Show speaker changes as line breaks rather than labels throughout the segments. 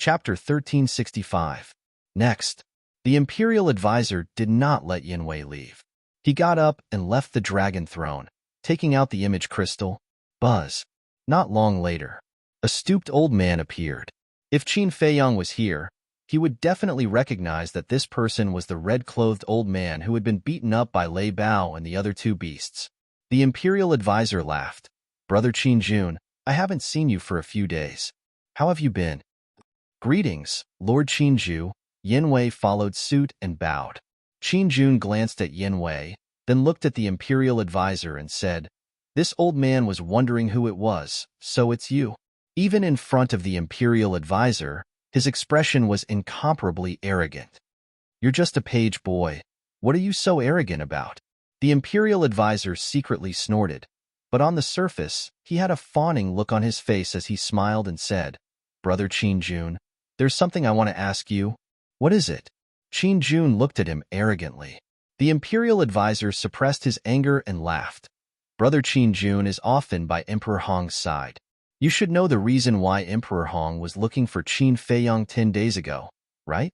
Chapter 1365. Next, the imperial advisor did not let Yinwei leave. He got up and left the dragon throne, taking out the image crystal. Buzz. Not long later, a stooped old man appeared. If Qin Feiyong was here, he would definitely recognize that this person was the red-clothed old man who had been beaten up by Lei Bao and the other two beasts. The imperial advisor laughed. "Brother Qin Jun, I haven't seen you for a few days. How have you been?" "Greetings, Lord Qinju." Yinwei followed suit and bowed. Qin Jun glanced at Yinwei, then looked at the imperial advisor and said, "This old man was wondering who it was, so it's you." Even in front of the imperial advisor, his expression was incomparably arrogant. "You're just a page boy. What are you so arrogant about?" The imperial advisor secretly snorted, but on the surface, he had a fawning look on his face as he smiled and said, "Brother Qin Jun, there's something I want to ask you." "What is it?" Qin Jun looked at him arrogantly. The imperial advisor suppressed his anger and laughed. "Brother Qin Jun is often by Emperor Hong's side. You should know the reason why Emperor Hong was looking for Qin Feiyong 10 days ago, right?"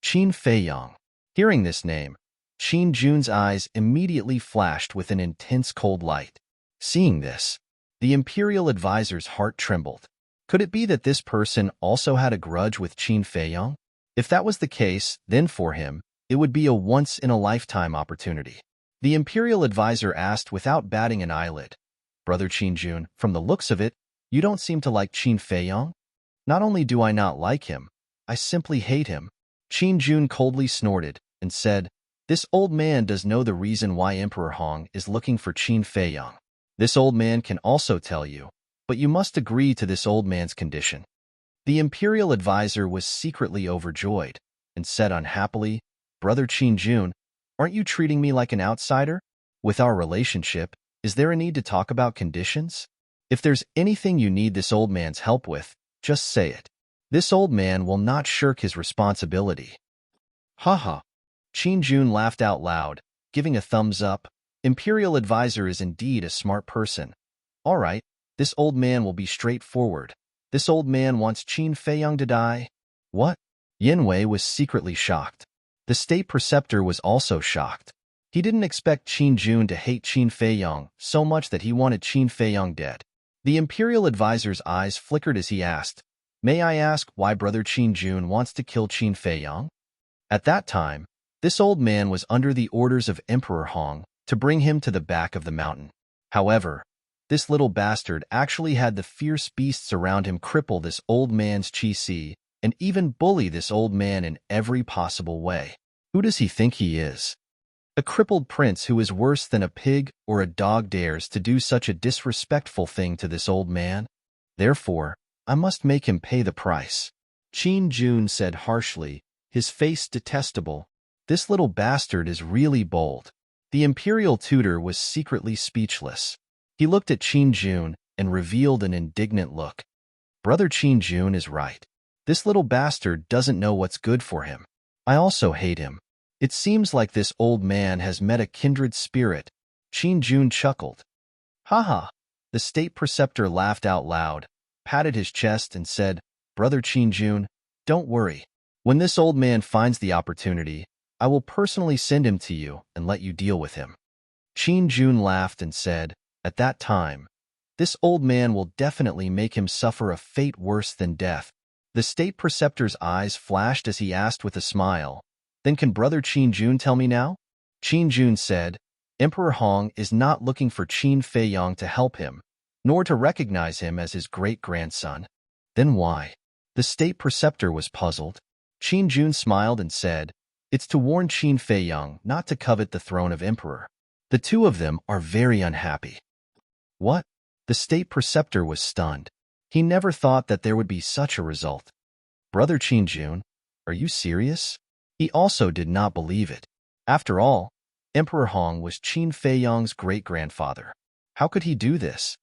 Qin Feiyong. Hearing this name, Qin Jun's eyes immediately flashed with an intense cold light. Seeing this, the imperial advisor's heart trembled. Could it be that this person also had a grudge with Qin Feiyong? If that was the case, then for him, it would be a once-in-a-lifetime opportunity. The imperial advisor asked without batting an eyelid, "Brother Qin Jun, from the looks of it, you don't seem to like Qin Feiyong?" "Not only do I not like him, I simply hate him." Qin Jun coldly snorted and said, "This old man does know the reason why Emperor Hong is looking for Qin Feiyong. This old man can also tell you, but you must agree to this old man's condition." The imperial advisor was secretly overjoyed and said unhappily, "Brother Qin Jun, aren't you treating me like an outsider? With our relationship, is there a need to talk about conditions? If there's anything you need this old man's help with, just say it. This old man will not shirk his responsibility." "Haha." Qin Jun laughed out loud, giving a thumbs up. Imperial advisor is indeed a smart person. All right, this old man will be straightforward. This old man wants Qin Feiyong to die. What? Yinwei was secretly shocked. The state preceptor was also shocked. He didn't expect Qin Jun to hate Qin Feiyong so much that he wanted Qin Feiyong dead. The imperial advisor's eyes flickered as he asked, "May I ask why Brother Qin Jun wants to kill Qin Feiyong?" At that time, this old man was under the orders of Emperor Hong to bring him to the back of the mountain. However, this little bastard actually had the fierce beasts around him cripple this old man's chi and even bully this old man in every possible way. Who does he think he is? A crippled prince who is worse than a pig or a dog dares to do such a disrespectful thing to this old man? Therefore, I must make him pay the price." Qin Jun said harshly, his face detestable. "This little bastard is really bold." The imperial tutor was secretly speechless. He looked at Qin Jun and revealed an indignant look. "Brother Qin Jun is right. This little bastard doesn't know what's good for him. I also hate him. It seems like this old man has met a kindred spirit." Qin Jun chuckled. "Haha." The state preceptor laughed out loud, patted his chest and said, "Brother Qin Jun, don't worry. When this old man finds the opportunity, I will personally send him to you and let you deal with him." Qin Jun laughed and said, "At that time, this old man will definitely make him suffer a fate worse than death." The state preceptor's eyes flashed as he asked with a smile, "Then can Brother Qin Jun tell me now?" Qin Jun said, "Emperor Hong is not looking for Qin Feiyong to help him, nor to recognize him as his great-grandson." "Then why?" The state preceptor was puzzled. Qin Jun smiled and said, "It's to warn Qin Feiyong not to covet the throne of emperor. The two of them are very unhappy." "What?" The state preceptor was stunned. He never thought that there would be such a result. "Brother Qin Jun, are you serious?" He also did not believe it. After all, Emperor Hong was Qin Feiyong's great-grandfather. How could he do this?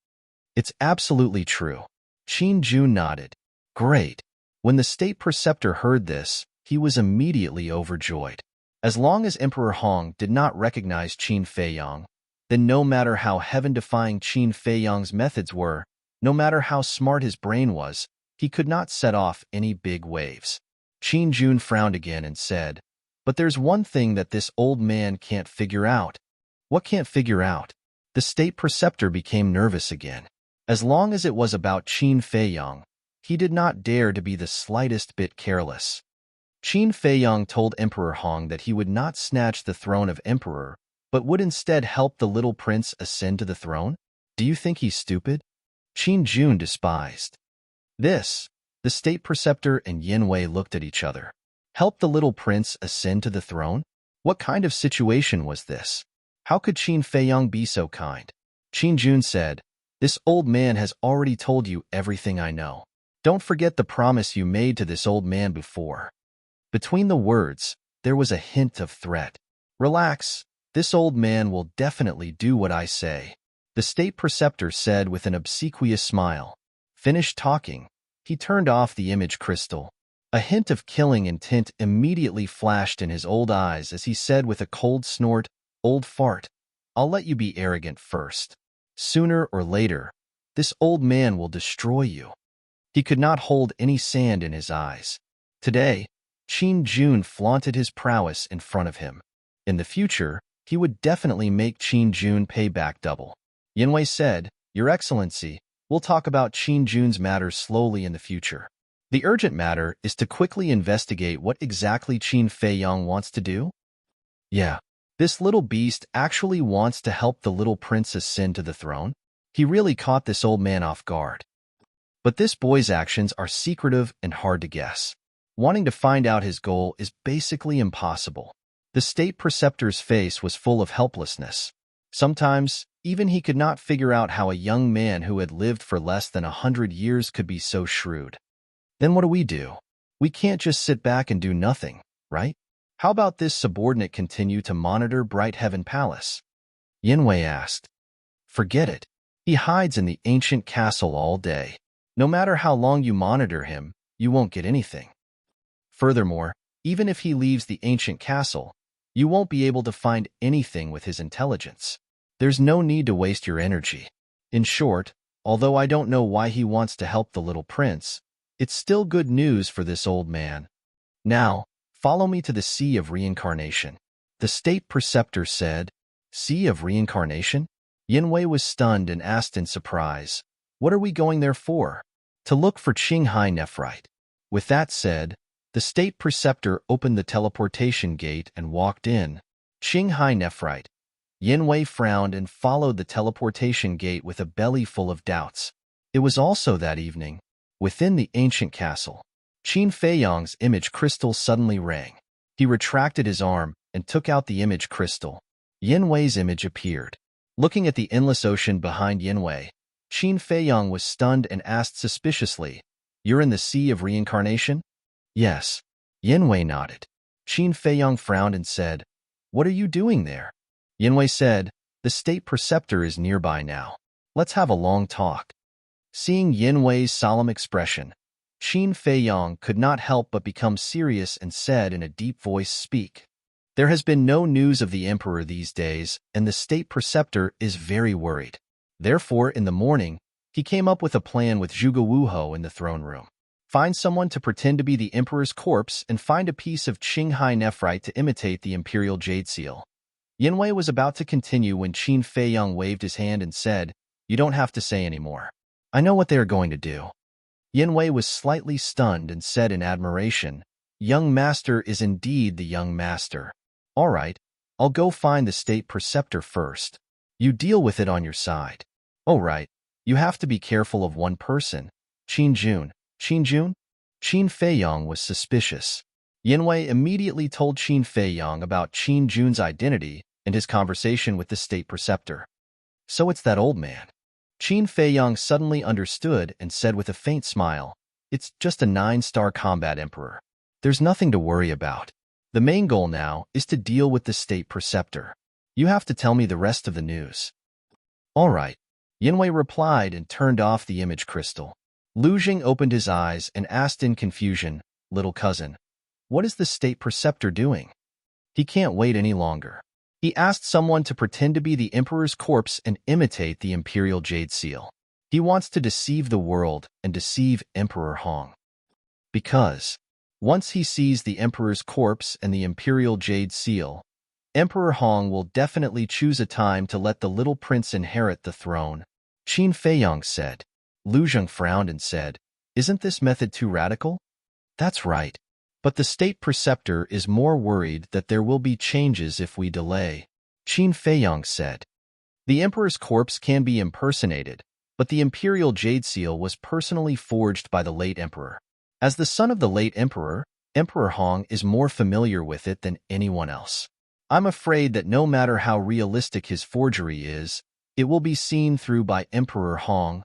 "It's absolutely true." Qin Jun nodded. "Great." When the state preceptor heard this, he was immediately overjoyed. As long as Emperor Hong did not recognize Qin Feiyong, then no matter how heaven-defying Qin Feiyong's methods were, no matter how smart his brain was, he could not set off any big waves. Qin Jun frowned again and said, "But there's one thing that this old man can't figure out." "What can't figure out?" The state preceptor became nervous again. As long as it was about Qin Feiyang, he did not dare to be the slightest bit careless. Qin Feiyang told Emperor Hong that he would not snatch the throne of emperor, but would instead help the little prince ascend to the throne? Do you think he's stupid? Qin Jun despised this. The state preceptor and Yin Wei looked at each other. Help the little prince ascend to the throne? What kind of situation was this? How could Qin Feiyang be so kind? Qin Jun said, "This old man has already told you everything I know. Don't forget the promise you made to this old man before." Between the words, there was a hint of threat. "Relax, this old man will definitely do what I say," the state preceptor said with an obsequious smile. Finished talking, he turned off the image crystal. A hint of killing intent immediately flashed in his old eyes as he said with a cold snort, "Old fart, I'll let you be arrogant first. Sooner or later, this old man will destroy you." He could not hold any sand in his eyes. Today, Qin Jun flaunted his prowess in front of him. In the future, he would definitely make Qin Jun pay back double. Yin Wei said, "Your Excellency, we'll talk about Qin Jun's matters slowly in the future. The urgent matter is to quickly investigate what exactly Qin Feiyang wants to do." Yeah, this little beast actually wants to help the little prince ascend to the throne. He really caught this old man off guard. But this boy's actions are secretive and hard to guess. Wanting to find out his goal is basically impossible. The state preceptor's face was full of helplessness. Sometimes, even he could not figure out how a young man who had lived for less than 100 years could be so shrewd. Then what do? We can't just sit back and do nothing, right? How about this subordinate continue to monitor Bright Heaven Palace? Yin Wei asked. Forget it. He hides in the ancient castle all day. No matter how long you monitor him, you won't get anything. Furthermore, even if he leaves the ancient castle, you won't be able to find anything with his intelligence. There's no need to waste your energy. In short, although I don't know why he wants to help the little prince, it's still good news for this old man. Now, follow me to the Sea of Reincarnation. The state preceptor said. Sea of Reincarnation? Yin Wei was stunned and asked in surprise, "What are we going there for?" "To look for Qinghai Nephrite." With that said, the state preceptor opened the teleportation gate and walked in. Qinghai Nephrite. Yin Wei frowned and followed the teleportation gate with a belly full of doubts. It was also that evening, within the ancient castle. Qin Feiyang's image crystal suddenly rang. He retracted his arm and took out the image crystal. Yin Wei's image appeared. Looking at the endless ocean behind Yin Wei, Qin Feiyang was stunned and asked suspiciously, "You're in the Sea of Reincarnation?" "Yes." Yin Wei nodded. Qin Feiyang frowned and said, "What are you doing there?" Yin Wei said, "The state preceptor is nearby now. Let's have a long talk." Seeing Yin Wei's solemn expression, Qin Feiyang could not help but become serious and said in a deep voice, "Speak." There has been no news of the emperor these days, and the state preceptor is very worried. Therefore, in the morning, he came up with a plan with Zhuge Wuho in the throne room. Find someone to pretend to be the emperor's corpse and find a piece of Qinghai Nephrite to imitate the imperial jade seal. Yin Wei was about to continue when Qin Feiyang waved his hand and said, "You don't have to say any more. I know what they are going to do." Yin Wei was slightly stunned and said in admiration, "Young master is indeed the young master. All right, I'll go find the state preceptor first. You deal with it on your side." "Oh right, you have to be careful of one person, Qin Jun." "Qin Jun?" Qin Feiyang was suspicious. Yin Wei immediately told Qin Feiyang about Qin Jun's identity and his conversation with the state preceptor. "So it's that old man." Qin Feiyang suddenly understood and said with a faint smile, "It's just a 9-star combat emperor. There's nothing to worry about. The main goal now is to deal with the state preceptor. You have to tell me the rest of the news." "All right," Yin Wei replied and turned off the image crystal. Lu Jing opened his eyes and asked in confusion, "Little cousin, what is the state preceptor doing?" He can't wait any longer. He asked someone to pretend to be the emperor's corpse and imitate the imperial jade seal. He wants to deceive the world and deceive Emperor Hong. Because once he sees the Emperor's corpse and the Imperial Jade Seal, Emperor Hong will definitely choose a time to let the little prince inherit the throne. Qin Feiyong said. Lu Zheng frowned and said, "Isn't this method too radical?" "That's right. But the state preceptor is more worried that there will be changes if we delay," Qin Feiyong said. The emperor's corpse can be impersonated, but the imperial jade seal was personally forged by the late emperor. As the son of the late emperor, Emperor Hong is more familiar with it than anyone else. I'm afraid that no matter how realistic his forgery is, it will be seen through by Emperor Hong.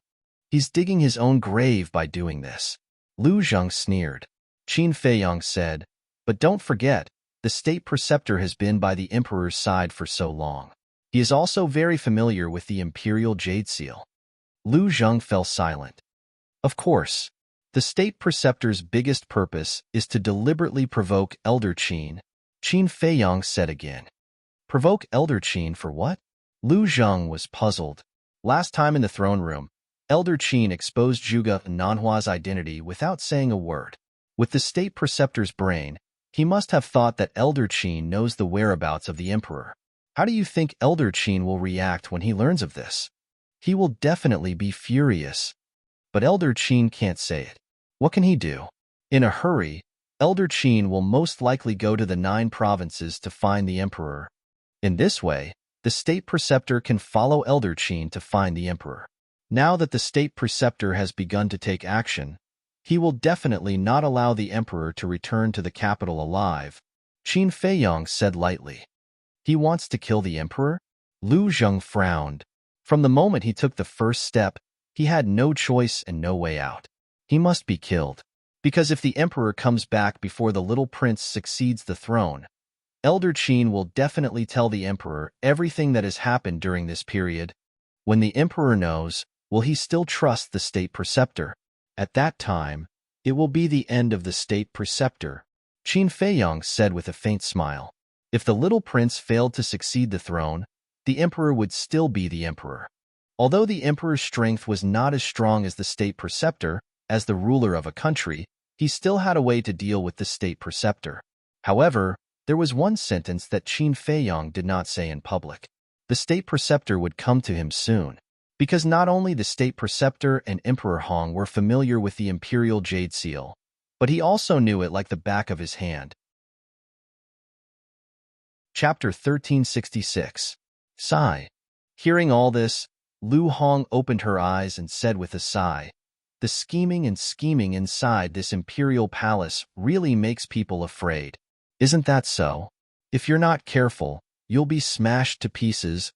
He's digging his own grave by doing this. Lu Zheng sneered. Qin Feiyong said, "But don't forget, the state preceptor has been by the emperor's side for so long. He is also very familiar with the imperial jade seal." Lu Zheng fell silent. Of course, the state preceptor's biggest purpose is to deliberately provoke Elder Qin, Qin Feiyong said again. Provoke Elder Qin for what? Lu Zheng was puzzled. Last time in the throne room, Elder Qin exposed Zhuge Nanhua's identity without saying a word. With the state preceptor's brain, he must have thought that Elder Qin knows the whereabouts of the emperor. How do you think Elder Qin will react when he learns of this? He will definitely be furious. But Elder Qin can't say it. What can he do? In a hurry, Elder Qin will most likely go to the 9 provinces to find the emperor. In this way, the state preceptor can follow Elder Qin to find the emperor. Now that the state preceptor has begun to take action, he will definitely not allow the emperor to return to the capital alive, Qin Feiyong said lightly. He wants to kill the emperor? Lu Zheng frowned. From the moment he took the first step, he had no choice and no way out. He must be killed. Because if the emperor comes back before the little prince succeeds the throne, Elder Qin will definitely tell the emperor everything that has happened during this period. When the emperor knows, will he still trust the state preceptor? At that time, it will be the end of the state preceptor, Qin Feiyong said with a faint smile. If the little prince failed to succeed the throne, the emperor would still be the emperor. Although the emperor's strength was not as strong as the state preceptor, as the ruler of a country, he still had a way to deal with the state preceptor. However, there was one sentence that Qin Feiyong did not say in public. The state preceptor would come to him soon. Because not only the state preceptor and Emperor Hong were familiar with the imperial jade seal, but he also knew it like the back of his hand. Chapter 1366. Sigh. Hearing all this, Lu Hong opened her eyes and said with a sigh, "The scheming and scheming inside this imperial palace really makes people afraid. Isn't that so? If you're not careful, you'll be smashed to pieces.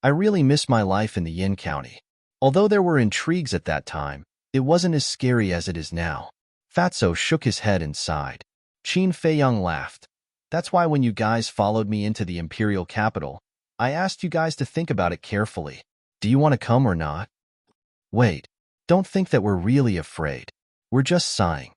I really miss my life in the Yin County. Although there were intrigues at that time, it wasn't as scary as it is now." Fatso shook his head and sighed. Qin Feiyong laughed. "That's why when you guys followed me into the imperial capital, I asked you guys to think about it carefully. Do you want to come or not? Wait, don't think that we're really afraid. We're just sighing,"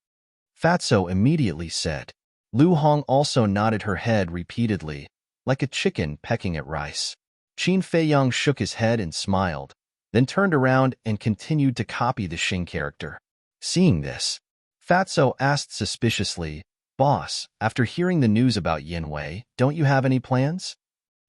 Fatso immediately said. Lu Hong also nodded her head repeatedly, like a chicken pecking at rice. Qin Feiyong shook his head and smiled, then turned around and continued to copy the Xing character. Seeing this, Fatso asked suspiciously, "Boss, after hearing the news about Yinwei, don't you have any plans?"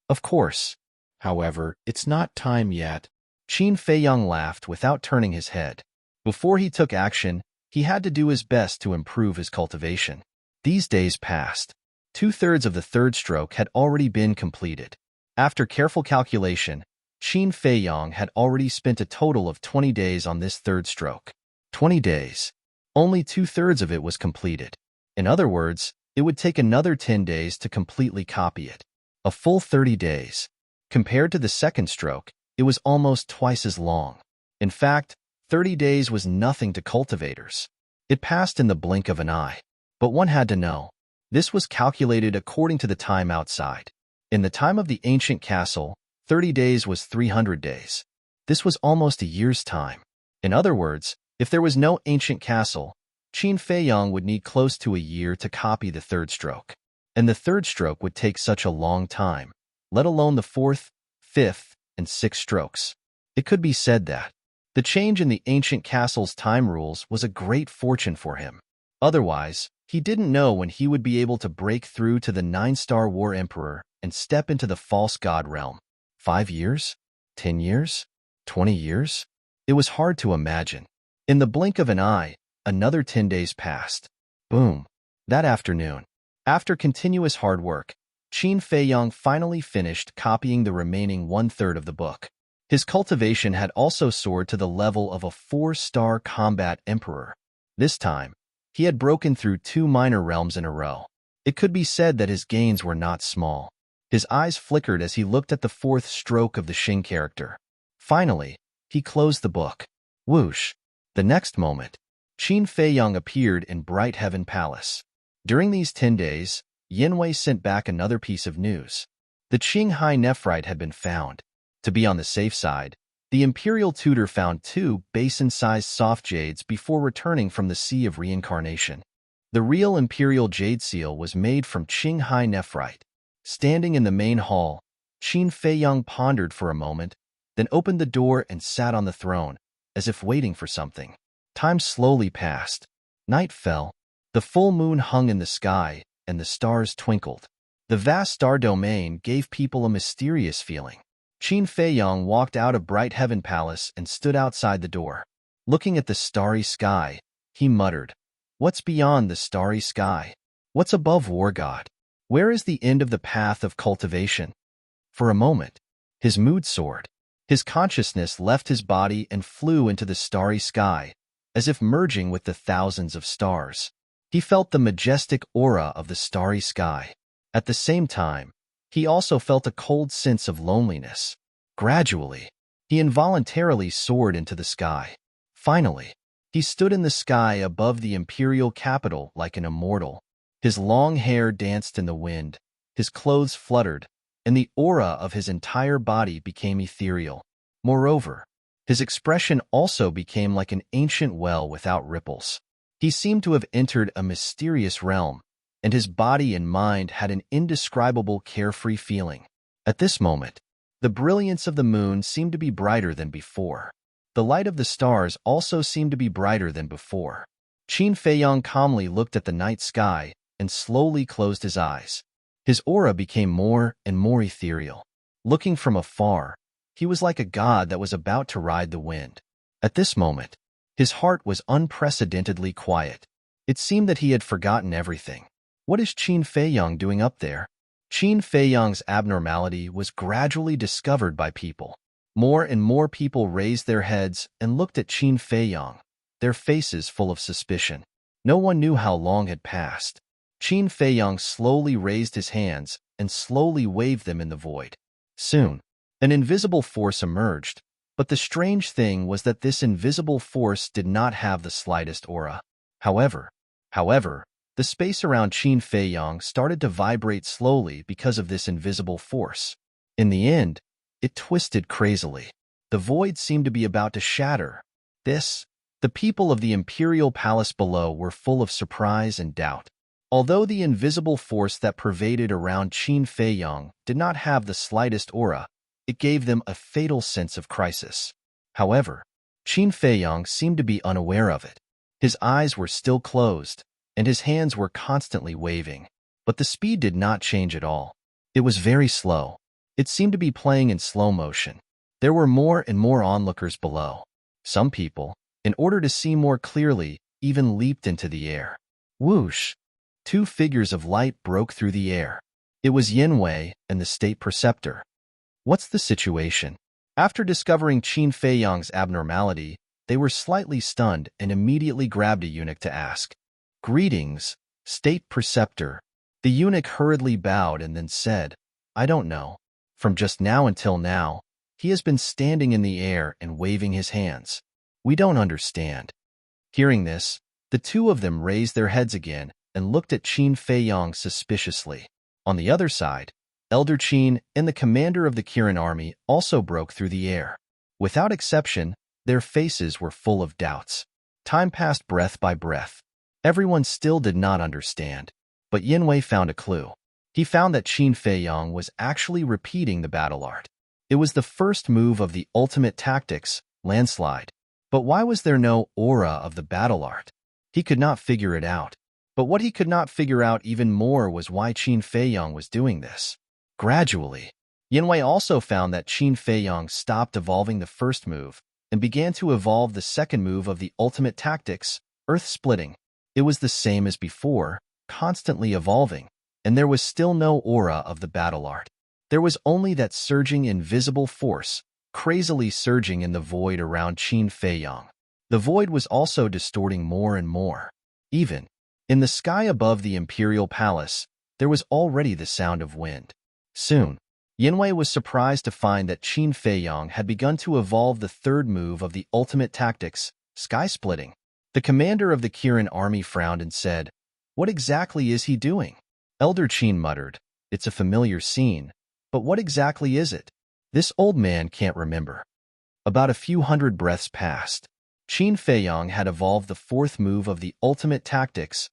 "Of course. However, it's not time yet." Qin Feiyong laughed without turning his head. Before he took action, he had to do his best to improve his cultivation. These days passed. 2/3 of the third stroke had already been completed. After careful calculation, Qin Feiyong had already spent a total of 20 days on this third stroke. 20 days. Only 2/3 of it was completed. In other words, it would take another 10 days to completely copy it. A full 30 days. Compared to the second stroke, it was almost twice as long. In fact, 30 days was nothing to cultivators. It passed in the blink of an eye. But one had to know. This was calculated according to the time outside. In the time of the ancient castle, 30 days was 300 days. This was almost a year's time. In other words, if there was no ancient castle, Qin Feiyong would need close to a year to copy the third stroke. And the third stroke would take such a long time, let alone the fourth, fifth, and sixth strokes. It could be said that The change in the ancient castle's time rules was a great fortune for him. Otherwise, he didn't know when he would be able to break through to the 9-star War Emperor and step into the false god realm. 5 years? 10 years? 20 years? It was hard to imagine. In the blink of an eye, another 10 days passed. Boom. That afternoon, after continuous hard work, Qin Feiyang finally finished copying the remaining 1/3 of the book. His cultivation had also soared to the level of a 4-star combat emperor. This time, he had broken through 2 minor realms in a row. It could be said that his gains were not small. His eyes flickered as he looked at the 4th stroke of the Xing character. Finally, he closed the book. Whoosh! The next moment, Qin Feiyang appeared in Bright Heaven Palace. During these 10 days, Yanwei sent back another piece of news. The Qinghai nephrite had been found. To be on the safe side, the imperial tutor found 2 basin-sized soft jades before returning from the Sea of Reincarnation. The real imperial jade seal was made from Qinghai nephrite. Standing in the main hall, Qin Feiyang pondered for a moment, then opened the door and sat on the throne, as if waiting for something. Time slowly passed. Night fell. The full moon hung in the sky, and the stars twinkled. The vast star domain gave people a mysterious feeling. Qin Feiyang walked out of Bright Heaven Palace and stood outside the door. Looking at the starry sky, he muttered, "What's beyond the starry sky? What's above War God? Where is the end of the path of cultivation?" For a moment, his mood soared. His consciousness left his body and flew into the starry sky, as if merging with the thousands of stars. He felt the majestic aura of the starry sky. At the same time, he also felt a cold sense of loneliness. Gradually, he involuntarily soared into the sky. Finally, he stood in the sky above the imperial capital like an immortal. His long hair danced in the wind, his clothes fluttered, and the aura of his entire body became ethereal. Moreover, his expression also became like an ancient well without ripples. He seemed to have entered a mysterious realm, and his body and mind had an indescribable carefree feeling. At this moment, the brilliance of the moon seemed to be brighter than before. The light of the stars also seemed to be brighter than before. Qin Feiyang calmly looked at the night sky and slowly closed his eyes. His aura became more and more ethereal. Looking from afar, he was like a god that was about to ride the wind. At this moment, his heart was unprecedentedly quiet. It seemed that he had forgotten everything. What is Qin Feiyang doing up there? Qin Feiyang's abnormality was gradually discovered by people. More and more people raised their heads and looked at Qin Feiyang, their faces full of suspicion. No one knew how long had passed. Qin Feiyang slowly raised his hands and slowly waved them in the void. Soon, an invisible force emerged, but the strange thing was that this invisible force did not have the slightest aura. However, the space around Qin Feiyang started to vibrate slowly because of this invisible force. In the end, it twisted crazily. The void seemed to be about to shatter. The people of the imperial palace below were full of surprise and doubt. Although the invisible force that pervaded around Qin Feiyang did not have the slightest aura, it gave them a fatal sense of crisis. However, Qin Feiyang seemed to be unaware of it. His eyes were still closed, and his hands were constantly waving. But the speed did not change at all. It was very slow. It seemed to be playing in slow motion. There were more and more onlookers below. Some people, in order to see more clearly, even leaped into the air. Whoosh! 2 figures of light broke through the air. It was Yanwei and the state preceptor. What's the situation? After discovering Qin Feiyang's abnormality, they were slightly stunned and immediately grabbed a eunuch to ask. Greetings, state preceptor. The eunuch hurriedly bowed and then said, I don't know. From just now until now, he has been standing in the air and waving his hands. We don't understand. Hearing this, the 2 of them raised their heads again and looked at Qin Feiyang suspiciously. On the other side, Elder Qin and the commander of the Kirin army also broke through the air. Without exception, their faces were full of doubts. Time passed breath by breath. Everyone still did not understand, but Yanwei found a clue. He found that Qin Feiyang was actually repeating the battle art. It was the first move of the ultimate tactics, landslide. But why was there no aura of the battle art? He could not figure it out. But what he could not figure out even more was why Qin Feiyong was doing this. Gradually, Yanwei also found that Qin Feiyong stopped evolving the first move and began to evolve the second move of the ultimate tactics, earth-splitting. It was the same as before, constantly evolving, and there was still no aura of the battle art. There was only that surging invisible force, crazily surging in the void around Qin Feiyong. The void was also distorting more and more. Even in the sky above the imperial palace, there was already the sound of wind. Soon, Yanwei was surprised to find that Qin Feiyong had begun to evolve the third move of the ultimate tactics, sky-splitting. The commander of the Kirin army frowned and said, "What exactly is he doing?" Elder Qin muttered, "It's a familiar scene, but what exactly is it?" This old man can't remember. About a few hundred breaths passed. Qin Feiyong had evolved the fourth move of the ultimate tactics,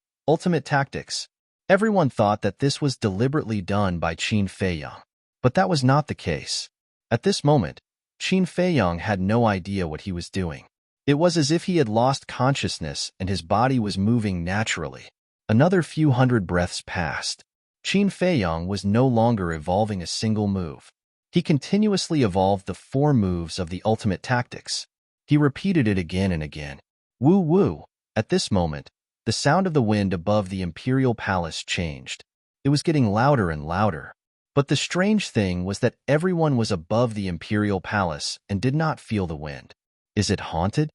Everyone thought that this was deliberately done by Qin Feiyong. But that was not the case. At this moment, Qin Feiyong had no idea what he was doing. It was as if he had lost consciousness and his body was moving naturally. Another few hundred breaths passed. Qin Feiyong was no longer evolving a single move. He continuously evolved the 4 moves of the ultimate tactics. He repeated it again and again. Woo woo. At this moment, the sound of the wind above the imperial palace changed. It was getting louder and louder. But the strange thing was that everyone was above the imperial palace and did not feel the wind. Is it haunted?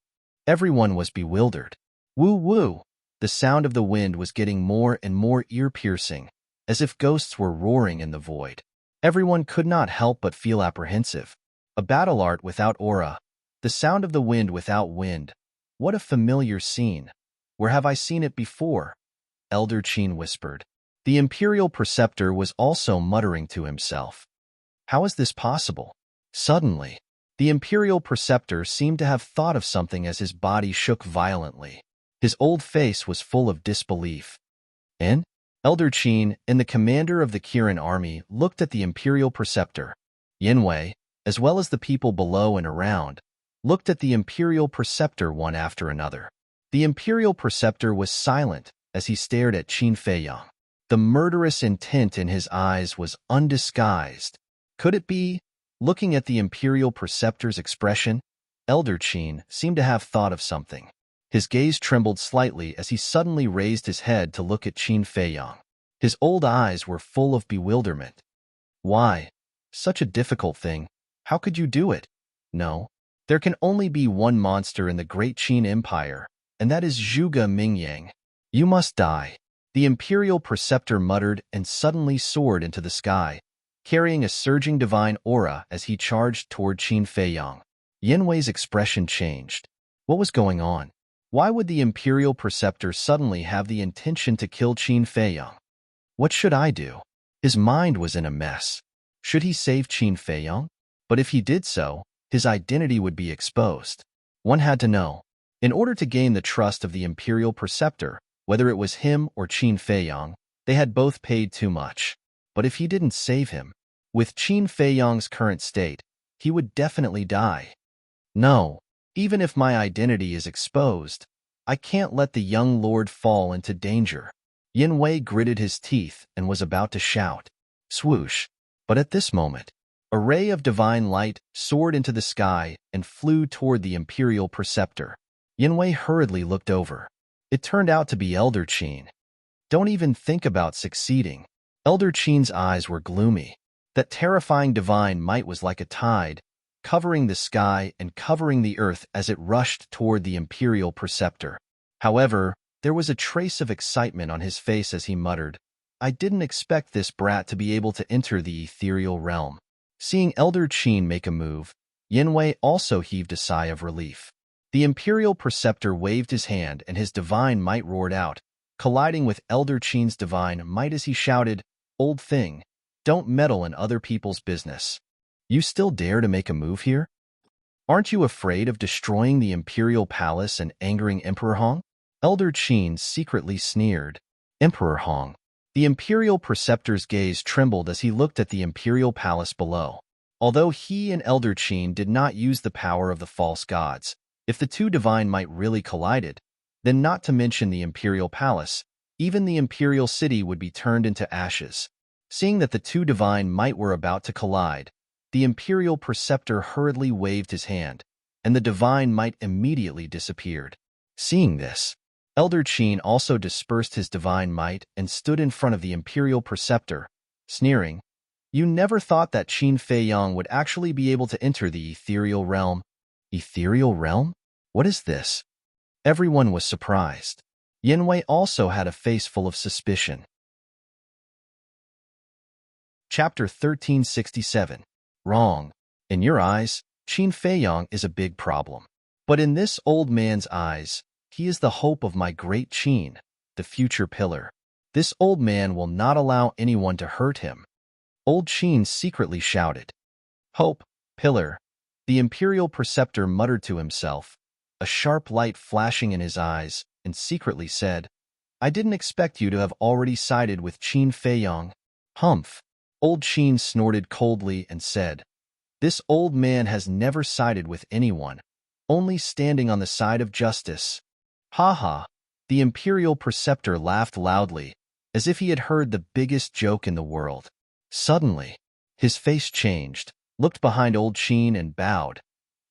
Everyone was bewildered. Woo woo! The sound of the wind was getting more and more ear-piercing, as if ghosts were roaring in the void. Everyone could not help but feel apprehensive. A battle art without aura, the sound of the wind without wind. What a familiar scene. Where have I seen it before? Elder Qin whispered. The Imperial Preceptor was also muttering to himself. How is this possible? Suddenly, the Imperial Preceptor seemed to have thought of something as his body shook violently. His old face was full of disbelief. And Elder Qin and the commander of the Kirin army looked at the Imperial Preceptor. Yanwei, as well as the people below and around, looked at the Imperial Preceptor one after another. The Imperial Preceptor was silent as he stared at Qin Feiyong. The murderous intent in his eyes was undisguised. Could it be? Looking at the Imperial Preceptor's expression, Elder Qin seemed to have thought of something. His gaze trembled slightly as he suddenly raised his head to look at Qin Feiyong. His old eyes were full of bewilderment. Why? Such a difficult thing. How could you do it? No. There can only be one monster in the great Qin Empire, and that is Zhuge Mingyang. You must die. The Imperial Preceptor muttered and suddenly soared into the sky, carrying a surging divine aura as he charged toward Qin Feiyong. Yanwei's expression changed. What was going on? Why would the Imperial Preceptor suddenly have the intention to kill Qin Feiyong? What should I do? His mind was in a mess. Should he save Qin Feiyong? But if he did so, his identity would be exposed. One had to know. In order to gain the trust of the Imperial Preceptor, whether it was him or Qin Feiyong, they had both paid too much. But if he didn't save him, with Qin Feiyong's current state, he would definitely die. No, even if my identity is exposed, I can't let the young lord fall into danger. Yanwei gritted his teeth and was about to shout. Swoosh! But at this moment, a ray of divine light soared into the sky and flew toward the Imperial Preceptor. Yanwei hurriedly looked over. It turned out to be Elder Qin. Don't even think about succeeding. Elder Qin's eyes were gloomy. That terrifying divine might was like a tide, covering the sky and covering the earth as it rushed toward the Imperial Preceptor. However, there was a trace of excitement on his face as he muttered, I didn't expect this brat to be able to enter the ethereal realm. Seeing Elder Qin make a move, Yanwei also heaved a sigh of relief. The Imperial Preceptor waved his hand and his divine might roared out, colliding with Elder Qin's divine might as he shouted, Old thing, don't meddle in other people's business. You still dare to make a move here? Aren't you afraid of destroying the Imperial Palace and angering Emperor Hong? Elder Qin secretly sneered. Emperor Hong. The Imperial Preceptor's gaze trembled as he looked at the Imperial Palace below. Although he and Elder Qin did not use the power of the false gods, If the two divine might really collided, then not to mention the imperial palace, even the imperial city would be turned into ashes. Seeing that the two divine might were about to collide, the imperial preceptor hurriedly waved his hand, and the divine might immediately disappeared. Seeing this, Elder Qin also dispersed his divine might and stood in front of the imperial preceptor, sneering, "You never thought that Qin Feiyang would actually be able to enter the ethereal realm?" Ethereal realm? What is this? Everyone was surprised. Yanwei also had a face full of suspicion. Chapter 1367. Wrong. In your eyes, Qin Feiyang is a big problem. But in this old man's eyes, he is the hope of my great Qin, the future pillar. This old man will not allow anyone to hurt him. Old Qin secretly shouted. Hope, pillar. The imperial preceptor muttered to himself, a sharp light flashing in his eyes, and secretly said, I didn't expect you to have already sided with Qin Feiyang. Humph. Old Qin snorted coldly and said, This old man has never sided with anyone, only standing on the side of justice. Ha ha. The imperial preceptor laughed loudly, as if he had heard the biggest joke in the world. Suddenly, his face changed, looked behind Old Qin and bowed.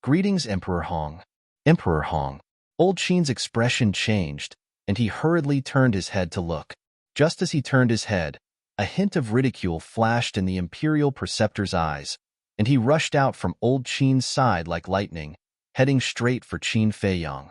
Greetings, Emperor Hong. Emperor Hong. Old Qin's expression changed, and he hurriedly turned his head to look. Just as he turned his head, a hint of ridicule flashed in the imperial preceptor's eyes, and he rushed out from Old Qin's side like lightning, heading straight for Qin Feiyang.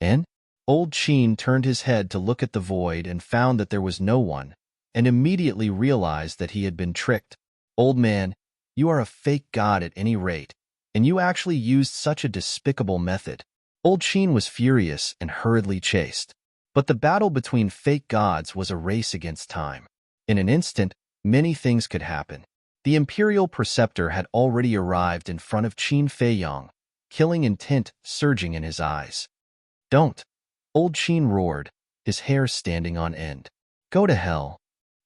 And Old Qin turned his head to look at the void and found that there was no one, and immediately realized that he had been tricked. Old man, you are a fake god at any rate, and you actually used such a despicable method. Old Qin was furious and hurriedly chased. But the battle between fake gods was a race against time. In an instant, many things could happen. The imperial preceptor had already arrived in front of Qin Feiyang, killing intent surging in his eyes. Don't! Old Qin roared, his hair standing on end. Go to hell.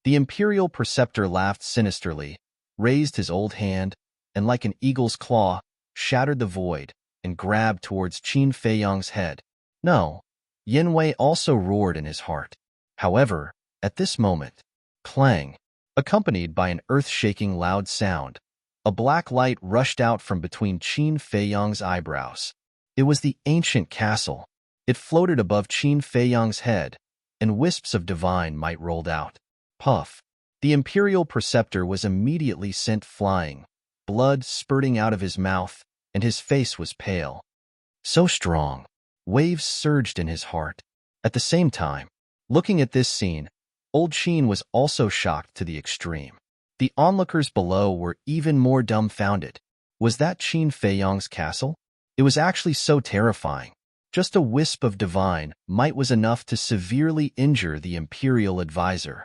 The imperial preceptor laughed sinisterly, raised his old hand, and like an eagle's claw, shattered the void, and grabbed towards Qin Feiyang's head. No. Yanwei also roared in his heart. However, at this moment, clang, accompanied by an earth-shaking loud sound, a black light rushed out from between Qin Feiyang's eyebrows. It was the ancient castle. It floated above Qin Feiyang's head, and wisps of divine might rolled out. Puff. The imperial preceptor was immediately sent flying, blood spurting out of his mouth, and his face was pale. So strong. Waves surged in his heart. At the same time, looking at this scene, Old Qin was also shocked to the extreme. The onlookers below were even more dumbfounded. Was that Qin Feiyang's castle? It was actually so terrifying. Just a wisp of divine might was enough to severely injure the imperial advisor.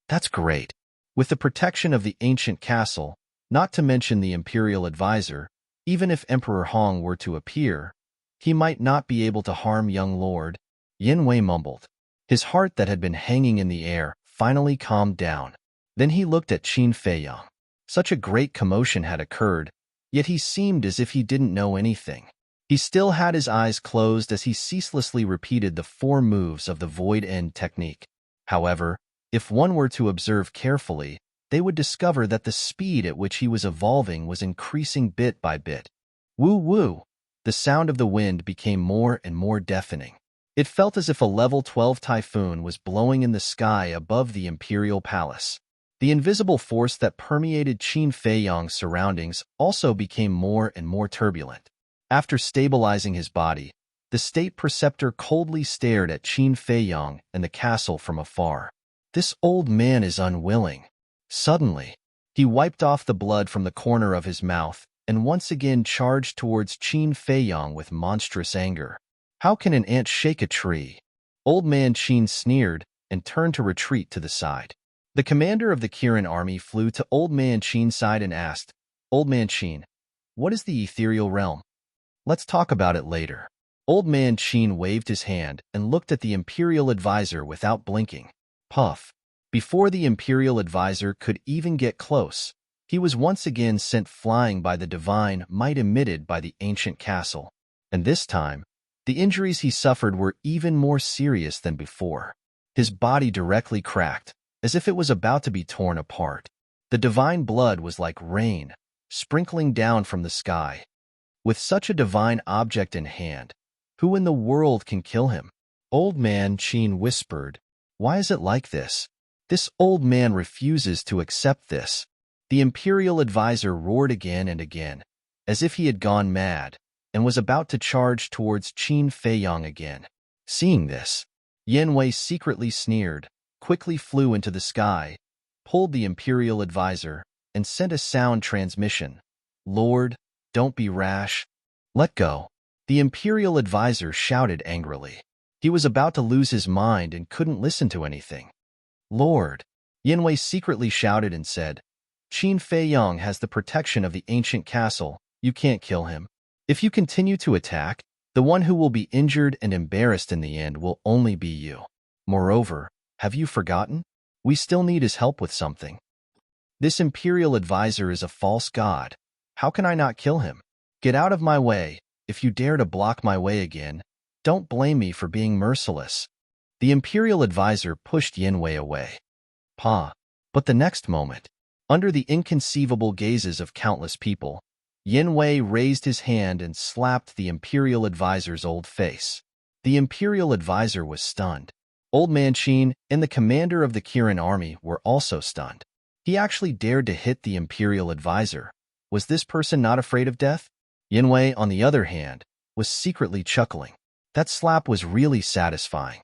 That's great. With the protection of the ancient castle, not to mention the imperial advisor, even if Emperor Hong were to appear, he might not be able to harm young Lord. Yanwei mumbled. His heart that had been hanging in the air finally calmed down. Then he looked at Qin Feiyang. Such a great commotion had occurred, yet he seemed as if he didn't know anything. He still had his eyes closed as he ceaselessly repeated the 4 moves of the Void End technique. However, if one were to observe carefully, they would discover that the speed at which he was evolving was increasing bit by bit. Woo-woo! The sound of the wind became more and more deafening. It felt as if a level 12 typhoon was blowing in the sky above the imperial palace. The invisible force that permeated Qin Feiyang's surroundings also became more and more turbulent. After stabilizing his body, the state preceptor coldly stared at Qin Feiyang and the castle from afar. This old man is unwilling. Suddenly, he wiped off the blood from the corner of his mouth and once again charged towards Qin Feiyang with monstrous anger. How can an ant shake a tree? Old man Qin sneered and turned to retreat to the side. The commander of the Kirin army flew to Old man Qin's side and asked, Old man Qin, what is the ethereal realm? Let's talk about it later. Old man Qin waved his hand and looked at the imperial advisor without blinking. Puff. Before the imperial advisor could even get close, he was once again sent flying by the divine might emitted by the ancient castle. And this time, The injuries he suffered were even more serious than before. His body directly cracked, as if it was about to be torn apart. The divine blood was like rain, sprinkling down from the sky. With such a divine object in hand, who in the world can kill him? Old man Qin whispered, "Why is it like this? This old man refuses to accept this." The imperial advisor roared again and again, as if he had gone mad, and was about to charge towards Qin Feiyang again. Seeing this, Yan Wei secretly sneered, quickly flew into the sky, pulled the imperial advisor, and sent a sound transmission. "Lord, don't be rash. Let go." The imperial advisor shouted angrily. He was about to lose his mind and couldn't listen to anything. "Lord," Yan Wei secretly shouted and said, "Qin Feiyang has the protection of the ancient castle. You can't kill him. If you continue to attack, the one who will be injured and embarrassed in the end will only be you. Moreover, have you forgotten? We still need his help with something. This imperial advisor is a false god. How can I not kill him? Get out of my way. If you dare to block my way again, don't blame me for being merciless." The imperial advisor pushed Yan Wei away. But the next moment, under the inconceivable gazes of countless people, Yan Wei raised his hand and slapped the imperial advisor's old face. The imperial advisor was stunned. Old Man Qin and the commander of the Kirin army were also stunned. He actually dared to hit the imperial advisor. Was this person not afraid of death? Yan Wei, on the other hand, was secretly chuckling. That slap was really satisfying.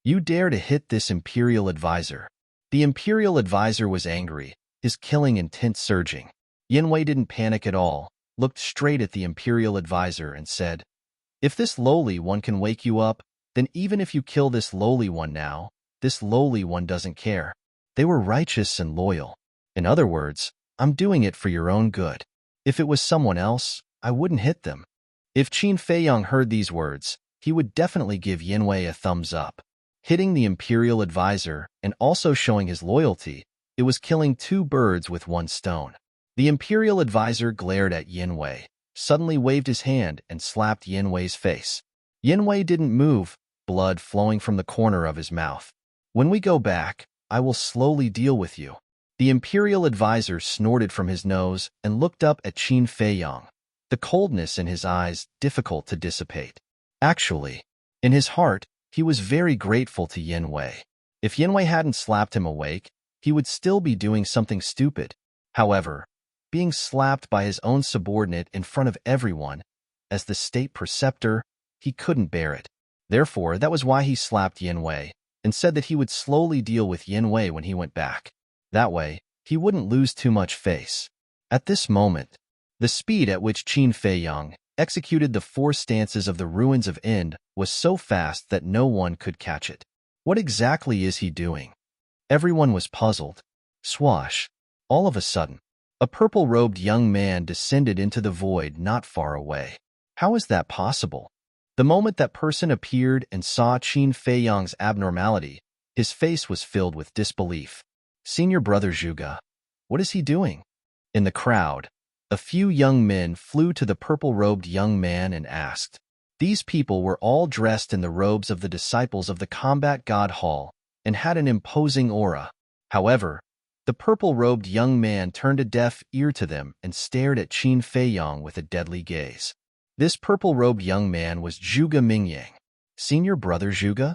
You dare to hit this imperial advisor. The imperial advisor was angry, his killing intent surging. Yan Wei didn't panic at all, looked straight at the imperial advisor and said, "If this lowly one can wake you up, then even if you kill this lowly one now, this lowly one doesn't care. They were righteous and loyal. In other words, I'm doing it for your own good. If it was someone else, I wouldn't hit them." If Qin Feiyang heard these words, he would definitely give Yan Wei a thumbs up. Hitting the imperial advisor and also showing his loyalty, it was killing two birds with one stone. The imperial advisor glared at Yan Wei, suddenly waved his hand and slapped Yan Wei's face. Yan Wei didn't move, blood flowing from the corner of his mouth. "When we go back, I will slowly deal with you." The imperial advisor snorted from his nose and looked up at Qin Feiyang, the coldness in his eyes difficult to dissipate. Actually, in his heart, he was very grateful to Yan Wei. If Yan Wei hadn't slapped him awake, he would still be doing something stupid. However, being slapped by his own subordinate in front of everyone, as the state preceptor, he couldn't bear it. Therefore, that was why he slapped Yan Wei and said that he would slowly deal with Yan Wei when he went back. That way, he wouldn't lose too much face. At this moment, the speed at which Qin Feiyang executed the 4 stances of the Ruins of Ind was so fast that no one could catch it. What exactly is he doing? Everyone was puzzled. Swash! All of a sudden, a purple-robed young man descended into the void not far away. How is that possible? The moment that person appeared and saw Qin Feiyang's abnormality, his face was filled with disbelief. "Senior brother Zhuge, what is he doing?" In the crowd, a few young men flew to the purple-robed young man and asked. These people were all dressed in the robes of the disciples of the combat god Hall and had an imposing aura. However, the purple-robed young man turned a deaf ear to them and stared at Qin Feiyang with a deadly gaze. This purple-robed young man was Zhuge Mingyang. Senior brother Zhuge?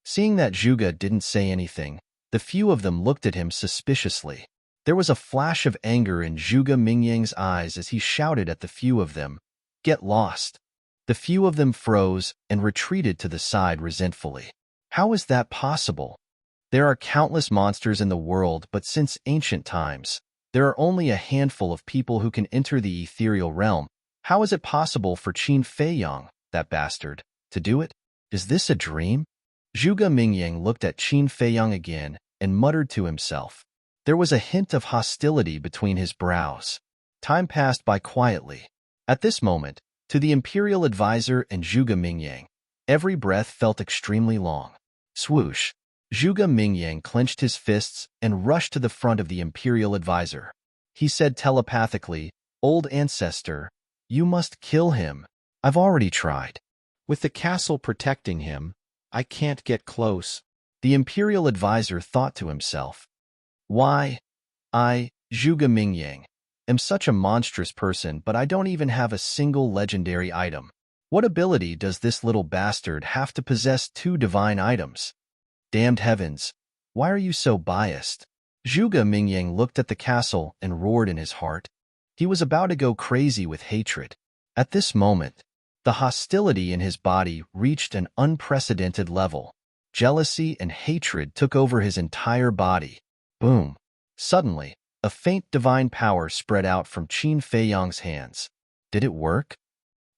Seeing that Zhuge didn't say anything, the few of them looked at him suspiciously. There was a flash of anger in Zhuge Mingyang's eyes as he shouted at the few of them, "Get lost!" The few of them froze and retreated to the side resentfully. How is that possible? There are countless monsters in the world, but since ancient times, there are only a handful of people who can enter the ethereal realm. How is it possible for Qin Feiyang, that bastard, to do it? Is this a dream? Zhuge Mingyang looked at Qin Feiyang again and muttered to himself. There was a hint of hostility between his brows. Time passed by quietly. At this moment, to the imperial advisor and Zhuge Mingyang, every breath felt extremely long. Swoosh! Zhuge Mingyang clenched his fists and rushed to the front of the imperial advisor. He said telepathically, "Old ancestor, you must kill him. I've already tried." With the castle protecting him, I can't get close. The imperial advisor thought to himself. Why, I, Zhuge Mingyang, am such a monstrous person, but I don't even have a single legendary item. What ability does this little bastard have to possess 2 divine items? Damned heavens, why are you so biased? Zhuge Mingyang looked at the castle and roared in his heart. He was about to go crazy with hatred. At this moment, the hostility in his body reached an unprecedented level. Jealousy and hatred took over his entire body. Boom! Suddenly, a faint divine power spread out from Qin Feiyang's hands. Did it work?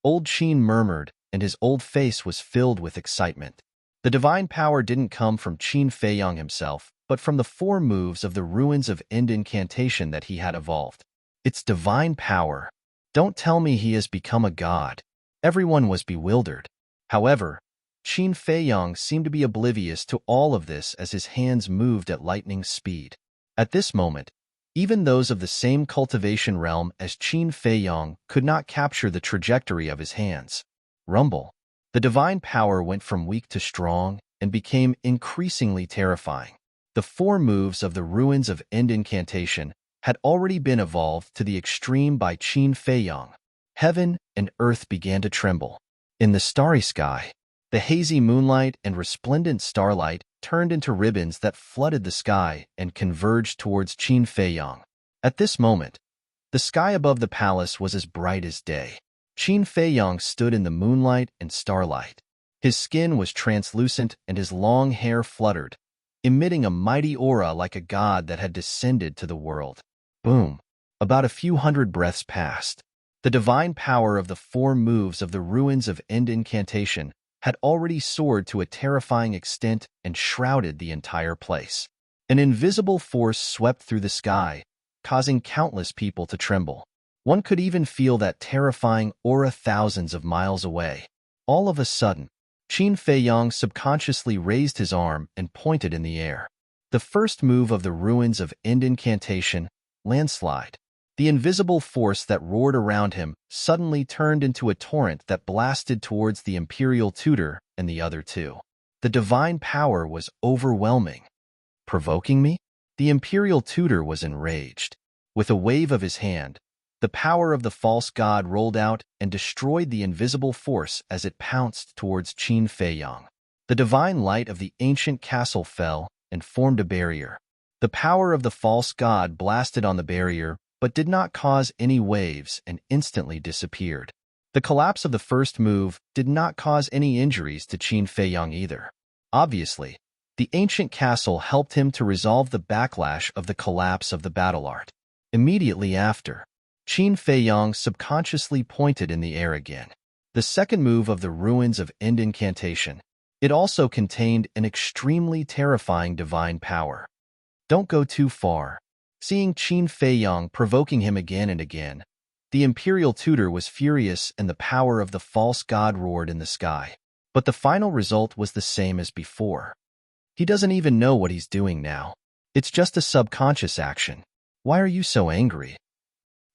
Old Qin murmured, and his old face was filled with excitement. The divine power didn't come from Qin Feiyang himself, but from the 4 moves of the ruins of end incantation that he had evolved. It's divine power. Don't tell me he has become a god. Everyone was bewildered. However, Qin Feiyang seemed to be oblivious to all of this as his hands moved at lightning speed. At this moment, even those of the same cultivation realm as Qin Feiyang could not capture the trajectory of his hands. Rumble. The divine power went from weak to strong and became increasingly terrifying. The 4 moves of the ruins of end incantation had already been evolved to the extreme by Qin Feiyang. Heaven and earth began to tremble. In the starry sky, the hazy moonlight and resplendent starlight turned into ribbons that flooded the sky and converged towards Qin Feiyang. At this moment, the sky above the palace was as bright as day. Qin Feiyang stood in the moonlight and starlight. His skin was translucent and his long hair fluttered, emitting a mighty aura like a god that had descended to the world. Boom! About a few hundred breaths passed. The divine power of the 4 moves of the ruins of end incantation had already soared to a terrifying extent and shrouded the entire place. An invisible force swept through the sky, causing countless people to tremble. One could even feel that terrifying aura thousands of miles away. All of a sudden, Qin Feiyang subconsciously raised his arm and pointed in the air. The first move of the ruins of end incantation, landslide. The invisible force that roared around him suddenly turned into a torrent that blasted towards the imperial tutor and the other 2. The divine power was overwhelming. Provoking me? The imperial tutor was enraged. With a wave of his hand, the power of the false god rolled out and destroyed the invisible force as it pounced towards Qin Feiyang. The divine light of the ancient castle fell and formed a barrier. The power of the false god blasted on the barrier, but did not cause any waves and instantly disappeared. The collapse of the first move did not cause any injuries to Qin Feiyang either. Obviously, the ancient castle helped him to resolve the backlash of the collapse of the battle art. Immediately after, Qin Feiyang subconsciously pointed in the air again. The second move of the ruins of end incantation. It also contained an extremely terrifying divine power. Don't go too far. Seeing Qin Feiyang provoking him again and again, the imperial tutor was furious and the power of the false god roared in the sky. But the final result was the same as before. He doesn't even know what he's doing now. It's just a subconscious action. Why are you so angry?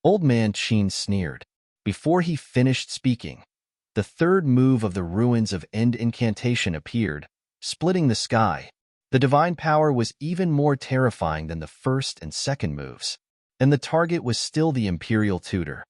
Old man Qin sneered. Before he finished speaking, the third move of the ruins of end incantation appeared, splitting the sky. The divine power was even more terrifying than the first and second moves, and the target was still the imperial tutor.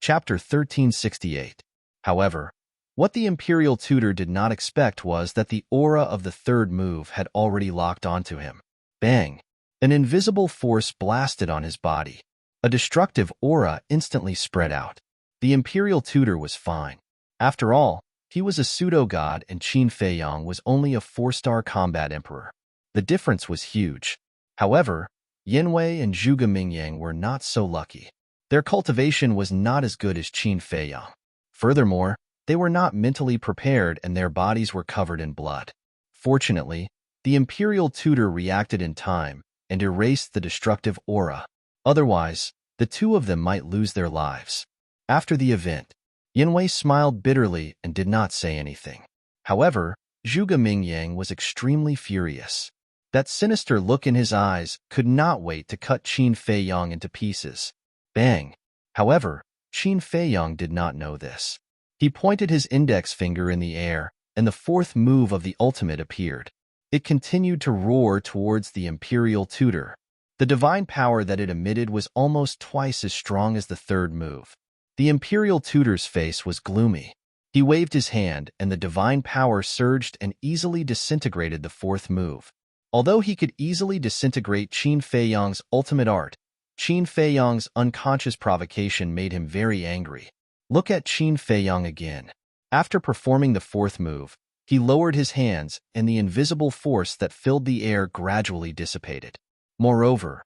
Chapter 1368. However, what the imperial tutor did not expect was that the aura of the third move had already locked onto him. Bang! An invisible force blasted on his body. A destructive aura instantly spread out. The imperial tutor was fine. After all, he was a pseudo-god and Qin Feiyang was only a 4-star combat emperor. The difference was huge. However, Yanwei and Zhuge Mingyang were not so lucky. Their cultivation was not as good as Qin Feiyang. Furthermore, they were not mentally prepared and their bodies were covered in blood. Fortunately, the imperial tutor reacted in time and erased the destructive aura. Otherwise, the 2 of them might lose their lives. After the event, Yanwei smiled bitterly and did not say anything. However, Zhuge Mingyang was extremely furious. That sinister look in his eyes could not wait to cut Qin Feiyang into pieces. Bang! However, Qin Feiyang did not know this. He pointed his index finger in the air, and the fourth move of the ultimate appeared. It continued to roar towards the imperial tutor. The divine power that it emitted was almost twice as strong as the third move. The imperial tutor's face was gloomy. He waved his hand, and the divine power surged and easily disintegrated the fourth move. Although he could easily disintegrate Qin Feiyang's ultimate art, Qin Feiyang's unconscious provocation made him very angry. Look at Qin Feiyang again. After performing the fourth move, he lowered his hands, and the invisible force that filled the air gradually dissipated. Moreover,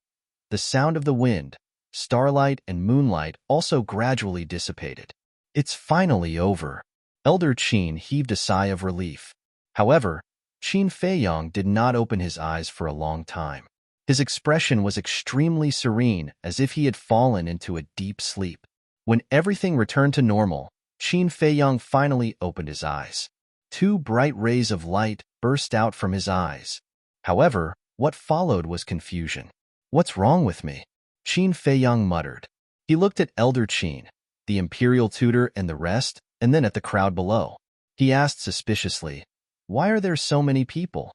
the sound of the wind, starlight, and moonlight also gradually dissipated. It's finally over. Elder Qin heaved a sigh of relief. However, Qin Feiyang did not open his eyes for a long time. His expression was extremely serene, as if he had fallen into a deep sleep. When everything returned to normal, Qin Feiyang finally opened his eyes. Two bright rays of light burst out from his eyes. However, what followed was confusion. "What's wrong with me?" Qin Feiyang muttered. He looked at Elder Qin, the imperial tutor, and the rest, and then at the crowd below. He asked suspiciously, "Why are there so many people?"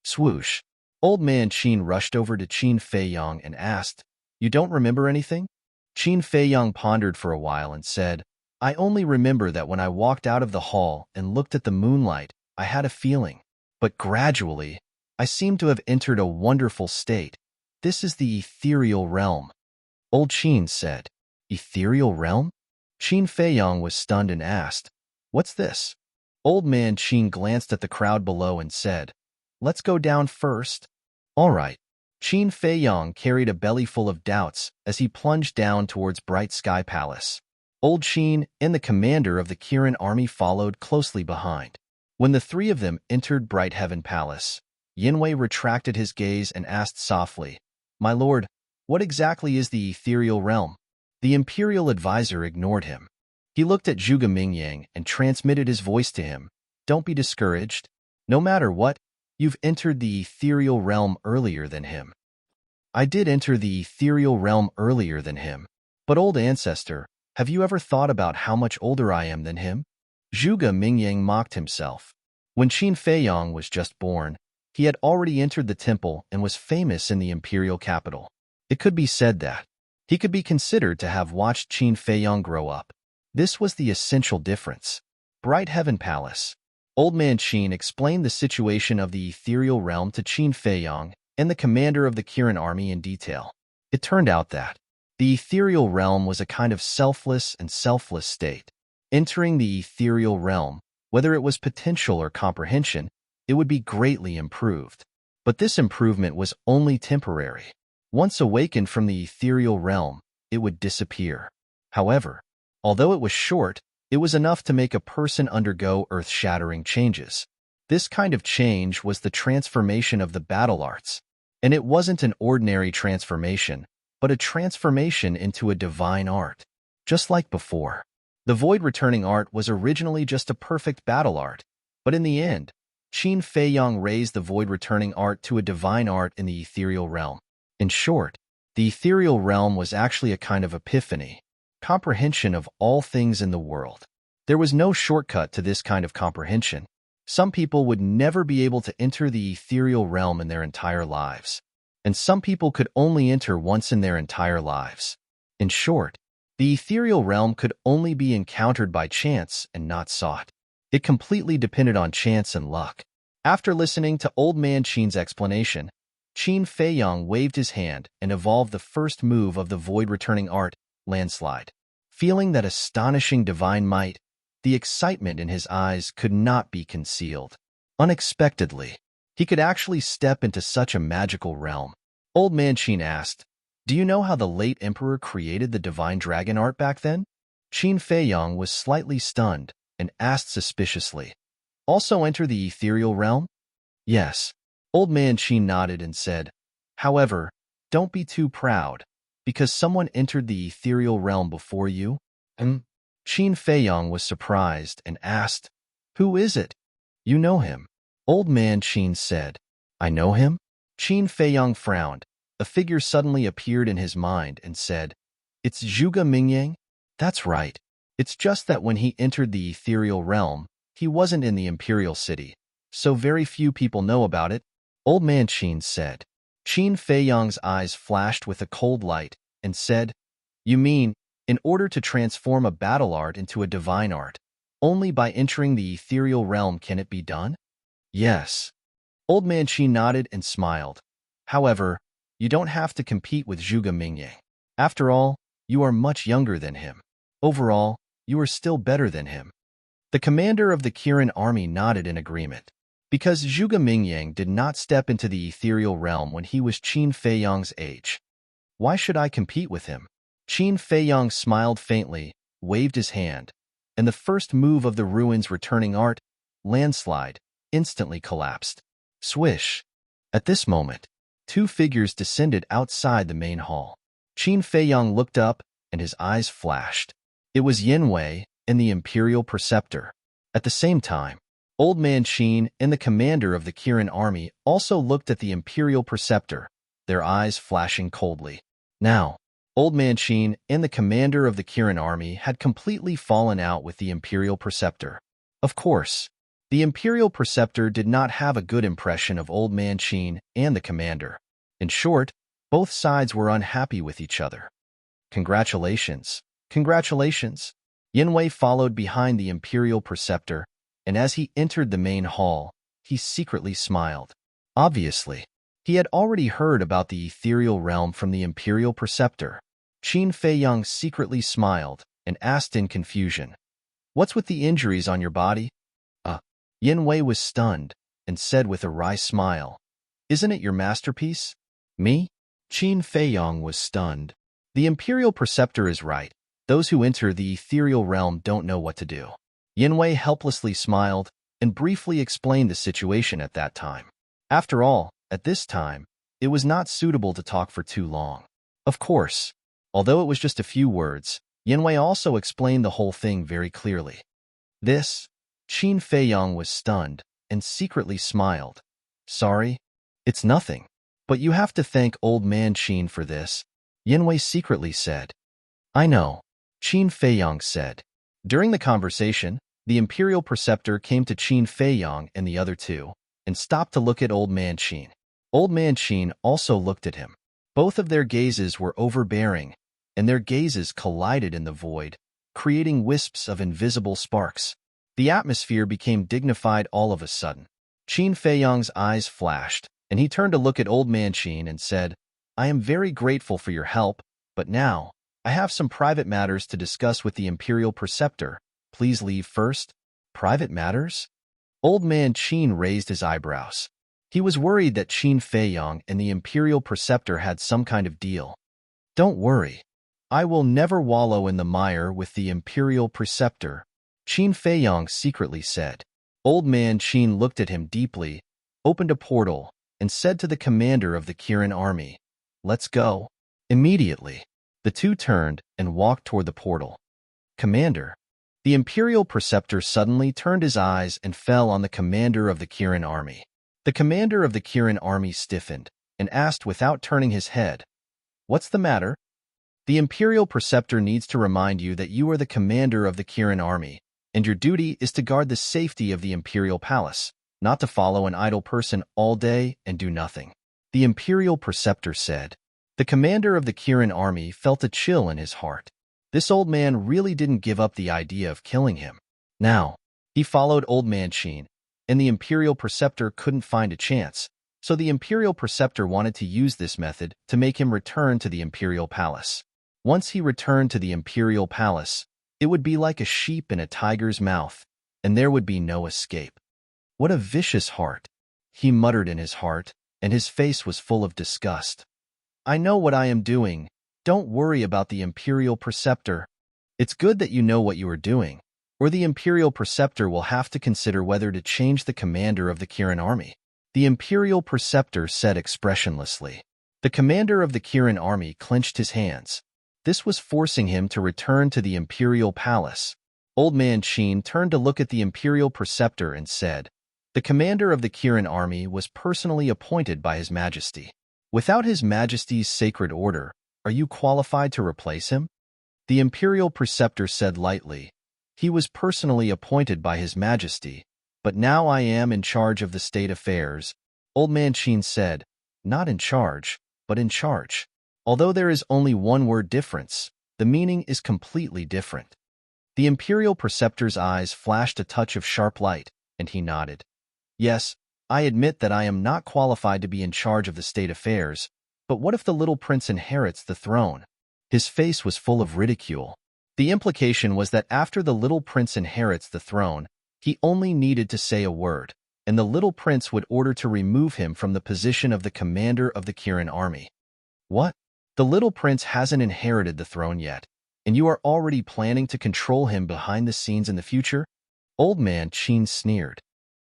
Swoosh. Old man Qin rushed over to Qin Feiyang and asked, "You don't remember anything?" Qin Feiyang pondered for a while and said, "I only remember that when I walked out of the hall and looked at the moonlight, I had a feeling. But gradually, I seem to have entered a wonderful state. This is the ethereal realm." Old Qin said, "Ethereal realm?" Qin Feiyang was stunned and asked, "What's this?" Old man Qin glanced at the crowd below and said, "Let's go down first." "All right." Qin Feiyang carried a bellyful of doubts as he plunged down towards Bright Sky Palace. Old Qin and the commander of the Kirin army followed closely behind. When the three of them entered Bright Heaven Palace, Yinwei retracted his gaze and asked softly, "My lord, what exactly is the ethereal realm?" The imperial advisor ignored him. He looked at Zhuge Mingyang and transmitted his voice to him. "Don't be discouraged. No matter what, you've entered the ethereal realm earlier than him." "I did enter the ethereal realm earlier than him. But old ancestor, have you ever thought about how much older I am than him?" Zhuge Mingyang mocked himself. When Qin Feiyang was just born, he had already entered the temple and was famous in the imperial capital. It could be said that he could be considered to have watched Qin Feiyang grow up. This was the essential difference. Bright Heaven Palace. Old man Qin explained the situation of the ethereal realm to Qin Feiyang and the commander of the Kirin army in detail. It turned out that the ethereal realm was a kind of selfless state. Entering the ethereal realm, whether it was potential or comprehension, it would be greatly improved. But this improvement was only temporary. Once awakened from the ethereal realm, it would disappear. However, although it was short, it was enough to make a person undergo earth-shattering changes. This kind of change was the transformation of the battle arts. And it wasn't an ordinary transformation, but a transformation into a divine art. Just like before, the void returning art was originally just a perfect battle art, but in the end, Qin Feiyang raised the void returning art to a divine art in the ethereal realm. In short, the ethereal realm was actually a kind of epiphany, comprehension of all things in the world. There was no shortcut to this kind of comprehension. Some people would never be able to enter the ethereal realm in their entire lives, and some people could only enter once in their entire lives. In short, the ethereal realm could only be encountered by chance and not sought. It completely depended on chance and luck. After listening to Old Man Qin's explanation, Qin Feiyang waved his hand and evolved the first move of the void-returning art, Landslide. Feeling that astonishing divine might, the excitement in his eyes could not be concealed. Unexpectedly, he could actually step into such a magical realm. Old Man Qin asked, "Do you know how the late emperor created the divine dragon art back then?" Qin Feiyang was slightly stunned and asked suspiciously, "Also enter the ethereal realm?" "Yes." Old Man Qin nodded and said, "However, don't be too proud, because someone entered the ethereal realm before you." Qin Feiyang was surprised and asked, "Who is it?" "You know him." Old Man Qin said, "I know him?" Qin Feiyang frowned. A figure suddenly appeared in his mind and said, "It's Zhuge Mingyang." That's right. It's just that when he entered the ethereal realm, he wasn't in the imperial city, so very few people know about it, Old Man Qin said. Qin Feiyang's eyes flashed with a cold light and said, You mean, in order to transform a battle art into a divine art, only by entering the ethereal realm can it be done? Yes. Old Man Qin nodded and smiled. However, you don't have to compete with Zhuge Mingyang. After all, you are much younger than him. Overall, you are still better than him. The commander of the Kirin army nodded in agreement. Because Zhuge Mingyang did not step into the ethereal realm when he was Qin Feiyang's age. Why should I compete with him? Qin Feiyang smiled faintly, waved his hand, and the first move of the ruins returning art, landslide, instantly collapsed. Swish! At this moment, two figures descended outside the main hall. Qin Feiyang looked up, and his eyes flashed. It was Yin Wei and the Imperial Preceptor. At the same time, Old Man Qin and the commander of the Kirin army also looked at the Imperial Preceptor, their eyes flashing coldly. Now, Old Man Qin and the commander of the Kirin army had completely fallen out with the Imperial Preceptor. Of course, the Imperial Preceptor did not have a good impression of Old Man Qin and the commander. In short, both sides were unhappy with each other. Congratulations. Congratulations. Yin Wei followed behind the Imperial Preceptor, and as he entered the main hall, he secretly smiled. Obviously, he had already heard about the ethereal realm from the Imperial Preceptor. Qin Feiyang secretly smiled and asked in confusion, What's with the injuries on your body? Yin Wei was stunned and said with a wry smile, Isn't it your masterpiece? Me? Qin Feiyang was stunned. The Imperial Preceptor is right. Those who enter the ethereal realm don't know what to do. Yin Wei helplessly smiled and briefly explained the situation at that time. After all, at this time, it was not suitable to talk for too long. Of course, although it was just a few words, Yin Wei also explained the whole thing very clearly. Qin Feiyang was stunned and secretly smiled. Sorry, it's nothing. But you have to thank Old Man Qin for this, Yin Wei secretly said. I know, Qin Feiyang said. During the conversation, the Imperial Preceptor came to Qin Feiyang and the other two, and stopped to look at Old Man Qin. Old Man Qin also looked at him. Both of their gazes were overbearing, and their gazes collided in the void, creating wisps of invisible sparks. The atmosphere became dignified all of a sudden. Qin Feiyang's eyes flashed, and he turned to look at Old Man Qin and said, I am very grateful for your help, but now, I have some private matters to discuss with the Imperial Preceptor. Please leave first. Private matters? Old Man Qin raised his eyebrows. He was worried that Qin Feiyang and the Imperial Preceptor had some kind of deal. Don't worry. I will never wallow in the mire with the Imperial Preceptor, Qin Feiyang secretly said. Old Man Qin looked at him deeply, opened a portal, and said to the commander of the Kirin army, Let's go. Immediately, the two turned and walked toward the portal. Commander. The Imperial Preceptor suddenly turned his eyes and fell on the commander of the Kirin army. The commander of the Kirin army stiffened and asked without turning his head, What's the matter? The Imperial Preceptor needs to remind you that you are the commander of the Kirin army, and your duty is to guard the safety of the Imperial Palace, not to follow an idle person all day and do nothing. The Imperial Preceptor said. The commander of the Kirin army felt a chill in his heart. This old man really didn't give up the idea of killing him. Now, he followed Old Man Qin, and the Imperial Preceptor couldn't find a chance, so the Imperial Preceptor wanted to use this method to make him return to the Imperial Palace. Once he returned to the Imperial Palace, it would be like a sheep in a tiger's mouth, and there would be no escape. What a vicious heart, he muttered in his heart, and his face was full of disgust. I know what I am doing. Don't worry about the Imperial Preceptor. It's good that you know what you are doing, or the Imperial Preceptor will have to consider whether to change the commander of the Kirin army. The Imperial Preceptor said expressionlessly. The commander of the Kirin army clenched his hands. This was forcing him to return to the Imperial Palace. Old Man Qin turned to look at the Imperial Preceptor and said, The commander of the Kirin army was personally appointed by His Majesty. Without His Majesty's sacred order, are you qualified to replace him? The imperial preceptor said lightly. He was personally appointed by His Majesty, but now I am in charge of the state affairs. Old Man Qin said, not in charge, but in charge. Although there is only one word difference, the meaning is completely different. The imperial preceptor's eyes flashed a touch of sharp light, and he nodded. Yes, I admit that I am not qualified to be in charge of the state affairs, but what if the little prince inherits the throne? His face was full of ridicule. The implication was that after the little prince inherits the throne, he only needed to say a word, and the little prince would order to remove him from the position of the commander of the Kirin army. What? The little prince hasn't inherited the throne yet, and you are already planning to control him behind the scenes in the future? Old Man Qin sneered.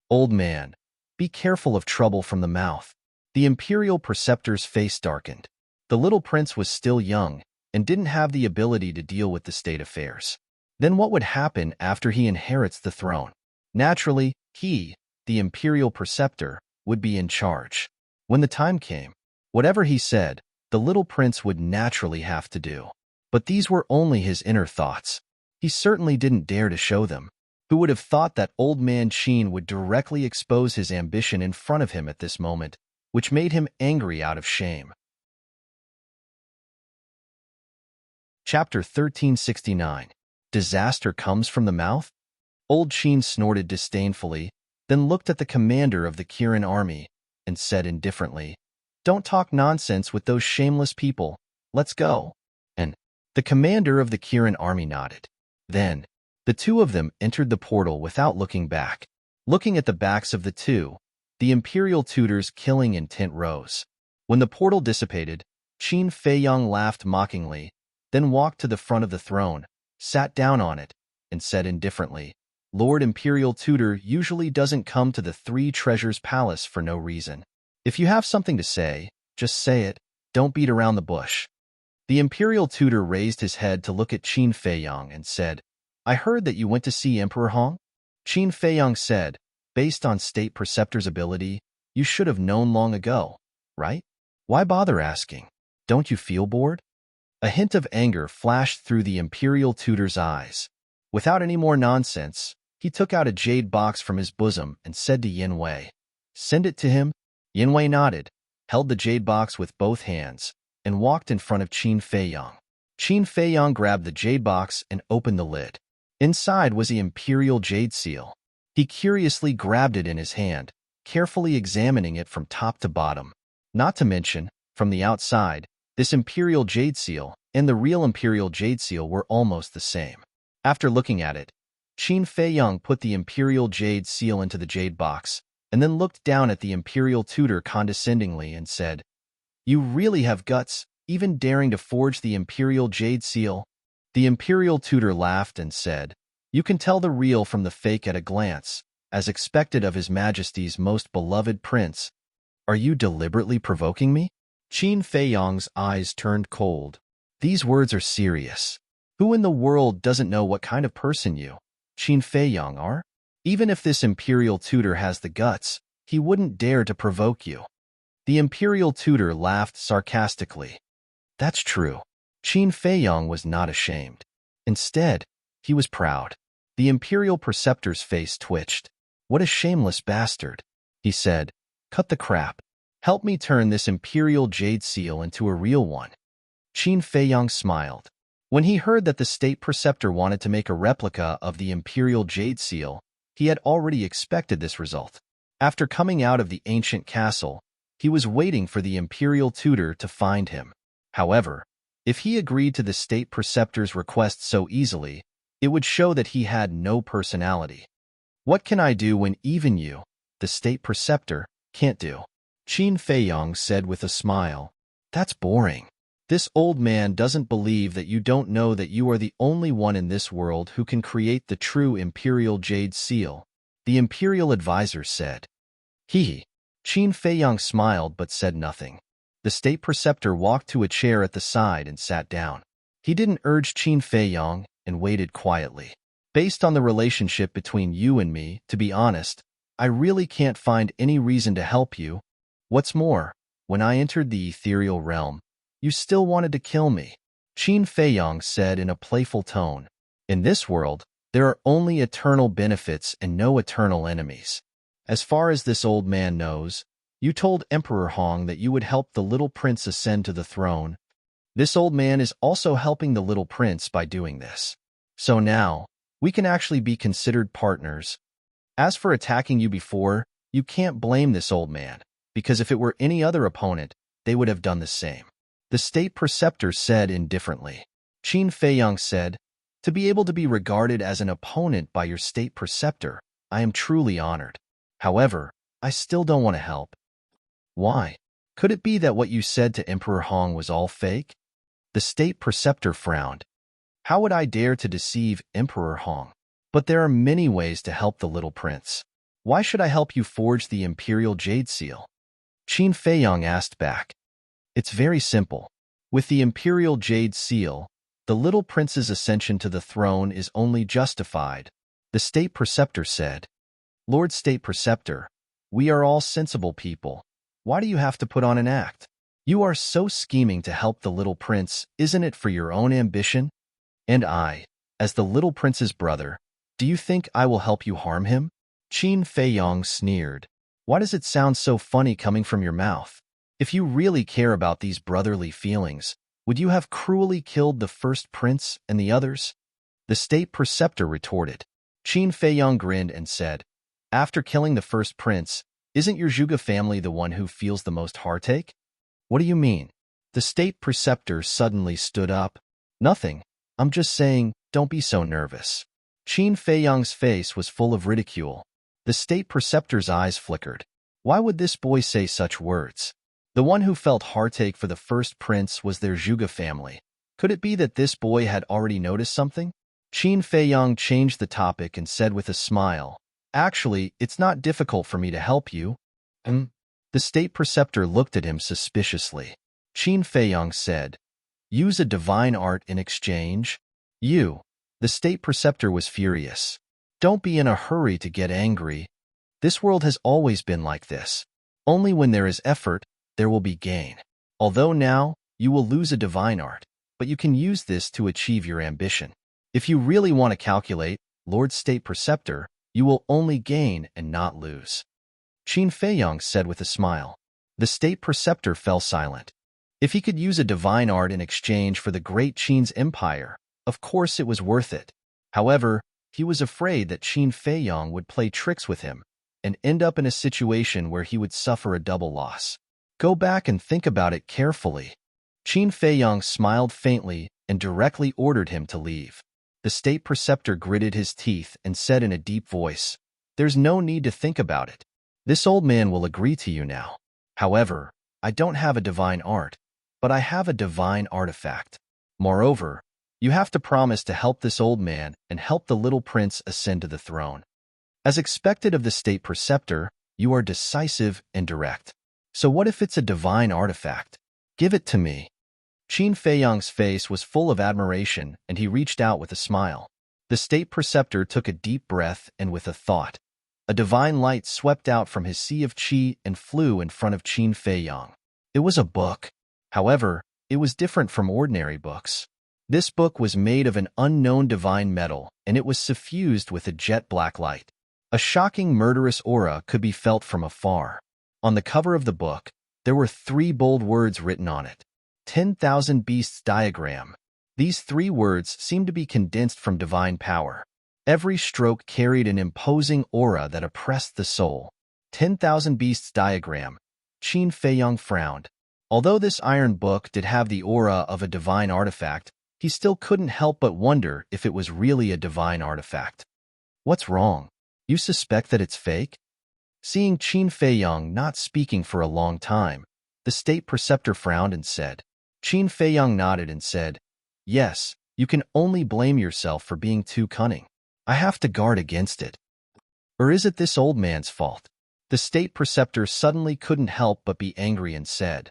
Old man, be careful of trouble from the mouth. The imperial preceptor's face darkened. The little prince was still young and didn't have the ability to deal with the state affairs. Then what would happen after he inherits the throne? Naturally, he, the imperial preceptor, would be in charge. When the time came, whatever he said, the little prince would naturally have to do. But these were only his inner thoughts. He certainly didn't dare to show them. Who would have thought that Old Man Qin would directly expose his ambition in front of him at this moment, which made him angry out of shame. Chapter 1369. Disaster Comes from the Mouth? Old Qin snorted disdainfully, then looked at the commander of the Kirin army and said indifferently, Don't talk nonsense with those shameless people. Let's go. And the commander of the Kirin army nodded. Then, the two of them entered the portal without looking back. Looking at the backs of the two, the imperial tutor's killing intent rose. When the portal dissipated, Qin Feiyang laughed mockingly, then walked to the front of the throne, sat down on it, and said indifferently, Lord Imperial Tutor usually doesn't come to the Three Treasures Palace for no reason. If you have something to say, just say it, don't beat around the bush. The Imperial Tutor raised his head to look at Qin Feiyang and said, I heard that you went to see Emperor Hong? Qin Feiyang said, based on State Preceptor's ability, you should have known long ago, right? Why bother asking? Don't you feel bored? A hint of anger flashed through the Imperial Tutor's eyes. Without any more nonsense, he took out a jade box from his bosom and said to Yin Wei, Send it to him. Yin Wei nodded, held the jade box with both hands, and walked in front of Qin Feiyang. Qin Feiyang grabbed the jade box and opened the lid. Inside was the imperial jade seal. He curiously grabbed it in his hand, carefully examining it from top to bottom. Not to mention, from the outside, this imperial jade seal and the real imperial jade seal were almost the same. After looking at it, Qin Feiyang put the imperial jade seal into the jade box, and then looked down at the imperial tutor condescendingly and said, You really have guts, even daring to forge the imperial jade seal? The imperial tutor laughed and said, You can tell the real from the fake at a glance, as expected of His Majesty's most beloved prince. Are you deliberately provoking me? Qin Feiyang's eyes turned cold. These words are serious. Who in the world doesn't know what kind of person you, Qin Feiyang, are? Even if this imperial tutor has the guts, he wouldn't dare to provoke you. The imperial tutor laughed sarcastically. That's true. Qin Feiyang was not ashamed. Instead, he was proud. The imperial preceptor's face twitched. What a shameless bastard, he said. Cut the crap. Help me turn this imperial jade seal into a real one. Qin Feiyang smiled. When he heard that the state preceptor wanted to make a replica of the imperial jade seal, he had already expected this result. After coming out of the ancient castle, he was waiting for the imperial tutor to find him. However, if he agreed to the state preceptor's request so easily, it would show that he had no personality. What can I do when even you, the state preceptor, can't do? Qin Feiyang said with a smile. That's boring. This old man doesn't believe that you don't know that you are the only one in this world who can create the true imperial jade seal, the imperial advisor said. Qin Feiyang smiled but said nothing. The state preceptor walked to a chair at the side and sat down. He didn't urge Qin Feiyang and waited quietly. Based on the relationship between you and me, to be honest, I really can't find any reason to help you. What's more, when I entered the ethereal realm, you still wanted to kill me. Qin Feiyong said in a playful tone. In this world, there are only eternal benefits and no eternal enemies. As far as this old man knows, you told Emperor Hong that you would help the little prince ascend to the throne. This old man is also helping the little prince by doing this. So now, we can actually be considered partners. As for attacking you before, you can't blame this old man, because if it were any other opponent, they would have done the same. The state preceptor said indifferently. Qin Feiyong said, to be able to be regarded as an opponent by your state preceptor, I am truly honored. However, I still don't want to help. Why? Could it be that what you said to Emperor Hong was all fake? The state preceptor frowned. How would I dare to deceive Emperor Hong? But there are many ways to help the little prince. Why should I help you forge the imperial jade seal? Qin Feiyong asked back. It's very simple. With the imperial jade seal, the little prince's ascension to the throne is only justified, the state preceptor said. Lord State Preceptor, we are all sensible people. Why do you have to put on an act? You are so scheming to help the little prince, isn't it for your own ambition? And I, as the little prince's brother, do you think I will help you harm him? Qin Feiyong sneered. Why does it sound so funny coming from your mouth? If you really care about these brotherly feelings, would you have cruelly killed the first prince and the others? The state preceptor retorted. Qin Feiyong grinned and said, after killing the first prince, isn't your Zhuge family the one who feels the most heartache? What do you mean? The state preceptor suddenly stood up. Nothing. I'm just saying, don't be so nervous. Qin Feiyong's face was full of ridicule. The state preceptor's eyes flickered. Why would this boy say such words? The one who felt heartache for the first prince was their Zhuge family. Could it be that this boy had already noticed something? Qin Feiyong changed the topic and said with a smile, actually, it's not difficult for me to help you. The state preceptor looked at him suspiciously. Qin Feiyong said, use a divine art in exchange? You. The state preceptor was furious. Don't be in a hurry to get angry. This world has always been like this. Only when there is effort, there will be gain. Although now, you will lose a divine art, but you can use this to achieve your ambition. If you really want to calculate, Lord State Preceptor, you will only gain and not lose. Qin Feiyong said with a smile. The state preceptor fell silent. If he could use a divine art in exchange for the great Qin's empire, of course it was worth it. However, he was afraid that Qin Feiyong would play tricks with him and end up in a situation where he would suffer a double loss. Go back and think about it carefully. Qin Feiyong smiled faintly and directly ordered him to leave. The state preceptor gritted his teeth and said in a deep voice, there's no need to think about it. This old man will agree to you now. However, I don't have a divine art, but I have a divine artifact. Moreover, you have to promise to help this old man and help the little prince ascend to the throne. As expected of the state preceptor, you are decisive and direct. So what if it's a divine artifact? Give it to me. Qin Feiyong's face was full of admiration, and he reached out with a smile. The state preceptor took a deep breath, and with a thought, a divine light swept out from his sea of qi and flew in front of Qin Feiyong. It was a book. However, it was different from ordinary books. This book was made of an unknown divine metal, and it was suffused with a jet-black light. A shocking murderous aura could be felt from afar. On the cover of the book, there were 3 bold words written on it. 10,000 Beasts Diagram. These 3 words seemed to be condensed from divine power. Every stroke carried an imposing aura that oppressed the soul. 10,000 Beasts Diagram. Qin Feiyong frowned. Although this iron book did have the aura of a divine artifact, he still couldn't help but wonder if it was really a divine artifact. What's wrong? You suspect that it's fake? Seeing Qin Feiyong not speaking for a long time, the state preceptor frowned and said. Qin Feiyong nodded and said, yes, you can only blame yourself for being too cunning. I have to guard against it. Or is it this old man's fault? The state preceptor suddenly couldn't help but be angry and said,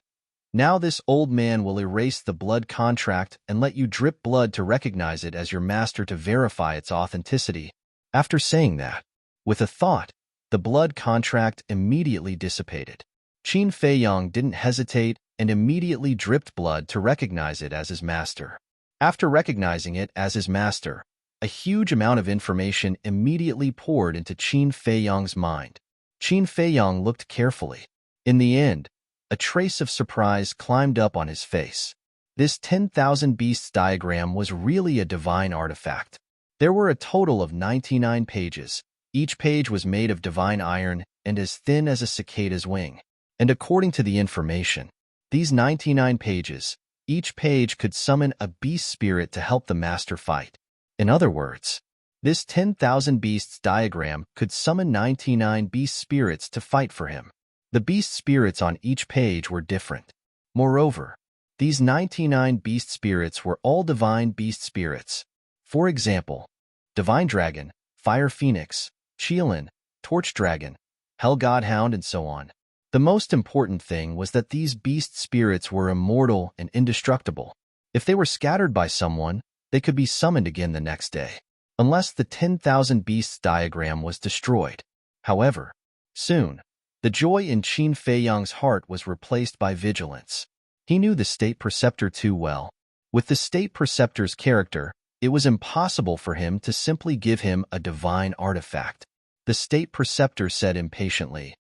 now this old man will erase the blood contract and let you drip blood to recognize it as your master to verify its authenticity. After saying that, with a thought, the blood contract immediately dissipated. Qin Feiyong didn't hesitate and immediately dripped blood to recognize it as his master. After recognizing it as his master, a huge amount of information immediately poured into Qin Feiyang's mind. Qin Feiyang looked carefully. In the end, a trace of surprise climbed up on his face. This 10,000 beasts diagram was really a divine artifact. There were a total of 99 pages. Each page was made of divine iron and as thin as a cicada's wing. And according to the information, these 99 pages, each page could summon a beast spirit to help the master fight. In other words, this 10,000 beasts diagram could summon 99 beast spirits to fight for him. The beast spirits on each page were different. Moreover, these 99 beast spirits were all divine beast spirits. For example, Divine Dragon, Fire Phoenix, Qilin, Torch Dragon, Hell Godhound, and so on. The most important thing was that these beast spirits were immortal and indestructible. If they were scattered by someone, they could be summoned again the next day, unless the 10,000 beasts diagram was destroyed. However, soon, the joy in Qin Feiyang's heart was replaced by vigilance. He knew the State Preceptor too well. With the State Preceptor's character, it was impossible for him to simply give him a divine artifact. The State Preceptor said impatiently,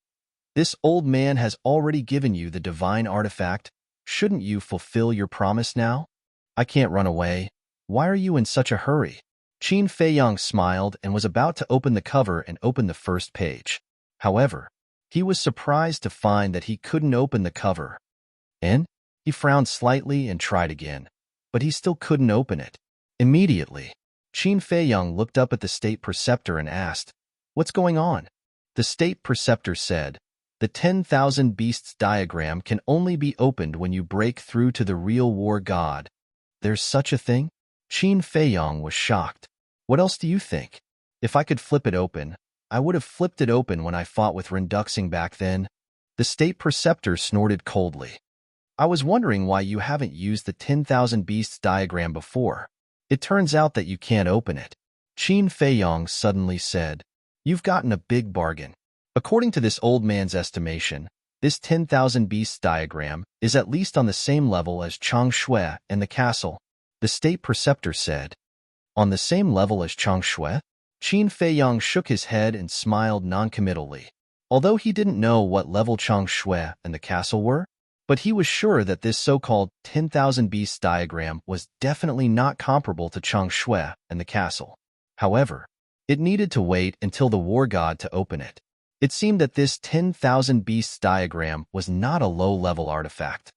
"This old man has already given you the divine artifact. Shouldn't you fulfill your promise now?" "I can't run away. Why are you in such a hurry?" Qin Feiyang smiled and was about to open the cover and open the first page. However, he was surprised to find that he couldn't open the cover. And he frowned slightly and tried again, but he still couldn't open it. Immediately, Qin Feiyang looked up at the State Preceptor and asked, "What's going on?" The State Preceptor said, "The 10,000 beasts diagram can only be opened when you break through to the real war god." "There's such a thing?" Qin Feiyang was shocked. "What else do you think? If I could flip it open, I would have flipped it open when I fought with Renduxing back then." The State Preceptor snorted coldly. "I was wondering why you haven't used the 10,000 beasts diagram before. It turns out that you can't open it." Qin Feiyang suddenly said, "You've gotten a big bargain." According to this old man's estimation, this 10,000 beasts diagram is at least on the same level as Changshui and the castle. The State Preceptor said, "On the same level as Changshui?" Qin Feiyang shook his head and smiled noncommittally. Although he didn't know what level Changshui and the castle were, but he was sure that this so-called 10,000 beasts diagram was definitely not comparable to Changshui and the castle. However, it needed to wait until the war god to open it. It seemed that this 10,000 beasts diagram was not a low-level artifact.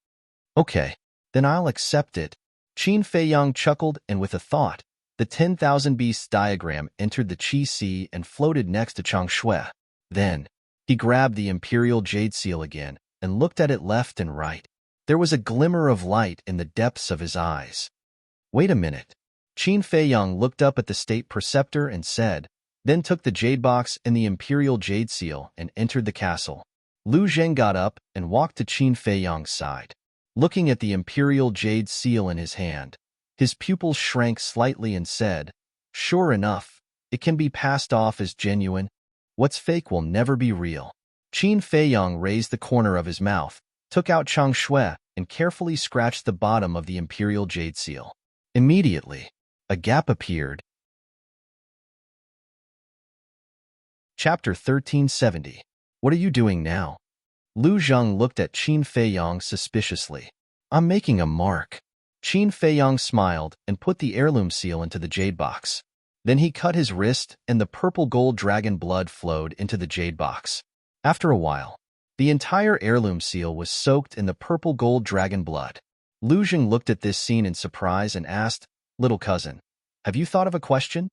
"Okay, then I'll accept it." Qin Feiyang chuckled, and with a thought, the 10,000 beasts diagram entered the Qi Sea and floated next to Changshui. Then, he grabbed the Imperial Jade Seal again and looked at it left and right. There was a glimmer of light in the depths of his eyes. "Wait a minute." Qin Feiyang looked up at the State Preceptor and said, then took the Jade Box and the Imperial Jade Seal and entered the castle. Lu Zheng got up and walked to Qin Feiyang's side. Looking at the Imperial Jade Seal in his hand, his pupils shrank slightly and said, "Sure enough, it can be passed off as genuine. What's fake will never be real." Qin Feiyang raised the corner of his mouth, took out Changshui, and carefully scratched the bottom of the Imperial Jade Seal. Immediately, a gap appeared. Chapter 1370. What are you doing now? Lu Zheng looked at Qin Feiyang suspiciously. "I'm making a mark." Qin Feiyang smiled and put the heirloom seal into the jade box. Then he cut his wrist, and the purple gold dragon blood flowed into the jade box. After a while, the entire heirloom seal was soaked in the purple gold dragon blood. Lu Zheng looked at this scene in surprise and asked, "Little cousin, have you thought of a question?"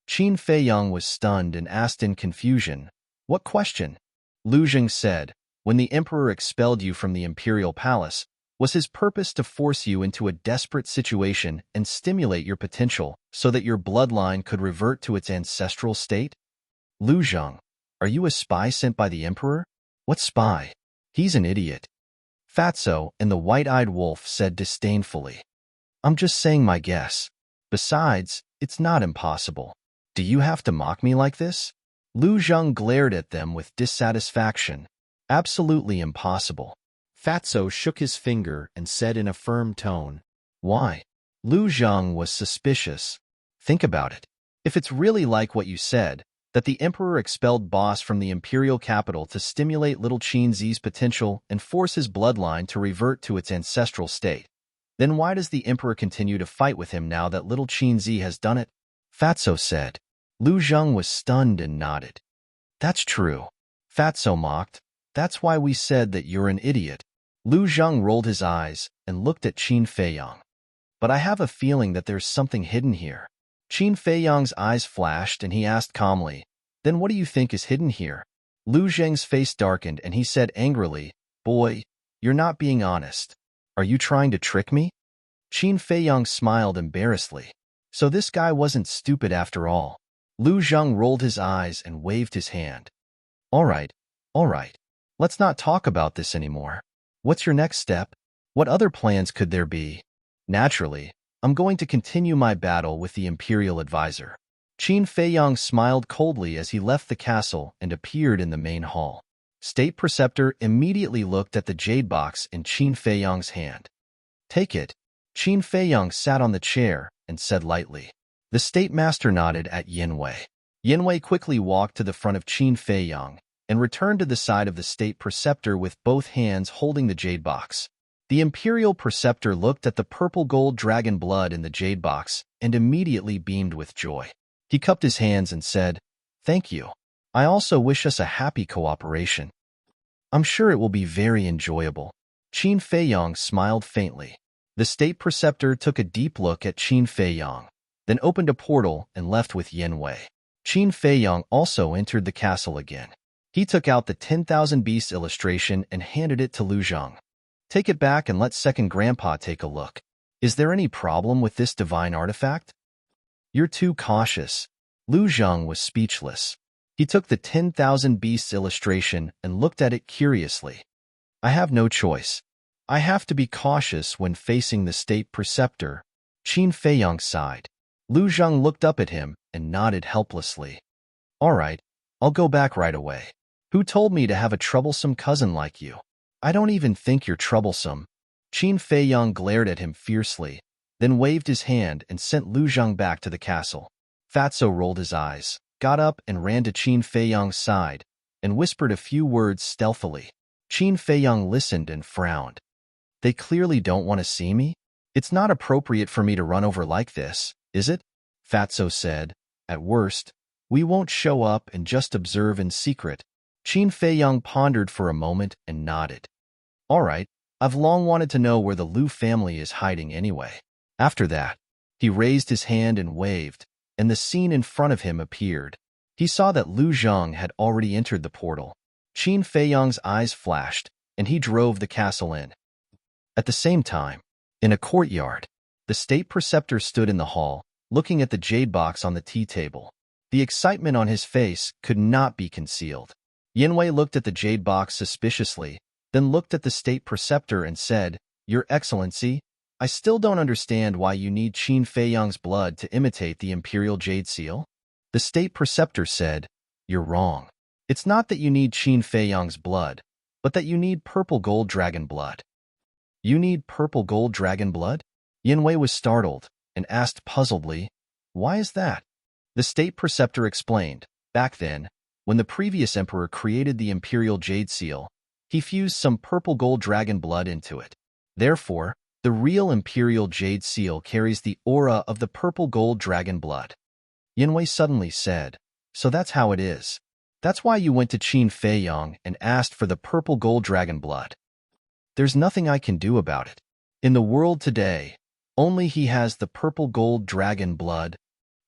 Qin Feiyang was stunned and asked in confusion, "What question?" Lu Zheng said, "When the emperor expelled you from the imperial palace, was his purpose to force you into a desperate situation and stimulate your potential so that your bloodline could revert to its ancestral state?" "Lu Zheng, are you a spy sent by the emperor?" "What spy? He's an idiot." Fatso and the white-eyed wolf said disdainfully, "I'm just saying my guess. Besides, it's not impossible. Do you have to mock me like this?" Lu Zheng glared at them with dissatisfaction. "Absolutely impossible." Fatso shook his finger and said in a firm tone, "Why? Lu Zheng was suspicious. Think about it. If it's really like what you said, that the emperor expelled Boss from the imperial capital to stimulate little Qin Zi's potential and force his bloodline to revert to its ancestral state, then why does the emperor continue to fight with him now that little Qin Zi has done it? Fatso said. Lu Zheng was stunned and nodded. That's true. Fatso mocked. That's why we said that you're an idiot. Lu Zheng rolled his eyes and looked at Qin Feiyang. But I have a feeling that there's something hidden here. Qin Feiyang's eyes flashed and he asked calmly, then what do you think is hidden here? Lu Zheng's face darkened and he said angrily, boy, you're not being honest. Are you trying to trick me? Qin Feiyang smiled embarrassedly. So this guy wasn't stupid after all. Lu Zheng rolled his eyes and waved his hand. All right. Let's not talk about this anymore. What's your next step? What other plans could there be? Naturally, I'm going to continue my battle with the Imperial Advisor. Qin Feiyang smiled coldly as he left the castle and appeared in the main hall. State Preceptor immediately looked at the jade box in Qin Feiyang's hand. Take it. Qin Feiyang sat on the chair and said lightly. The State Master nodded at Yanwei. Yanwei quickly walked to the front of Qin Feiyang and returned to the side of the State Preceptor with both hands holding the jade box. The Imperial Preceptor looked at the purple gold dragon blood in the jade box and immediately beamed with joy. He cupped his hands and said, Thank you. I also wish us a happy cooperation. I'm sure it will be very enjoyable. Qin Feiyang smiled faintly. The State Preceptor took a deep look at Qin Feiyang, then opened a portal and left with Yanwei. Qin Feiyang also entered the castle again. He took out the 10,000 Beasts illustration and handed it to Lu Zheng. Take it back and let Second Grandpa take a look. Is there any problem with this divine artifact? You're too cautious. Lu Zheng was speechless. He took the 10,000 Beasts illustration and looked at it curiously. I have no choice. I have to be cautious when facing the State Preceptor. Qin Feiyang sighed. Lu Zheng looked up at him and nodded helplessly. All right, I'll go back right away. Who told me to have a troublesome cousin like you? I don't even think you're troublesome. Qin Feiyang glared at him fiercely, then waved his hand and sent Lu Zheng back to the castle. Fatso rolled his eyes, got up and ran to Qin Feiyang's side, and whispered a few words stealthily. Qin Feiyang listened and frowned. They clearly don't want to see me? It's not appropriate for me to run over like this, is it? Fatso said. At worst, we won't show up and just observe in secret. Qin Feiyang pondered for a moment and nodded. All right, I've long wanted to know where the Lu family is hiding anyway. After that, he raised his hand and waved, and the scene in front of him appeared. He saw that Lu Zheng had already entered the portal. Qin Feiyang's eyes flashed, and he drove the castle in. At the same time, in a courtyard, the State Preceptor stood in the hall, looking at the jade box on the tea table. The excitement on his face could not be concealed. Yanwei looked at the jade box suspiciously, then looked at the State Preceptor and said, Your Excellency, I still don't understand why you need Qin Feiyang's blood to imitate the Imperial Jade Seal. The State Preceptor said, You're wrong. It's not that you need Qin Feiyang's blood, but that you need purple gold dragon blood. You need purple gold dragon blood? Yanwei was startled and asked puzzledly, Why is that? The State Preceptor explained, Back then, when the previous emperor created the Imperial Jade Seal, he fused some purple gold dragon blood into it. Therefore, the real Imperial Jade Seal carries the aura of the purple gold dragon blood. Yanwei suddenly said, So that's how it is. That's why you went to Qin Feiyang and asked for the purple gold dragon blood. There's nothing I can do about it. In the world today, only he has the purple gold dragon blood.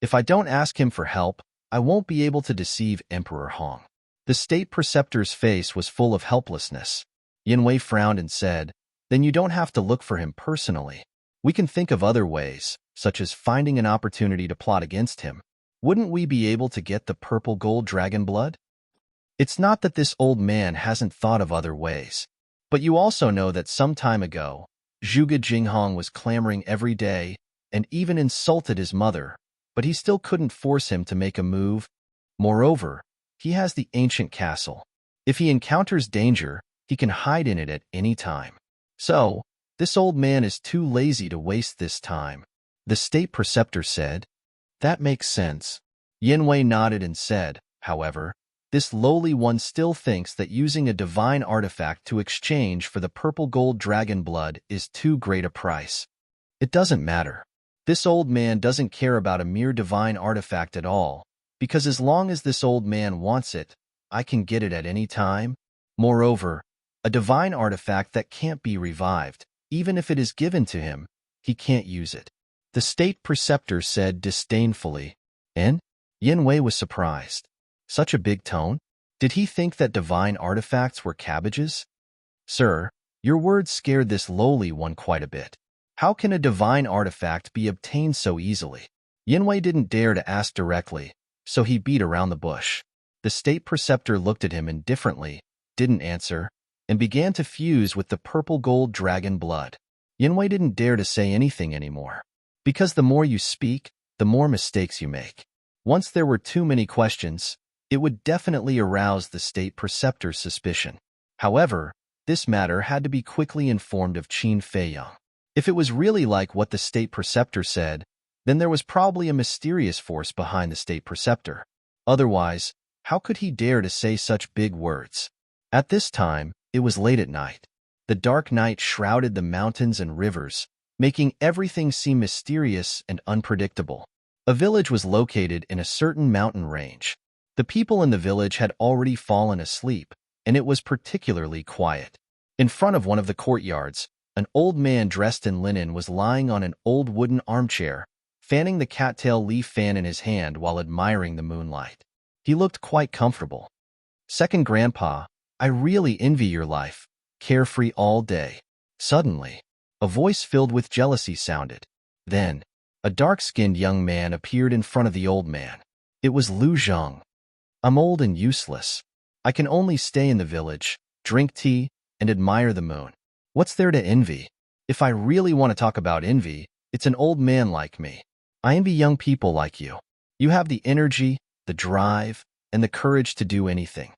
If I don't ask him for help, I won't be able to deceive Emperor Hong. The State Preceptor's face was full of helplessness. Yanwei frowned and said, Then you don't have to look for him personally. We can think of other ways, such as finding an opportunity to plot against him. Wouldn't we be able to get the purple gold dragon blood? It's not that this old man hasn't thought of other ways. But you also know that some time ago, Zhuge Jinghong was clamoring every day and even insulted his mother, but he still couldn't force him to make a move. Moreover, he has the ancient castle. If he encounters danger, he can hide in it at any time. So, this old man is too lazy to waste this time. The state preceptor said. That makes sense. Yanwei nodded and said, however, this lowly one still thinks that using a divine artifact to exchange for the purple gold dragon blood is too great a price. It doesn't matter. This old man doesn't care about a mere divine artifact at all, because as long as this old man wants it, I can get it at any time. Moreover, a divine artifact that can't be revived, even if it is given to him, he can't use it. The state preceptor said disdainfully. And? Yanwei was surprised. Such a big tone? Did he think that divine artifacts were cabbages? Sir, your words scared this lowly one quite a bit. How can a divine artifact be obtained so easily? Yanwei didn't dare to ask directly, so he beat around the bush. The state preceptor looked at him indifferently, didn't answer, and began to fuse with the purple gold dragon blood. Yanwei didn't dare to say anything anymore. Because the more you speak, the more mistakes you make. Once there were too many questions, it would definitely arouse the state preceptor's suspicion. However, this matter had to be quickly informed of Qin Feiyang. If it was really like what the state preceptor said, then there was probably a mysterious force behind the state preceptor. Otherwise, how could he dare to say such big words? At this time, it was late at night. The dark night shrouded the mountains and rivers, making everything seem mysterious and unpredictable. A village was located in a certain mountain range. The people in the village had already fallen asleep, and it was particularly quiet. In front of one of the courtyards, an old man dressed in linen was lying on an old wooden armchair, fanning the cattail leaf fan in his hand while admiring the moonlight. He looked quite comfortable. Second Grandpa, I really envy your life, carefree all day. Suddenly, a voice filled with jealousy sounded. Then, a dark-skinned young man appeared in front of the old man. It was Lu Zhang. I'm old and useless. I can only stay in the village, drink tea, and admire the moon. What's there to envy? If I really want to talk about envy, it's an old man like me. I envy young people like you. You have the energy, the drive, and the courage to do anything.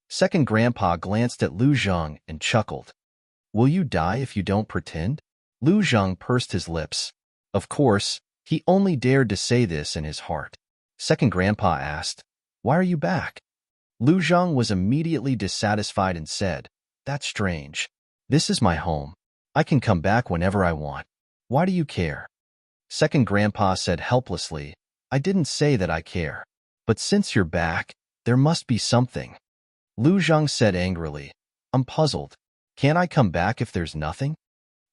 Second Grandpa glanced at Lu Zhang and chuckled. Will you die if you don't pretend? Lu Zhang pursed his lips. Of course, he only dared to say this in his heart. Second Grandpa asked, Why are you back? Lu Zhang was immediately dissatisfied and said, That's strange. This is my home. I can come back whenever I want. Why do you care? Second Grandpa said helplessly, I didn't say that I care. But since you're back, there must be something. Lu Zhang said angrily, I'm puzzled. Can't I come back if there's nothing?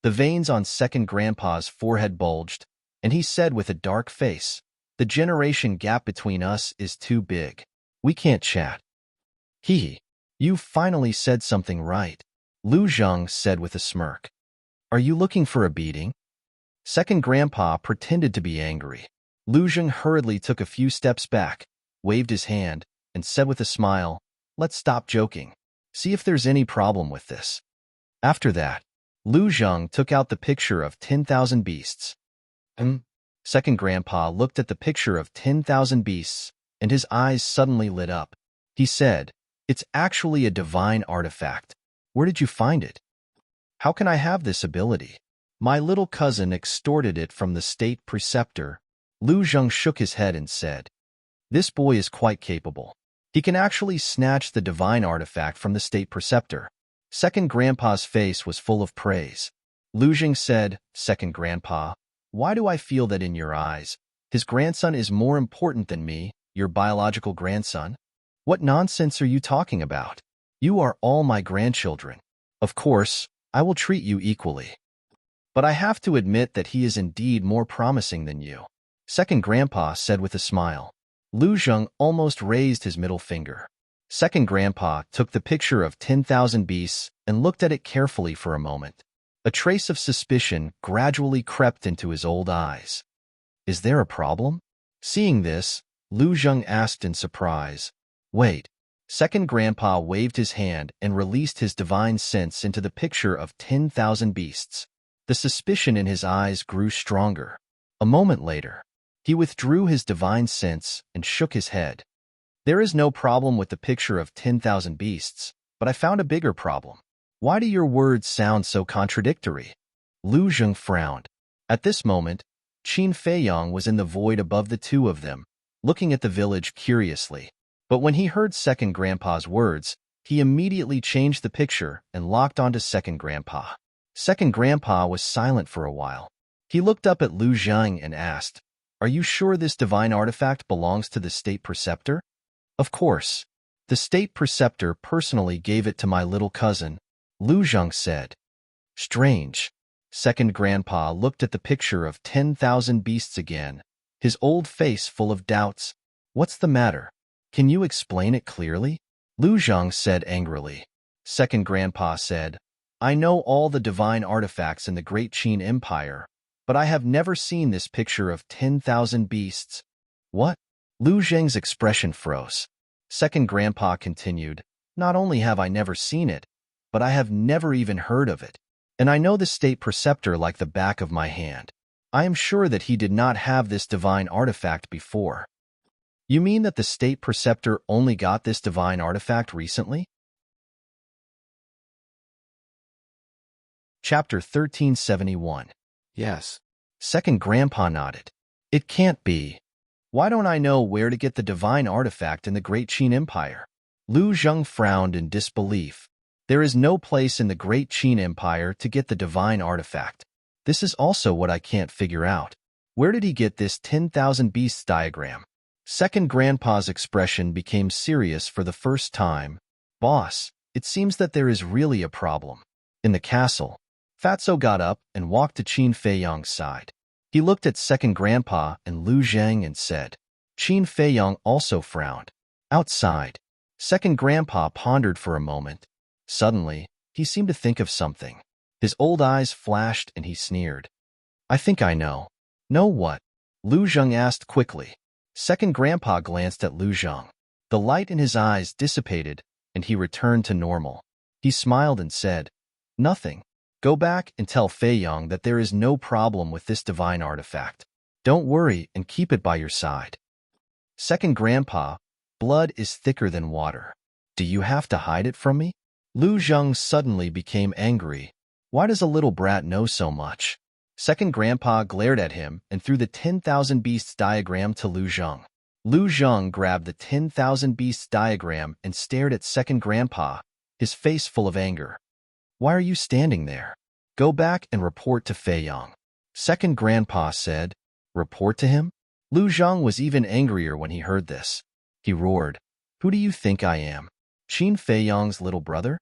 The veins on Second Grandpa's forehead bulged, and he said with a dark face, The generation gap between us is too big. We can't chat. You finally said something right, Lu Zhang said with a smirk. Are you looking for a beating? Second Grandpa pretended to be angry. Lu Zhang hurriedly took a few steps back, waved his hand, and said with a smile, Let's stop joking. See if there's any problem with this. After that, Lu Zhang took out the picture of 10,000 beasts. Second Grandpa looked at the picture of 10,000 beasts, and his eyes suddenly lit up. He said, It's actually a divine artifact. Where did you find it? How can I have this ability? My little cousin extorted it from the state preceptor. Lu Zhang shook his head and said, This boy is quite capable. He can actually snatch the divine artifact from the state preceptor. Second Grandpa's face was full of praise. Lu Zhang said, Second Grandpa, why do I feel that in your eyes, his grandson is more important than me, your biological grandson? What nonsense are you talking about? You are all my grandchildren. Of course, I will treat you equally. But I have to admit that he is indeed more promising than you. Second Grandpa said with a smile. Lu Zhang almost raised his middle finger. Second Grandpa took the picture of 10,000 beasts and looked at it carefully for a moment. A trace of suspicion gradually crept into his old eyes. Is there a problem? Seeing this, Lu Zhang asked in surprise. Wait. Second Grandpa waved his hand and released his divine sense into the picture of 10,000 beasts. The suspicion in his eyes grew stronger. A moment later, he withdrew his divine sense and shook his head. There is no problem with the picture of 10,000 beasts, but I found a bigger problem. Why do your words sound so contradictory? Lu Zhang frowned. At this moment, Qin Feiyong was in the void above the two of them, looking at the village curiously. But when he heard Second Grandpa's words, he immediately changed the picture and locked onto Second Grandpa. Second Grandpa was silent for a while. He looked up at Lu Zhang and asked, "Are you sure this divine artifact belongs to the state preceptor?" "Of course. The state preceptor personally gave it to my little cousin," Lu Zhang said. "Strange." Second Grandpa looked at the picture of 10,000 beasts again, his old face full of doubts. "What's the matter? Can you explain it clearly?" Lu Zhang said angrily. Second Grandpa said, "I know all the divine artifacts in the Great Qin Empire, but I have never seen this picture of 10,000 beasts." "What?" Lu Zhang's expression froze. Second Grandpa continued, "Not only have I never seen it, but I have never even heard of it. And I know the state preceptor like the back of my hand. I am sure that he did not have this divine artifact before." "You mean that the state preceptor only got this divine artifact recently?" Chapter 1371. "Yes." Second Grandpa nodded. "It can't be. Why don't I know where to get the divine artifact in the Great Qin Empire?" Lu Zhang frowned in disbelief. "There is no place in the Great Qin Empire to get the divine artifact. This is also what I can't figure out. Where did he get this 10,000 beasts diagram?" Second Grandpa's expression became serious for the first time. "Boss, it seems that there is really a problem." In the castle, Fatso got up and walked to Qin Feiyong's side. He looked at Second Grandpa and Lu Zhang and said. Qin Feiyong also frowned. Outside, Second Grandpa pondered for a moment. Suddenly, he seemed to think of something. His old eyes flashed and he sneered. "I think I know." "Know what?" Lu Zhang asked quickly. Second Grandpa glanced at Lu Zhang. The light in his eyes dissipated and he returned to normal. He smiled and said, "Nothing. Go back and tell Feiyong that there is no problem with this divine artifact. Don't worry and keep it by your side." Second Grandpa, blood is thicker than water. "Do you have to hide it from me?" Lu Zhang suddenly became angry. Why does a little brat know so much? Second Grandpa glared at him and threw the 10,000 beasts diagram to Lu Zhang. Lu Zhang grabbed the 10,000 beasts diagram and stared at Second Grandpa, his face full of anger. "Why are you standing there? Go back and report to Feiyong." Second Grandpa said. "Report to him?" Lu Zhang was even angrier when he heard this. He roared, "Who do you think I am? Qin Feiyong's little brother?"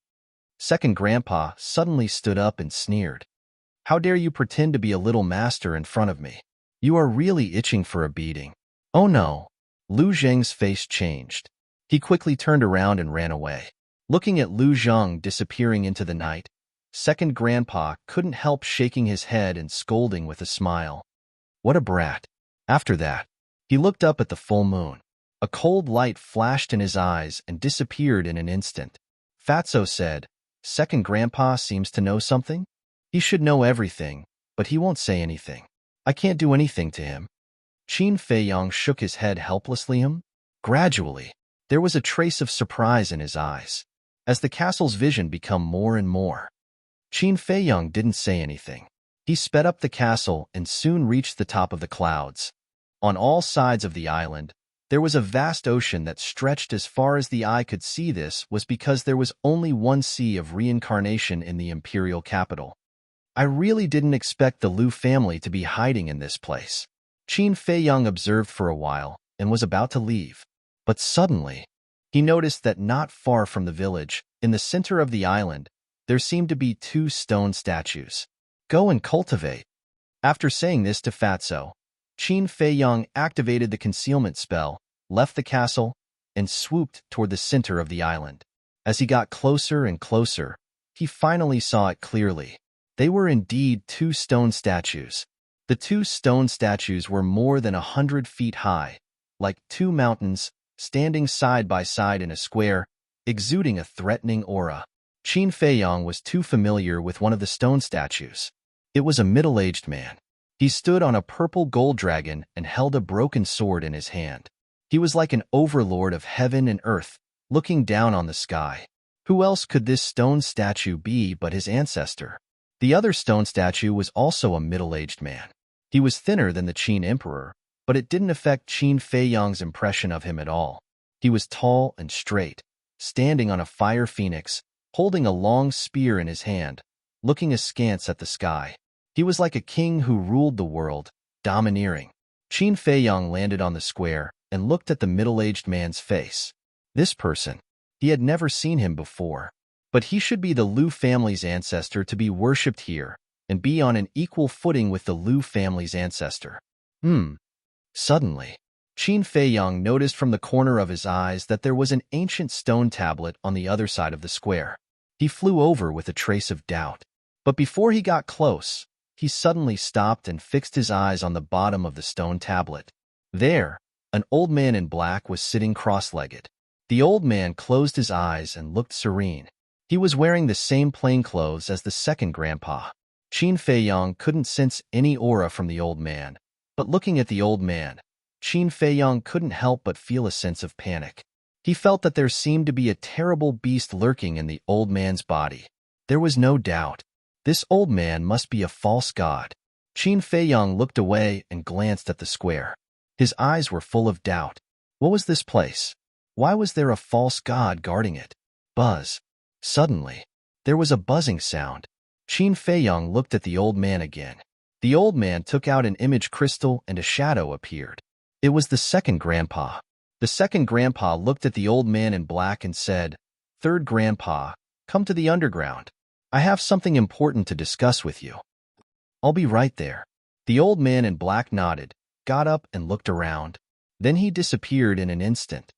Second Grandpa suddenly stood up and sneered. "How dare you pretend to be a little master in front of me? You are really itching for a beating." "Oh no." Lu Zhang's face changed. He quickly turned around and ran away. Looking at Lu Zhang disappearing into the night, Second Grandpa couldn't help shaking his head and scolding with a smile. What a brat. After that, he looked up at the full moon. A cold light flashed in his eyes and disappeared in an instant. Fatso said, "Second Grandpa seems to know something? He should know everything, but he won't say anything. I can't do anything to him." Qin Feiyong shook his head helplessly. Gradually, there was a trace of surprise in his eyes, as the castle's vision became more and more. Qin Feiyong didn't say anything. He sped up the castle and soon reached the top of the clouds. On all sides of the island, there was a vast ocean that stretched as far as the eye could see. This was because there was only one sea of reincarnation in the imperial capital. I really didn't expect the Lu family to be hiding in this place. Qin Feiyong observed for a while and was about to leave. But suddenly, he noticed that not far from the village, in the center of the island, there seemed to be 2 stone statues. "Go and cultivate." After saying this to Fatso, Qin Feiyong activated the concealment spell, left the castle, and swooped toward the center of the island. As he got closer and closer, he finally saw it clearly. They were indeed 2 stone statues. The 2 stone statues were more than 100 feet high, like 2 mountains, standing side by side in a square, exuding a threatening aura. Qin Feiyong was too familiar with one of the stone statues. It was a middle-aged man. He stood on a purple gold dragon and held a broken sword in his hand. He was like an overlord of heaven and earth, looking down on the sky. Who else could this stone statue be but his ancestor? The other stone statue was also a middle-aged man. He was thinner than the Qin emperor, but it didn't affect Qin Feiyang's impression of him at all. He was tall and straight, standing on a fire phoenix, holding a long spear in his hand, looking askance at the sky. He was like a king who ruled the world, domineering. Qin Feiyang landed on the square and looked at the middle-aged man's face. This person, he had never seen him before, but he should be the Liu family's ancestor to be worshipped here and be on an equal footing with the Liu family's ancestor. Suddenly, Qin Feiyang noticed from the corner of his eyes that there was an ancient stone tablet on the other side of the square. He flew over with a trace of doubt. But before he got close, he suddenly stopped and fixed his eyes on the bottom of the stone tablet. There, an old man in black was sitting cross-legged. The old man closed his eyes and looked serene. He was wearing the same plain clothes as the second grandpa. Qin Feiyang couldn't sense any aura from the old man, but looking at the old man, Qin Feiyang couldn't help but feel a sense of panic. He felt that there seemed to be a terrible beast lurking in the old man's body. There was no doubt. This old man must be a false god. Qin Feiyang looked away and glanced at the square. His eyes were full of doubt. What was this place? Why was there a false god guarding it? Buzz. Suddenly, there was a buzzing sound. Qin Feiyang looked at the old man again. The old man took out an image crystal and a shadow appeared. It was the second grandpa. The second grandpa looked at the old man in black and said, "Third grandpa, come to the underground. I have something important to discuss with you." "I'll be right there." The old man in black nodded, got up and looked around. Then he disappeared in an instant.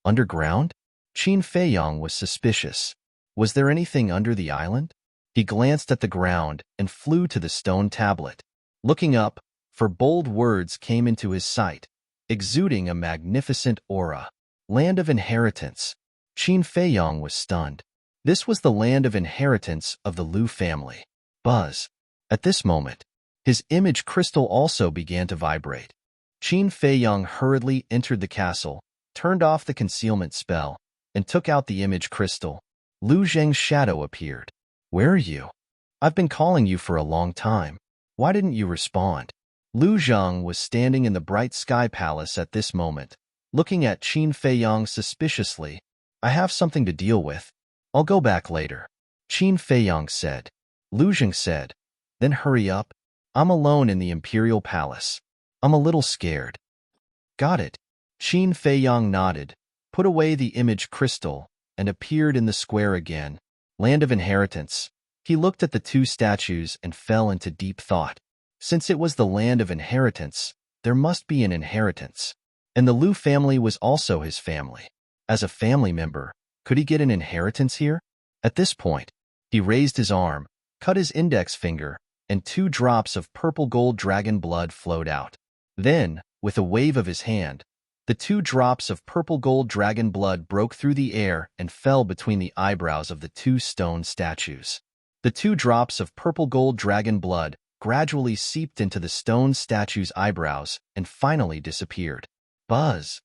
Underground? Qin Feiyang was suspicious. Was there anything under the island? He glanced at the ground and flew to the stone tablet. Looking up, for bold words came into his sight, exuding a magnificent aura. Land of inheritance. Qin Feiyang was stunned. This was the land of inheritance of the Liu family. Buzz. At this moment, his image crystal also began to vibrate. Qin Feiyang hurriedly entered the castle, turned off the concealment spell, and took out the image crystal. Lu Zheng's shadow appeared. "Where are you? I've been calling you for a long time. Why didn't you respond?" Lu Zheng was standing in the bright sky palace at this moment, looking at Qin Feiyang suspiciously. "I have something to deal with. I'll go back later," Qin Feiyang said. Lu Zheng said, "Then hurry up. I'm alone in the imperial palace. I'm a little scared." "Got it." Qin Feiyang nodded, put away the image crystal, and appeared in the square again. Land of inheritance. He looked at the two statues and fell into deep thought. Since it was the land of inheritance, there must be an inheritance. And the Liu family was also his family. As a family member, could he get an inheritance here? At this point, he raised his arm, cut his index finger, and 2 drops of purple gold dragon blood flowed out. Then, with a wave of his hand, the 2 drops of purple gold dragon blood broke through the air and fell between the eyebrows of the 2 stone statues. The 2 drops of purple gold dragon blood gradually seeped into the stone statue's eyebrows and finally disappeared. Buzz!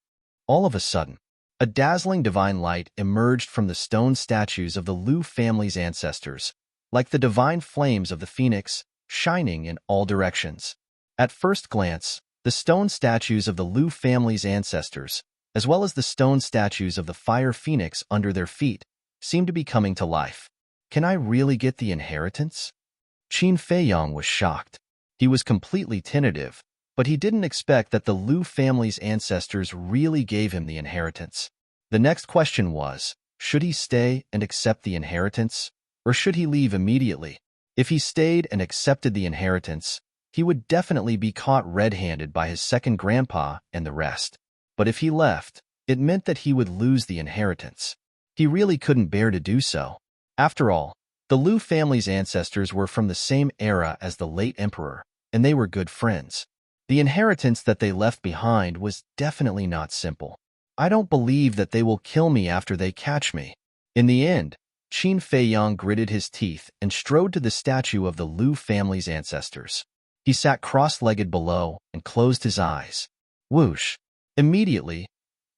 All of a sudden, a dazzling divine light emerged from the stone statues of the Liu family's ancestors, like the divine flames of the phoenix, shining in all directions. At first glance, the stone statues of the Liu family's ancestors, as well as the stone statues of the fire phoenix under their feet, seemed to be coming to life. Can I really get the inheritance? Qin Feiyang was shocked. He was completely tentative, but he didn't expect that the Liu family's ancestors really gave him the inheritance. The next question was, should he stay and accept the inheritance, or should he leave immediately? If he stayed and accepted the inheritance, he would definitely be caught red-handed by his second grandpa and the rest. But if he left, it meant that he would lose the inheritance. He really couldn't bear to do so. After all, the Liu family's ancestors were from the same era as the late emperor, and they were good friends. The inheritance that they left behind was definitely not simple. I don't believe that they will kill me after they catch me. In the end, Qin Feiyang gritted his teeth and strode to the statue of the Liu family's ancestors. He sat cross-legged below and closed his eyes. Whoosh! Immediately,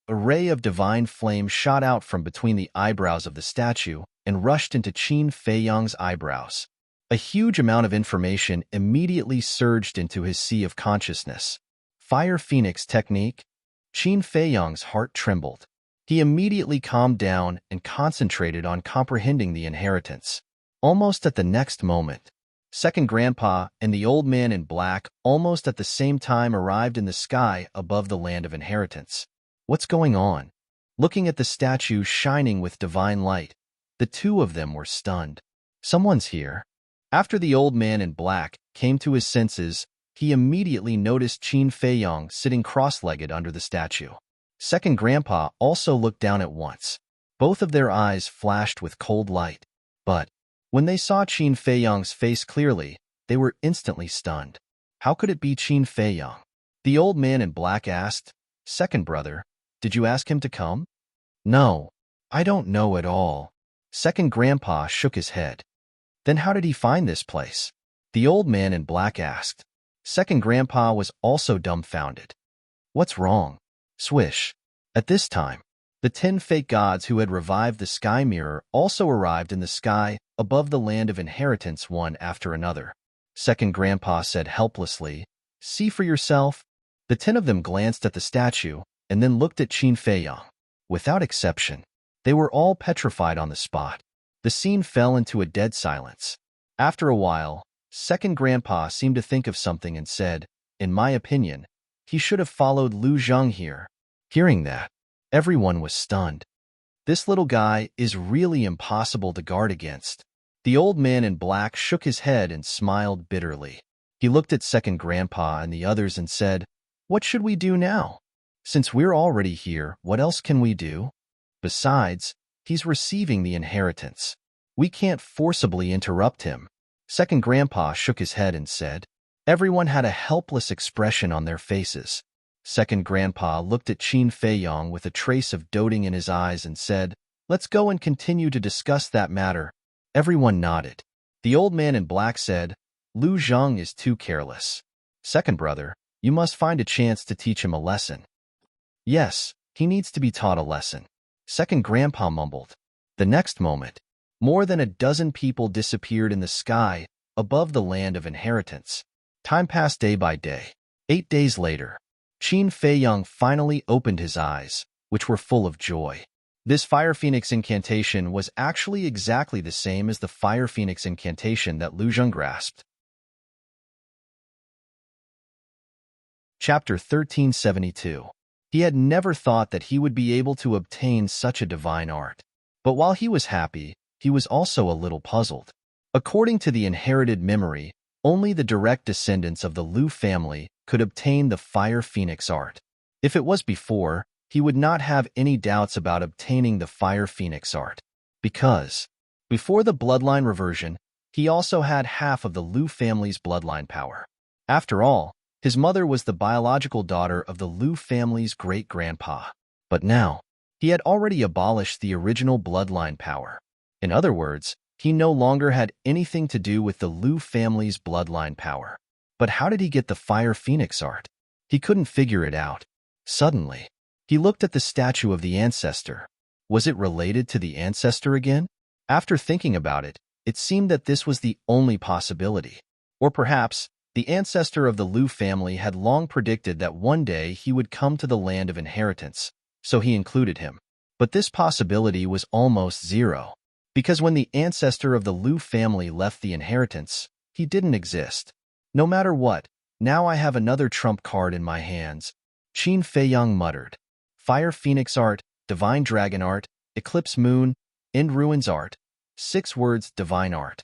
a ray of divine flame shot out from between the eyebrows of the statue and rushed into Qin Feiyang's eyebrows. A huge amount of information immediately surged into his sea of consciousness. Fire Phoenix technique? Qin Feiyang's heart trembled. He immediately calmed down and concentrated on comprehending the inheritance. Almost at the next moment, Second Grandpa and the old man in black almost at the same time arrived in the sky above the land of inheritance. What's going on? Looking at the statue shining with divine light, the two of them were stunned. Someone's here. After the old man in black came to his senses, he immediately noticed Qin Feiyang sitting cross-legged under the statue. Second Grandpa also looked down at once. Both of their eyes flashed with cold light. But when they saw Qin Feiyang's face clearly, they were instantly stunned. How could it be Qin Feiyang? The old man in black asked, "Second brother, did you ask him to come?" "No, I don't know at all." Second Grandpa shook his head. "Then how did he find this place?" The old man in black asked. Second Grandpa was also dumbfounded. "What's wrong?" Swish. At this time, the 10 fake gods who had revived the sky mirror also arrived in the sky above the land of inheritance one after another. Second Grandpa said helplessly, "See for yourself." The 10 of them glanced at the statue and then looked at Qin Feiyang. Without exception, they were all petrified on the spot. The scene fell into a dead silence. After a while, Second Grandpa seemed to think of something and said, "In my opinion, he should have followed Lu Zheng here." Hearing that, everyone was stunned. This little guy is really impossible to guard against. The old man in black shook his head and smiled bitterly. He looked at Second Grandpa and the others and said, "What should we do now? Since we're already here, what else can we do? Besides, he's receiving the inheritance. We can't forcibly interrupt him." Second Grandpa shook his head and said. Everyone had a helpless expression on their faces. Second Grandpa looked at Qin Feiyang with a trace of doting in his eyes and said, "Let's go and continue to discuss that matter." Everyone nodded. The old man in black said, "Lu Zheng is too careless. Second brother, you must find a chance to teach him a lesson." "Yes, he needs to be taught a lesson," Second Grandpa mumbled. The next moment, more than a dozen people disappeared in the sky above the land of inheritance. Time passed day by day. 8 days later, Qin Feiyang finally opened his eyes, which were full of joy. This Fire Phoenix incantation was actually exactly the same as the Fire Phoenix incantation that Lu Zheng grasped. Chapter 1372. He had never thought that he would be able to obtain such a divine art. But while he was happy, he was also a little puzzled. According to the inherited memory, only the direct descendants of the Lu family could obtain the Fire Phoenix art. If it was before, he would not have any doubts about obtaining the Fire Phoenix art. Because, before the bloodline reversion, he also had half of the Lu family's bloodline power. After all, his mother was the biological daughter of the Lu family's great-grandpa. But now, he had already abolished the original bloodline power. In other words, he no longer had anything to do with the Lu family's bloodline power. But how did he get the Fire Phoenix art? He couldn't figure it out. Suddenly, he looked at the statue of the ancestor. Was it related to the ancestor again? After thinking about it, it seemed that this was the only possibility. Or perhaps, the ancestor of the Lu family had long predicted that one day he would come to the land of inheritance, so he included him. But this possibility was almost zero. Because when the ancestor of the Lu family left the inheritance, he didn't exist. No matter what, now I have another trump card in my hands, Qin Feiyang muttered. Fire Phoenix art, Divine Dragon art, Eclipse Moon, End Ruins art. 6 words, divine art.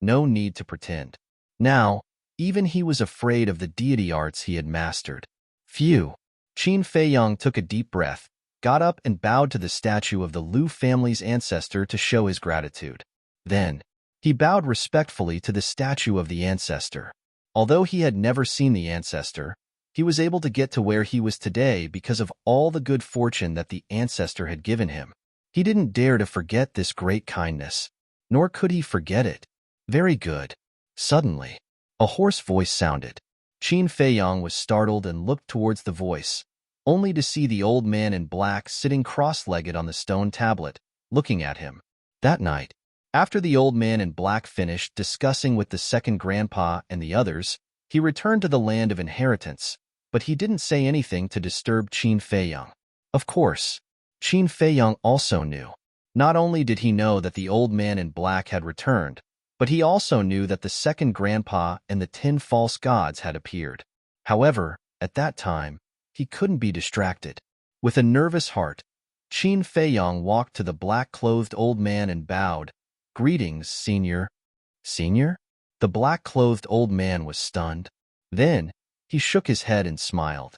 No need to pretend. Now, even he was afraid of the deity arts he had mastered. Phew. Qin Feiyang took a deep breath, got up and bowed to the statue of the Lu family's ancestor to show his gratitude. Then, he bowed respectfully to the statue of the ancestor. Although he had never seen the ancestor, he was able to get to where he was today because of all the good fortune that the ancestor had given him. He didn't dare to forget this great kindness, nor could he forget it. Very good. Suddenly, a hoarse voice sounded. Qin Feiyang was startled and looked towards the voice, only to see the old man in black sitting cross-legged on the stone tablet, looking at him. That night, After the old man in black finished discussing with the second grandpa and the others, he returned to the land of inheritance, but he didn't say anything to disturb Qin Feiyang. Of course, Qin Feiyang also knew. Not only did he know that the old man in black had returned, but he also knew that the second grandpa and the 10 false gods had appeared. However, at that time, he couldn't be distracted. With a nervous heart, Qin Feiyang walked to the black-clothed old man and bowed. "Greetings, senior." "Senior?" The black-clothed old man was stunned. Then, he shook his head and smiled.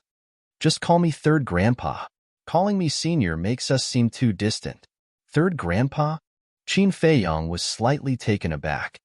"Just call me third grandpa. Calling me senior makes us seem too distant." "Third grandpa?" Qin Feiyang was slightly taken aback.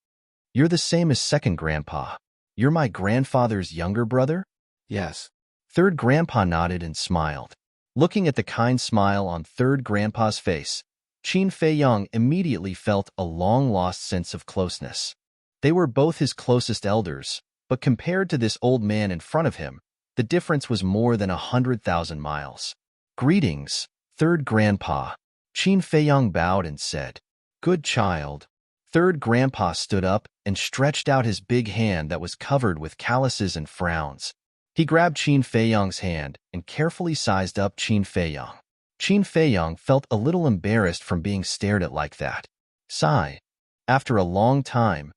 "You're the same as second grandpa. You're my grandfather's younger brother?"
Yes.
Third grandpa nodded and smiled. Looking at the kind smile on third grandpa's face, Qin Feiyang immediately felt a long-lost sense of closeness. They were both his closest elders, but compared to this old man in front of him, the difference was more than 100,000 miles. "Greetings, third grandpa." Qin Feiyang bowed and said, "Good child." Third grandpa stood up and stretched out his big hand that was covered with calluses and frowns. He grabbed Qin Feiyang's hand and carefully sized up Qin Feiyang. Qin Feiyang felt a little embarrassed from being stared at like that. Sigh. After a long time,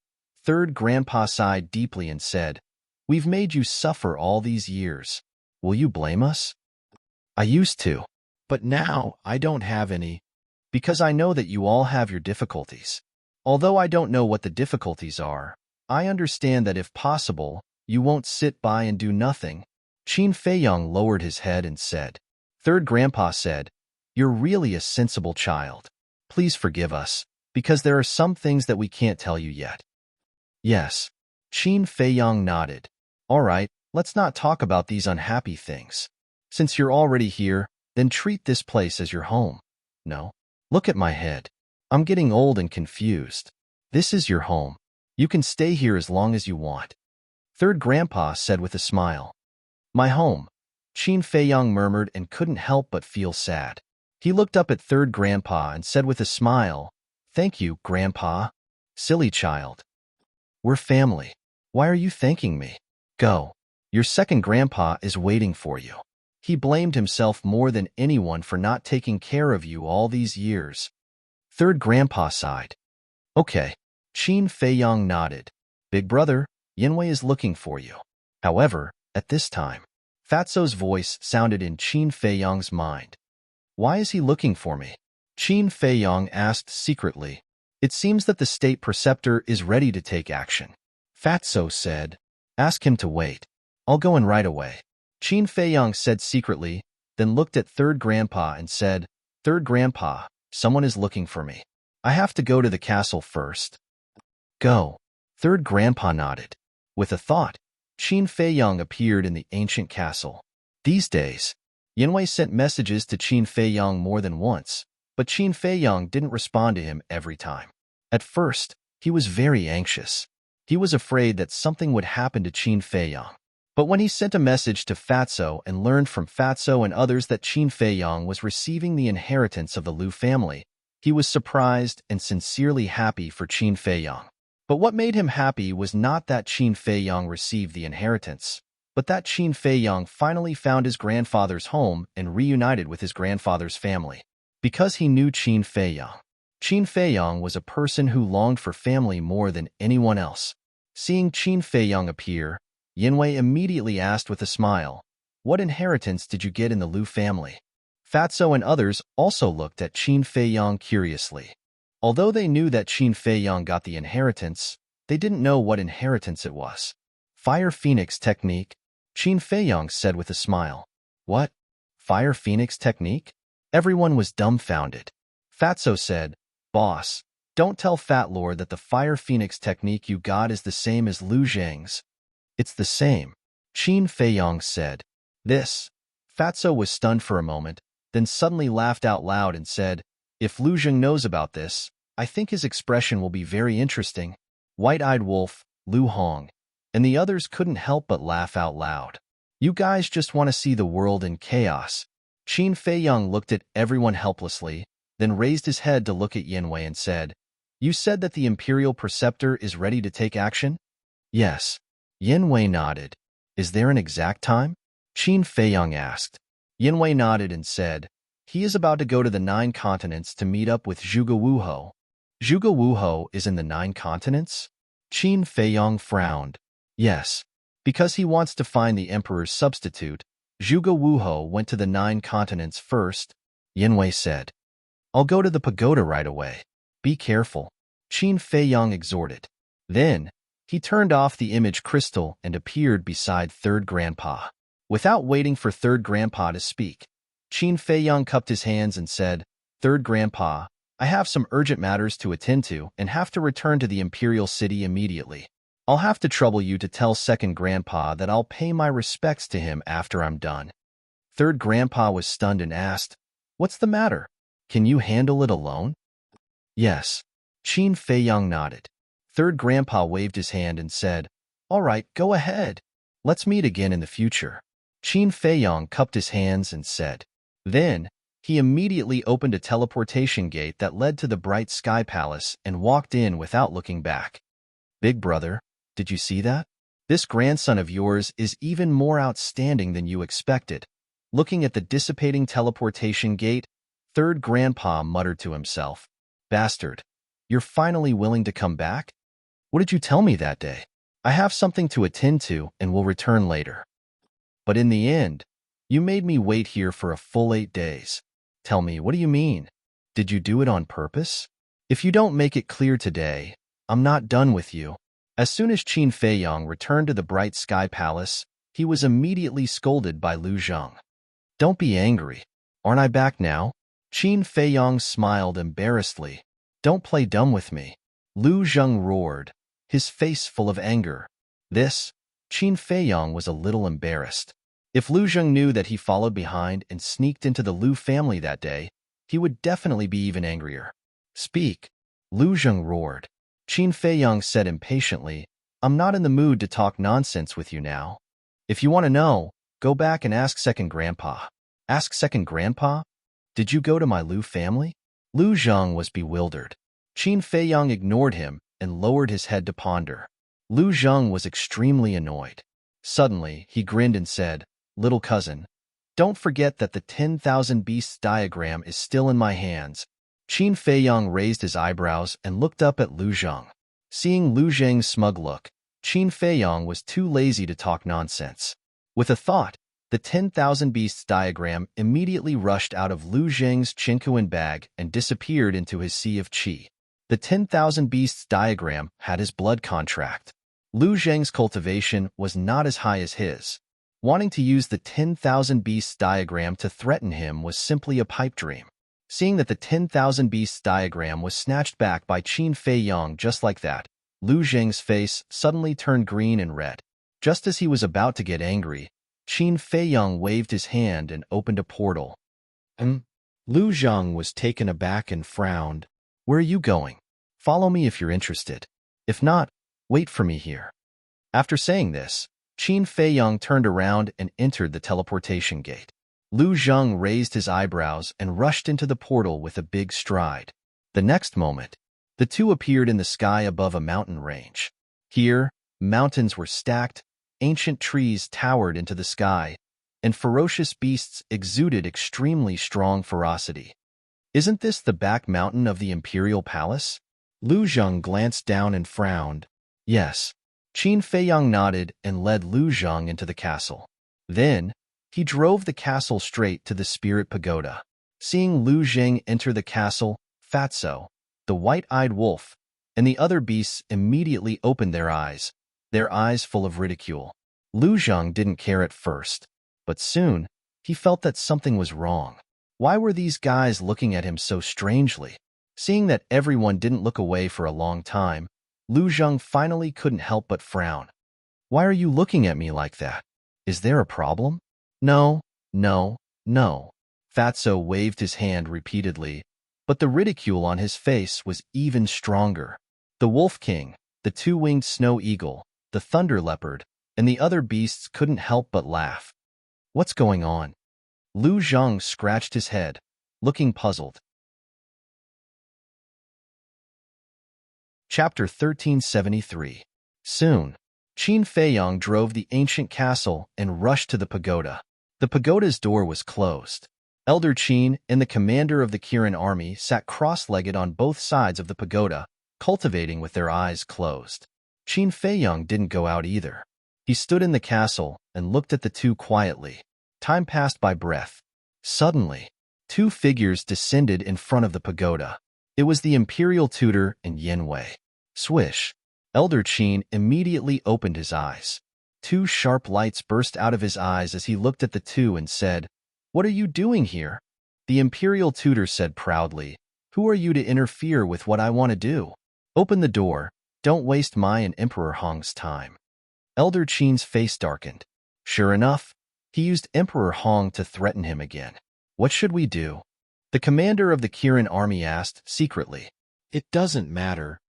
third grandpa sighed deeply and said, "We've made you suffer all these years. Will you blame us?" "I used to, but now I don't have any, because I know that you all have your difficulties. Although I don't know what the difficulties are, I understand that if possible, you won't sit by and do nothing." Qin Feiyang lowered his head and said. Third grandpa said, "You're really a sensible child. Please forgive us, because there are some things that we can't tell you yet." "Yes." Qin Feiyang nodded. "All right, let's not talk about these unhappy things. Since you're already here, then treat this place as your home." "No. Look at my head. I'm getting old and confused. This is your home. You can stay here as long as you want." Third grandpa said with a smile. "My home," Qin Feiyang murmured and couldn't help but feel sad. He looked up at third grandpa and said with a smile, "Thank you, grandpa." "Silly child. We're family. Why are you thanking me? Go. Your second grandpa is waiting for you." He blamed himself more than anyone for not taking care of you all these years. Third grandpa sighed. "Okay." Qin Feiyang nodded. "Big brother, Yanwei is looking for you." However, at this time, Fatso's voice sounded in Qin Feiyang's mind. "Why is he looking for me?" Qin Feiyang asked secretly. "It seems that the state preceptor is ready to take action." Fatso said, "Ask him to wait. I'll go in right away." Qin Feiyang said secretly, then looked at third grandpa and said, "Third grandpa, someone is looking for me. I have to go to the castle first." "Go." Third grandpa nodded. With a thought, Qin Feiyang appeared in the ancient castle. These days, Yanwei sent messages to Qin Feiyang more than once, but Qin Feiyang didn't respond to him every time. At first, he was very anxious. He was afraid that something would happen to Qin Feiyang. But when he sent a message to Fatso and learned from Fatso and others that Qin Feiyang was receiving the inheritance of the Liu family, he was surprised and sincerely happy for Qin Feiyang. But what made him happy was not that Qin Feiyang received the inheritance, but that Qin Feiyang finally found his grandfather's home and reunited with his grandfather's family. Because he knew Qin Feiyang. Qin Feiyang was a person who longed for family more than anyone else. Seeing Qin Feiyang appear, Yanwei immediately asked with a smile, "What inheritance did you get in the Liu family?" Fatso and others also looked at Qin Feiyang curiously. Although they knew that Qin Feiyang got the inheritance, they didn't know what inheritance it was. "Fire Phoenix technique," Qin Feiyang said with a smile. "What? Fire Phoenix technique?" Everyone was dumbfounded. Fatso said, "Boss, don't tell Fat Lord that the Fire Phoenix technique you got is the same as Liu Zhang's." "It's the same," Qin Feiyang said. "This." Fatso was stunned for a moment, then suddenly laughed out loud and said, "If Liu Zhang knows about this, I think his expression will be very interesting." White-Eyed Wolf, Liu Hong, and the others couldn't help but laugh out loud. "You guys just want to see the world in chaos." Qin Feiyang looked at everyone helplessly, then raised his head to look at Yanwei and said, You said that the Imperial Preceptor is ready to take action? Yes. Yin Wei nodded. Is there an exact time? Qin Feiyang asked. Yin Wei nodded and said, he is about to go to the 9 continents to meet up with Zhuge Wuhou. Zhuge Wuhou is in the 9 continents? Qin Feiyang frowned. Yes. Because he wants to find the Emperor's substitute, Zhuge Wuhou went to the 9 continents first, Yin Wei said. I'll go to the pagoda right away. Be careful, Qin Feiyang exhorted. Then, he turned off the image crystal and appeared beside Third Grandpa. Without waiting for Third Grandpa to speak, Qin Feiyang cupped his hands and said, Third Grandpa, I have some urgent matters to attend to and have to return to the Imperial City immediately. I'll have to trouble you to tell Second Grandpa that I'll pay my respects to him after I'm done. Third Grandpa was stunned and asked, What's the matter? Can you handle it alone? Yes. Qin Feiyang nodded. Third Grandpa waved his hand and said, All right, go ahead. Let's meet again in the future. Qin Feiyang cupped his hands and said. Then, he immediately opened a teleportation gate that led to the bright sky palace and walked in without looking back. Big brother, did you see that? This grandson of yours is even more outstanding than you expected. Looking at the dissipating teleportation gate, Third Grandpa muttered to himself, Bastard, you're finally willing to come back? What did you tell me that day? I have something to attend to and will return later. But in the end, you made me wait here for a full 8 days. Tell me, what do you mean? Did you do it on purpose? If you don't make it clear today, I'm not done with you. As soon as Qin Feiyang returned to the bright sky palace, he was immediately scolded by Lu Zheng. Don't be angry. Aren't I back now? Qin Feiyang smiled embarrassedly. Don't play dumb with me. Lu Zheng roared, his face full of anger. Qin Feiyang was a little embarrassed. If Lu Zheng knew that he followed behind and sneaked into the Lu family that day, he would definitely be even angrier. Speak, Lu Zheng roared. Qin Feiyang said impatiently, I'm not in the mood to talk nonsense with you now. If you want to know, go back and ask Second Grandpa. Ask Second Grandpa? Did you go to my Lu family? Lu Zheng was bewildered. Qin Feiyang ignored him and lowered his head to ponder. Lu Zheng was extremely annoyed. Suddenly, he grinned and said, Little cousin, don't forget that the 10,000 beasts diagram is still in my hands. Qin Feiyang raised his eyebrows and looked up at Lu Zheng. Seeing Lu Zheng's smug look, Qin Feiyang was too lazy to talk nonsense. With a thought, the 10,000 beasts diagram immediately rushed out of Lu Zheng's Qinkuan bag and disappeared into his sea of qi. The 10,000 beasts diagram had his blood contract. Lu Zheng's cultivation was not as high as his. Wanting to use the 10,000 beasts diagram to threaten him was simply a pipe dream. Seeing that the 10,000 beasts diagram was snatched back by Qin Feiyang just like that, Lu Zheng's face suddenly turned green and red. Just as he was about to get angry, Qin Feiyang waved his hand and opened a portal. Lu Zheng was taken aback and frowned. Where are you going? Follow me if you're interested. If not, wait for me here. After saying this, Qin Feiyang turned around and entered the teleportation gate. Lu Zheng raised his eyebrows and rushed into the portal with a big stride. The next moment, the two appeared in the sky above a mountain range. Here, mountains were stacked, ancient trees towered into the sky, and ferocious beasts exuded extremely strong ferocity. Isn't this the back mountain of the Imperial Palace? Lu Zheng glanced down and frowned. Yes. Qin Feiyang nodded and led Lu Zheng into the castle. Then, he drove the castle straight to the Spirit Pagoda. Seeing Lu Zheng enter the castle, Fatso, the white-eyed wolf, and the other beasts immediately opened their eyes full of ridicule. Lu Zheng didn't care at first, but soon, he felt that something was wrong. Why were these guys looking at him so strangely? Seeing that everyone didn't look away for a long time, Lu Zheng finally couldn't help but frown. Why are you looking at me like that? Is there a problem? No, no, no. Fatso waved his hand repeatedly, but the ridicule on his face was even stronger. The Wolf King, the two-winged snow eagle, the thunder leopard, and the other beasts couldn't help but laugh. What's going on? Lu Zheng scratched his head, looking puzzled. Chapter 1373. Soon, Qin Feiyang drove the ancient castle and rushed to the pagoda. The pagoda's door was closed. Elder Qin and the commander of the Kirin army sat cross-legged on both sides of the pagoda, cultivating with their eyes closed. Qin Feiyang didn't go out either. He stood in the castle and looked at the two quietly. Time passed by breath. Suddenly, two figures descended in front of the pagoda. It was the imperial tutor and Yin Wei. Swish! Elder Qin immediately opened his eyes. Two sharp lights burst out of his eyes as he looked at the two and said, "What are you doing here?" The imperial tutor said proudly, "Who are you to interfere with what I want to do? Open the door. Don't waste my and Emperor Hong's time." Elder Qin's face darkened. Sure enough, he used Emperor Hong to threaten him again. "What should we do?" The commander of the Kirin army asked secretly. "It doesn't matter.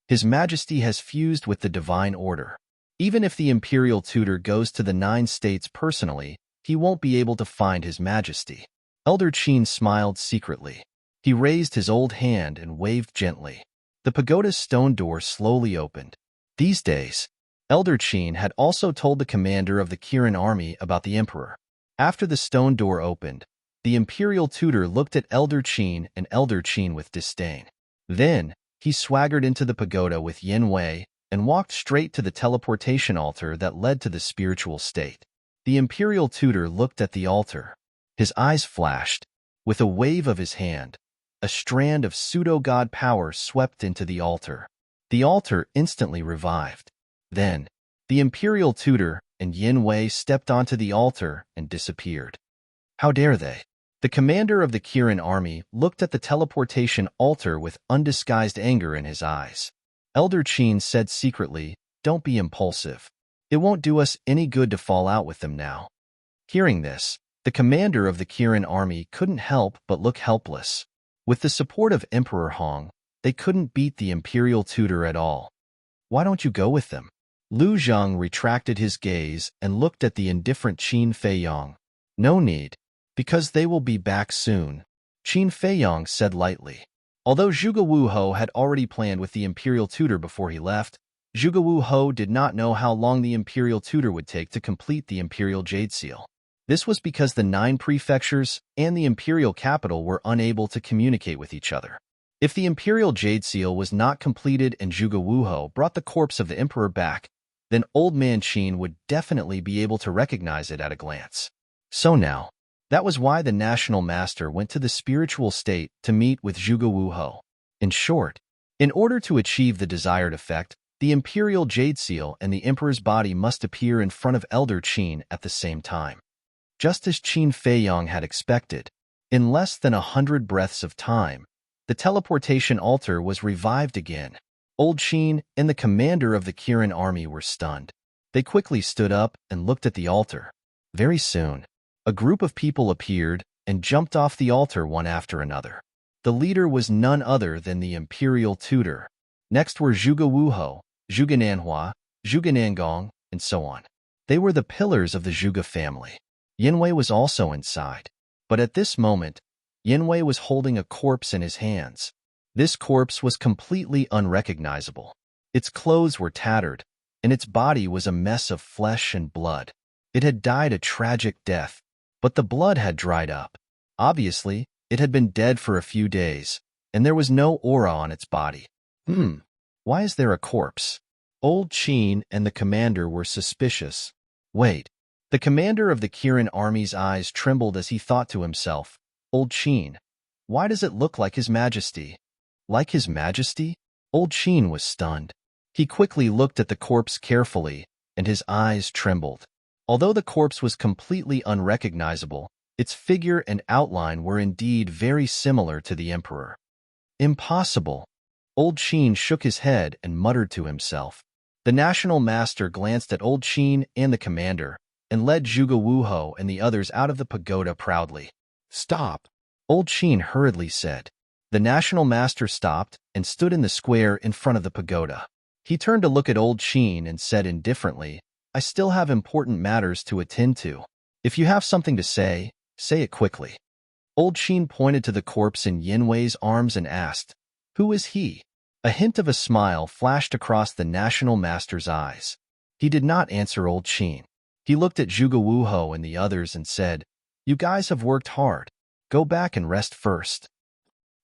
His Majesty has fused with the divine order. Even if the imperial tutor goes to the 9 states personally, he won't be able to find His Majesty." Elder Qin smiled secretly. He raised his old hand and waved gently. The pagoda's stone door slowly opened. These days, Elder Qin had also told the commander of the Kirin army about the emperor. After the stone door opened, the imperial tutor looked at Elder Qin and Elder Qin with disdain. Then, he swaggered into the pagoda with Yin Wei and walked straight to the teleportation altar that led to the spiritual state. The imperial tutor looked at the altar. His eyes flashed. With a wave of his hand, a strand of pseudo-god power swept into the altar. The altar instantly revived. Then, the imperial tutor and Yin Wei stepped onto the altar and disappeared. How dare they? The commander of the Kirin army looked at the teleportation altar with undisguised anger in his eyes. Elder Qin said secretly, "Don't be impulsive. It won't do us any good to fall out with them now." Hearing this, the commander of the Kirin army couldn't help but look helpless. With the support of Emperor Hong, they couldn't beat the imperial tutor at all. "Why don't you go with them?" Lu Zhang retracted his gaze and looked at the indifferent Qin Feiyang. "No need. Because they will be back soon," Qin Feiyang said lightly. Although Zhuge Wu Ho had already planned with the imperial tutor before he left, Zhuge Wu Ho did not know how long the imperial tutor would take to complete the imperial jade seal. This was because the 9 prefectures and the imperial capital were unable to communicate with each other. If the imperial jade seal was not completed and Zhuge Wu Ho brought the corpse of the emperor back, then Old Man Qin would definitely be able to recognize it at a glance. So now, that was why the national master went to the spiritual state to meet with Zhuge Wu Ho. In short, in order to achieve the desired effect, the imperial jade seal and the emperor's body must appear in front of Elder Qin at the same time. Just as Qin Feiyang had expected, in less than 100 breaths of time, the teleportation altar was revived again. Old Qin and the commander of the Kirin army were stunned. They quickly stood up and looked at the altar. Very soon, a group of people appeared and jumped off the altar one after another. The leader was none other than the imperial tutor. Next were Zhuge Wu Ho, Zhuge Nanhua, Zhuge Nangong, and so on. They were the pillars of the Zhuge family. Yin Wei was also inside. But at this moment, Yin Wei was holding a corpse in his hands. This corpse was completely unrecognizable. Its clothes were tattered, and its body was a mess of flesh and blood. It had died a tragic death, but the blood had dried up. Obviously, it had been dead for a few days, and there was no aura on its body. Why is there a corpse? Old Qin and the commander were suspicious. Wait. The commander of the Kirin army's eyes trembled as he thought to himself, "Old Qin, why does it look like His Majesty?" Like His Majesty? Old Qin was stunned. He quickly looked at the corpse carefully, and his eyes trembled. Although the corpse was completely unrecognizable, its figure and outline were indeed very similar to the emperor. Impossible. Old Qin shook his head and muttered to himself. The national master glanced at Old Qin and the commander, and led Zhuge Wu Ho and the others out of the pagoda proudly. "Stop," Old Qin hurriedly said. The national master stopped and stood in the square in front of the pagoda. He turned to look at Old Qin and said indifferently, "I still have important matters to attend to. If you have something to say it quickly." Old Qin pointed to the corpse in Yin Wei's arms and asked, "Who is he?" A hint of a smile flashed across the national master's eyes. He did not answer old Qin. He looked at Zhuge Wuhou and the others and said, "You guys have worked hard. Go back and rest first."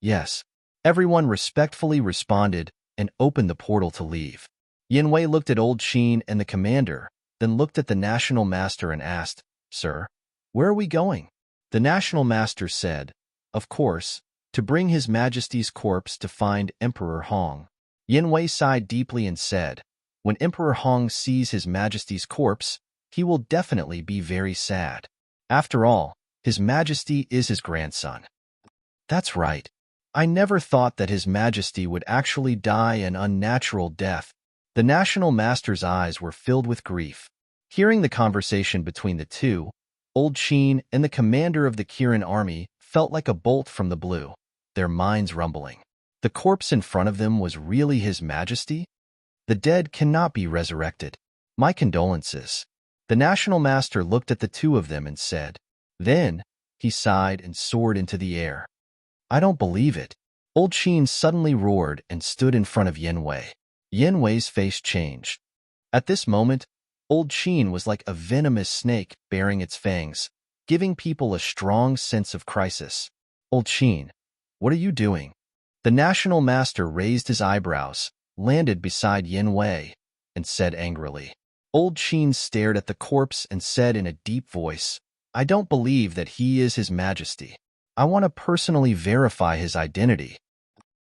Yes. Everyone respectfully responded and opened the portal to leave. Yin Wei looked at old Qin and the commander, then looked at the national master and asked, "Sir, where are we going?" The national master said, "Of course, to bring His Majesty's corpse to find Emperor Hong." Yin Wei sighed deeply and said, "When Emperor Hong sees His Majesty's corpse, he will definitely be very sad. After all, His Majesty is his grandson." "That's right. I never thought that His Majesty would actually die an unnatural death." The national master's eyes were filled with grief. Hearing the conversation between the two, old Qin and the commander of the Kirin army felt like a bolt from the blue, their minds rumbling. The corpse in front of them was really His Majesty? The dead cannot be resurrected. My condolences. The national master looked at the two of them and said. Then, he sighed and soared into the air. "I don't believe it." Old Qin suddenly roared and stood in front of Yin Wei. Yin Wei's face changed. At this moment, old Qin was like a venomous snake baring its fangs, giving people a strong sense of crisis. "Old Qin, what are you doing?" The national master raised his eyebrows, landed beside Yin Wei, and said angrily. Old Qin stared at the corpse and said in a deep voice, "I don't believe that he is His Majesty. I want to personally verify his identity."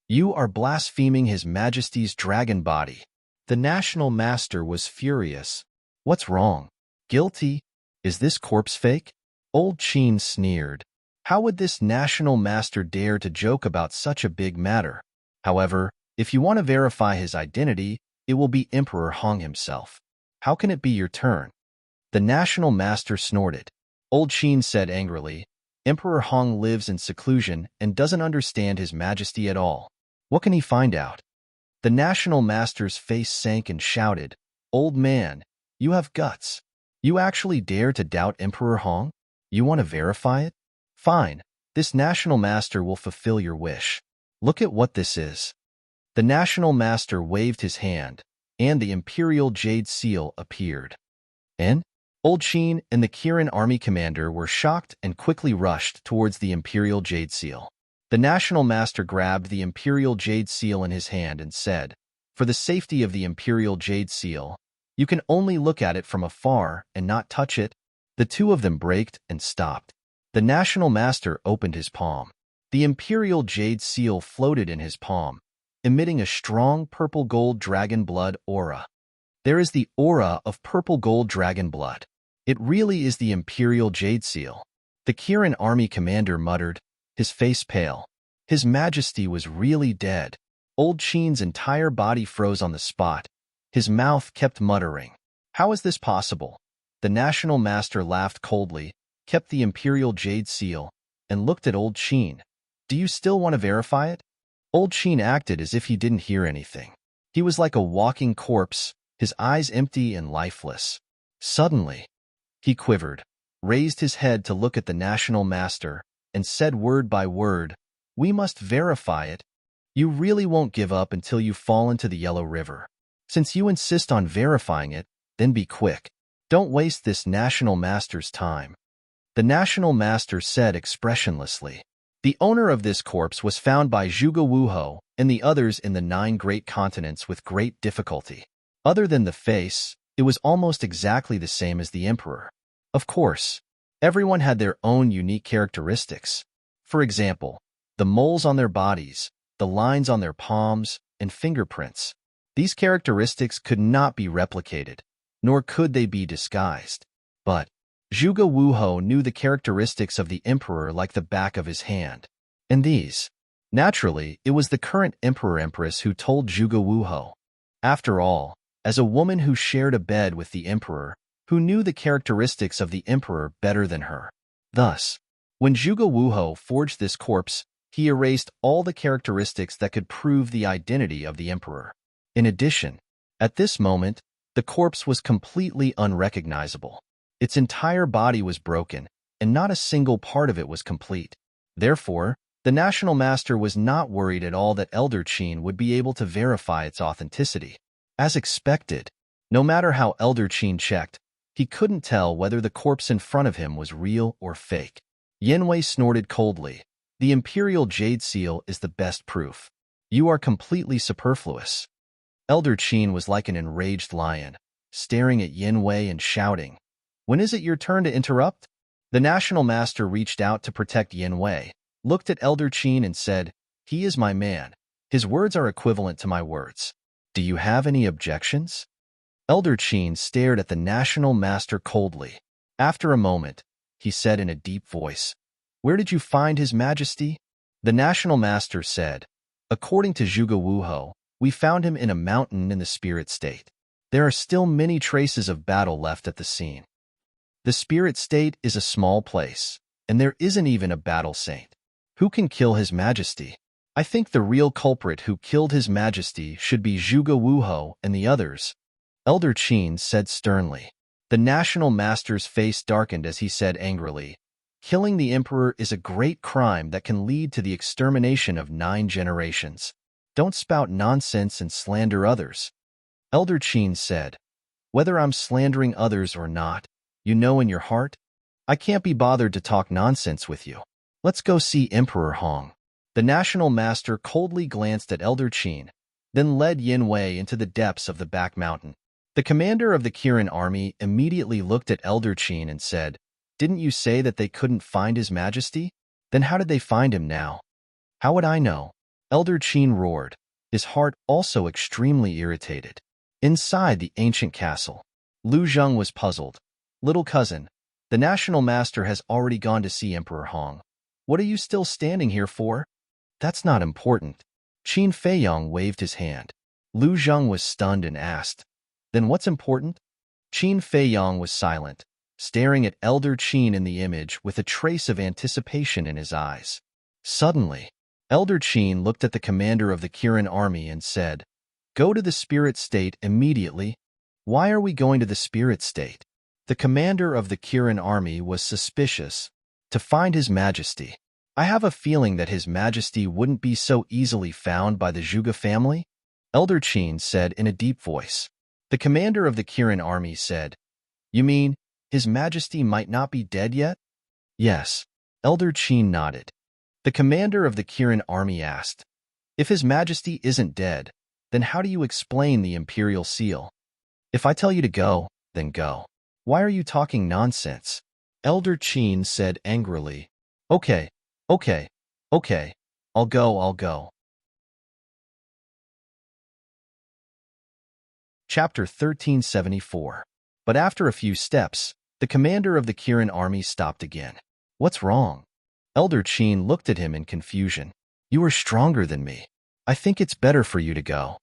"You are blaspheming His Majesty's dragon body." The national master was furious. "What's wrong? Guilty? Is this corpse fake?" Old Qin sneered. How would this national master dare to joke about such a big matter? However, if you want to verify his identity, it will be Emperor Hong himself. How can it be your turn? The national master snorted. Old Qin said angrily, "Emperor Hong lives in seclusion and doesn't understand His Majesty at all. What can he find out?" The national master's face sank and shouted, "Old man, you have guts. You actually dare to doubt Emperor Hong? You want to verify it? Fine, this national master will fulfill your wish. Look at what this is." The national master waved his hand, and the imperial jade seal appeared. And Old Qin and the Kirin army commander were shocked and quickly rushed towards the imperial jade seal. The national master grabbed the imperial jade seal in his hand and said, "For the safety of the imperial jade seal, you can only look at it from afar and not touch it." The two of them braked and stopped. The national master opened his palm. The imperial jade seal floated in his palm, emitting a strong purple-gold dragon blood aura. There is the aura of purple-gold dragon blood. It really is the imperial jade seal. The Kirin army commander muttered, his face pale. His Majesty was really dead. Old Qin's entire body froze on the spot. His mouth kept muttering. How is this possible? The national master laughed coldly, kept the imperial jade seal, and looked at Old Qin. "Do you still want to verify it?" Old Qin acted as if he didn't hear anything. He was like a walking corpse, his eyes empty and lifeless. Suddenly, he quivered, raised his head to look at the national master, and said word by word, "We must verify it. You really won't give up until you fall into the Yellow River. Since you insist on verifying it, then be quick. Don't waste this national master's time." The national master said expressionlessly. The owner of this corpse was found by Zhuge Wuhou and the others in the 9 great continents with great difficulty. Other than the face, it was almost exactly the same as the emperor. Of course, everyone had their own unique characteristics. For example, the moles on their bodies, the lines on their palms, and fingerprints. These characteristics could not be replicated, nor could they be disguised. But Zhuge Wuhou knew the characteristics of the emperor like the back of his hand. And these, naturally, it was the current emperor-empress who told Zhuge Wuhou. After all, as a woman who shared a bed with the emperor, who knew the characteristics of the emperor better than her. Thus, when Zhuge Wuhou forged this corpse, he erased all the characteristics that could prove the identity of the emperor. In addition, at this moment, the corpse was completely unrecognizable. Its entire body was broken, and not a single part of it was complete. Therefore, The National Master was not worried at all that Elder Qin would be able to verify its authenticity. As expected, no matter how Elder Qin checked, he couldn't tell whether the corpse in front of him was real or fake. Yanwei snorted coldly. The Imperial Jade Seal is the best proof. You are completely superfluous. Elder Qin was like an enraged lion, staring at Yanwei and shouting, "When is it your turn to interrupt?" The National Master reached out to protect Yanwei, looked at Elder Qin and said, "He is my man. His words are equivalent to my words. Do you have any objections?" Elder Qin stared at the National Master coldly. After a moment, he said in a deep voice, "Where did you find His Majesty?" The National Master said, "According to Zhuge Wuhou, we found him in a mountain in the spirit state. There are still many traces of battle left at the scene. The spirit state is a small place, and there isn't even a battle saint. Who can kill His Majesty? I think the real culprit who killed His Majesty should be Zhuge Wuhou and the others," Elder Qin said sternly. The National Master's face darkened as he said angrily, "Killing the Emperor is a great crime that can lead to the extermination of 9 generations. Don't spout nonsense and slander others." Elder Qin said, "Whether I'm slandering others or not, you know in your heart, I can't be bothered to talk nonsense with you. Let's go see Emperor Hong." The National Master coldly glanced at Elder Qin, then led Yanwei into the depths of the back mountain. The commander of the Kirin army immediately looked at Elder Qin and said, "Didn't you say that they couldn't find His Majesty? Then how did they find him now?" "How would I know?" Elder Qin roared, his heart also extremely irritated. Inside the ancient castle, Lu Zheng was puzzled. "Little cousin, the National Master has already gone to see Emperor Hong. What are you still standing here for?" "That's not important." Qin Feiyong waved his hand. Lu Zheng was stunned and asked, "Then what's important?" Qin Feiyong was silent, staring at Elder Qin in the image with a trace of anticipation in his eyes. Suddenly, Elder Qin looked at the commander of the Kirin army and said, "Go to the spirit state immediately." "Why are we going to the spirit state?" The commander of the Kirin army was suspicious. "To find His Majesty. I have a feeling that His Majesty wouldn't be so easily found by the Zhuge family," Elder Qin said in a deep voice. The commander of the Kirin army said, "You mean His Majesty might not be dead yet?" "Yes." Elder Qin nodded. The commander of the Kirin army asked, "If His Majesty isn't dead, then how do you explain the Imperial Seal? If I tell you to go, then go. Why are you talking nonsense?" Elder Qin said angrily, Okay, okay, I'll go. Chapter 1374. But after a few steps, the commander of the Kirin army stopped again. "What's wrong?" Elder Qin looked at him in confusion. "You are stronger than me. I think it's better for you to go."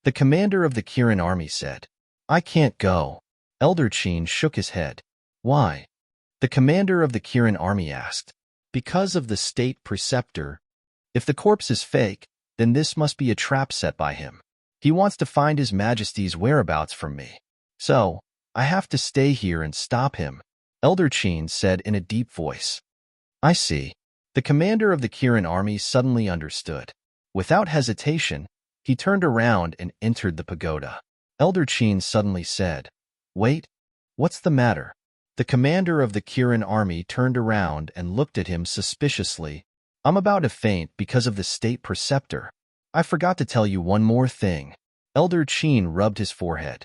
The commander of the Kirin army said, "I can't go." Elder Qin shook his head. "Why?" The commander of the Kirin army asked. "Because of the state preceptor. If the corpse is fake, then this must be a trap set by him. He wants to find His Majesty's whereabouts from me. So, I have to stay here and stop him," Elder Qin said in a deep voice. "I see." The commander of the Kirin army suddenly understood. Without hesitation, he turned around and entered the pagoda. Elder Qin suddenly said, "Wait, what's the matter?" The commander of the Kirin army turned around and looked at him suspiciously. "I'm about to faint because of the state preceptor. I forgot to tell you one more thing." Elder Qin rubbed his forehead.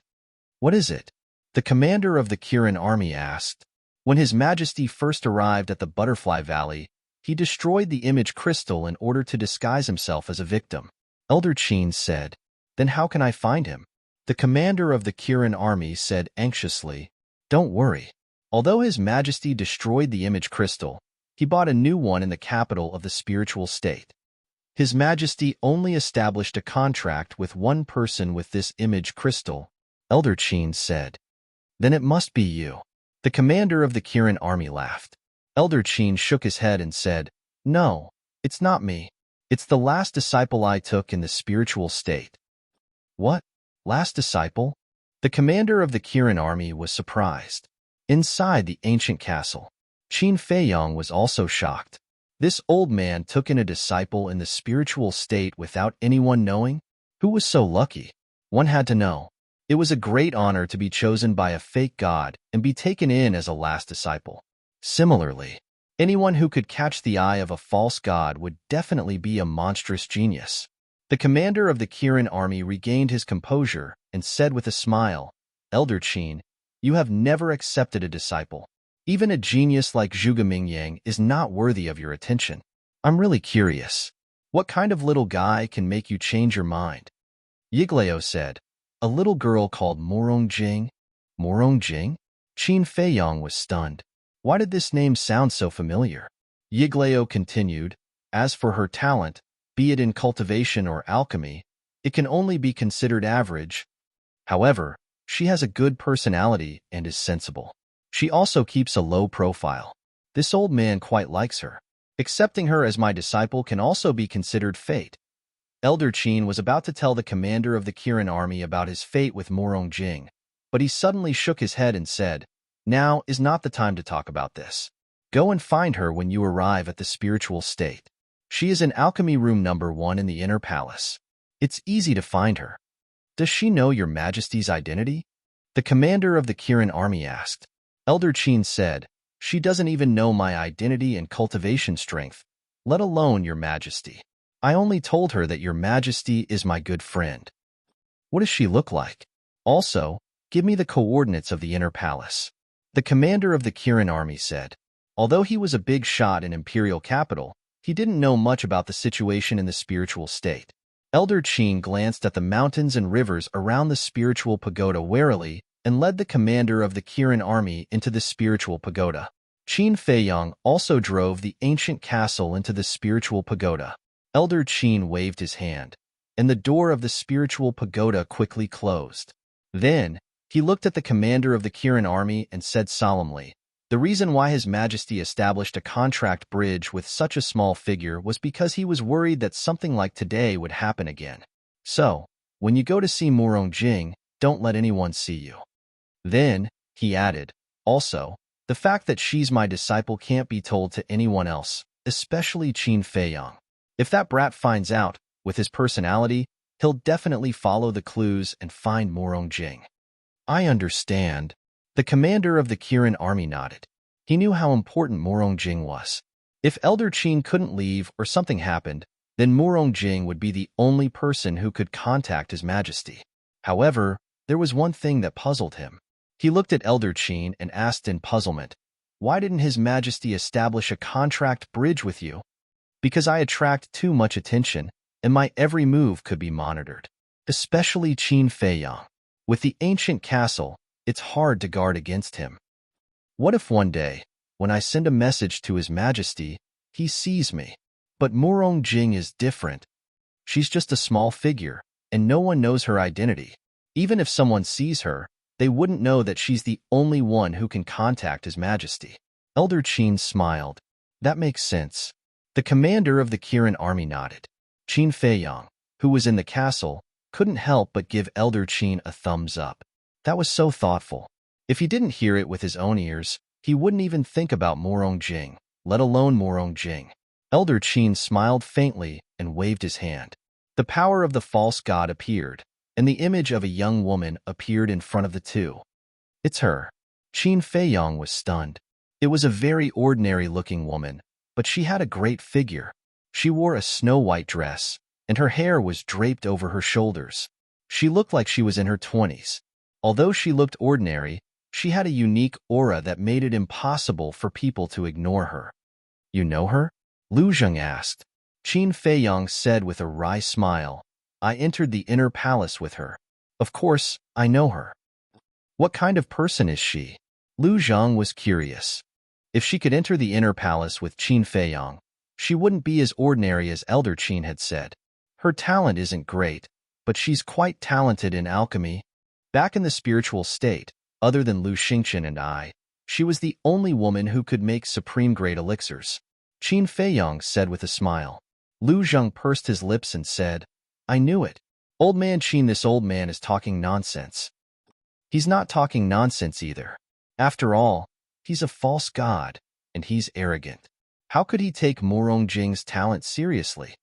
"What is it?" The commander of the Kirin army asked. "When His Majesty first arrived at the Butterfly Valley, he destroyed the image crystal in order to disguise himself as a victim." Elder Qin said, "Then how can I find him?" The commander of the Kirin army said anxiously, "Don't worry. Although His Majesty destroyed the image crystal, he bought a new one in the capital of the spiritual state. His Majesty only established a contract with one person with this image crystal," Elder Qin said. "Then it must be you." The commander of the Kirin army laughed. Elder Qin shook his head and said, "No, it's not me. It's the last disciple I took in the spiritual state." "What? Last disciple?" The commander of the Kirin army was surprised. Inside the ancient castle, Qin Feiyong was also shocked. This old man took in a disciple in the spiritual state without anyone knowing? Who was so lucky? One had to know. It was a great honor to be chosen by a fake god and be taken in as a last disciple. Similarly, anyone who could catch the eye of a false god would definitely be a monstrous genius. The commander of the Kirin army regained his composure and said with a smile, "Elder Qin, you have never accepted a disciple. Even a genius like Zhuge Mingyang is not worthy of your attention. I'm really curious. What kind of little guy can make you change your mind?" Yiglao said, "A little girl called Morong Jing." Morong Jing? Qin Feiyong was stunned. Why did this name sound so familiar? Yiglao continued, "As for her talent, be it in cultivation or alchemy, it can only be considered average. However, she has a good personality and is sensible. She also keeps a low profile. This old man quite likes her. Accepting her as my disciple can also be considered fate." Elder Qin was about to tell the commander of the Kirin army about his fate with Morong Jing, but he suddenly shook his head and said, "Now is not the time to talk about this. Go and find her when you arrive at the spiritual state. She is in alchemy room number 1 in the inner palace. It's easy to find her." "Does she know your majesty's identity?" the commander of the Kirin army asked. Elder Qin said, "She doesn't even know my identity and cultivation strength, let alone your majesty. I only told her that your majesty is my good friend." "What does she look like? Also, give me the coordinates of the inner palace." The commander of the Kirin army said. Although he was a big shot in imperial capital, he didn't know much about the situation in the spiritual state. Elder Qin glanced at the mountains and rivers around the spiritual pagoda warily and led the commander of the Kirin army into the spiritual pagoda. Qin Feiyong also drove the ancient castle into the spiritual pagoda. Elder Qin waved his hand, and the door of the spiritual pagoda quickly closed. Then, he looked at the commander of the Kirin army and said solemnly, "The reason why His Majesty established a contract bridge with such a small figure was because he was worried that something like today would happen again. So, when you go to see Morong Jing, don't let anyone see you." Then, he added, "Also, the fact that she's my disciple can't be told to anyone else, especially Qin Feiyong. If that brat finds out, with his personality, he'll definitely follow the clues and find Morong Jing." "I understand." The commander of the Kirin army nodded. He knew how important Morong Jing was. If Elder Qin couldn't leave or something happened, then Morong Jing would be the only person who could contact His Majesty. However, there was one thing that puzzled him. He looked at Elder Qin and asked in puzzlement, "Why didn't His Majesty establish a contract bridge with you?" "Because I attract too much attention, and my every move could be monitored. Especially Qin Feiyong. With the ancient castle, it's hard to guard against him. What if one day, when I send a message to His Majesty, he sees me? But Morong Jing is different. She's just a small figure, and no one knows her identity. Even if someone sees her, they wouldn't know that she's the only one who can contact His Majesty." Elder Qin smiled. "That makes sense." The commander of the Kirin army nodded. Qin Feiyong, who was in the castle, couldn't help but give Elder Qin a thumbs up. That was so thoughtful. If he didn't hear it with his own ears, he wouldn't even think about Morong Jing, let alone Morong Jing. Elder Qin smiled faintly and waved his hand. The power of the false god appeared, and the image of a young woman appeared in front of the two. "It's her." Qin Feiyong was stunned. It was a very ordinary-looking woman, but she had a great figure. She wore a snow-white dress, and her hair was draped over her shoulders. She looked like she was in her 20s. Although she looked ordinary, she had a unique aura that made it impossible for people to ignore her. "You know her?" Lu Zheng asked. Qin Feiyong said with a wry smile, "I entered the inner palace with her. Of course, I know her." "What kind of person is she?" Lu Zheng was curious. If she could enter the inner palace with Qin Feiyong, she wouldn't be as ordinary as Elder Qin had said. Her talent isn't great, but she's quite talented in alchemy. Back in the spiritual state, other than Lu Xingqian and I, she was the only woman who could make supreme-grade elixirs. Qin Feiyong said with a smile. Lu Zheng pursed his lips and said, "I knew it. Old man Qin, this old man is talking nonsense." "He's not talking nonsense either. After all, he's a false god, and he's arrogant." How could he take Morong Jing's talent seriously?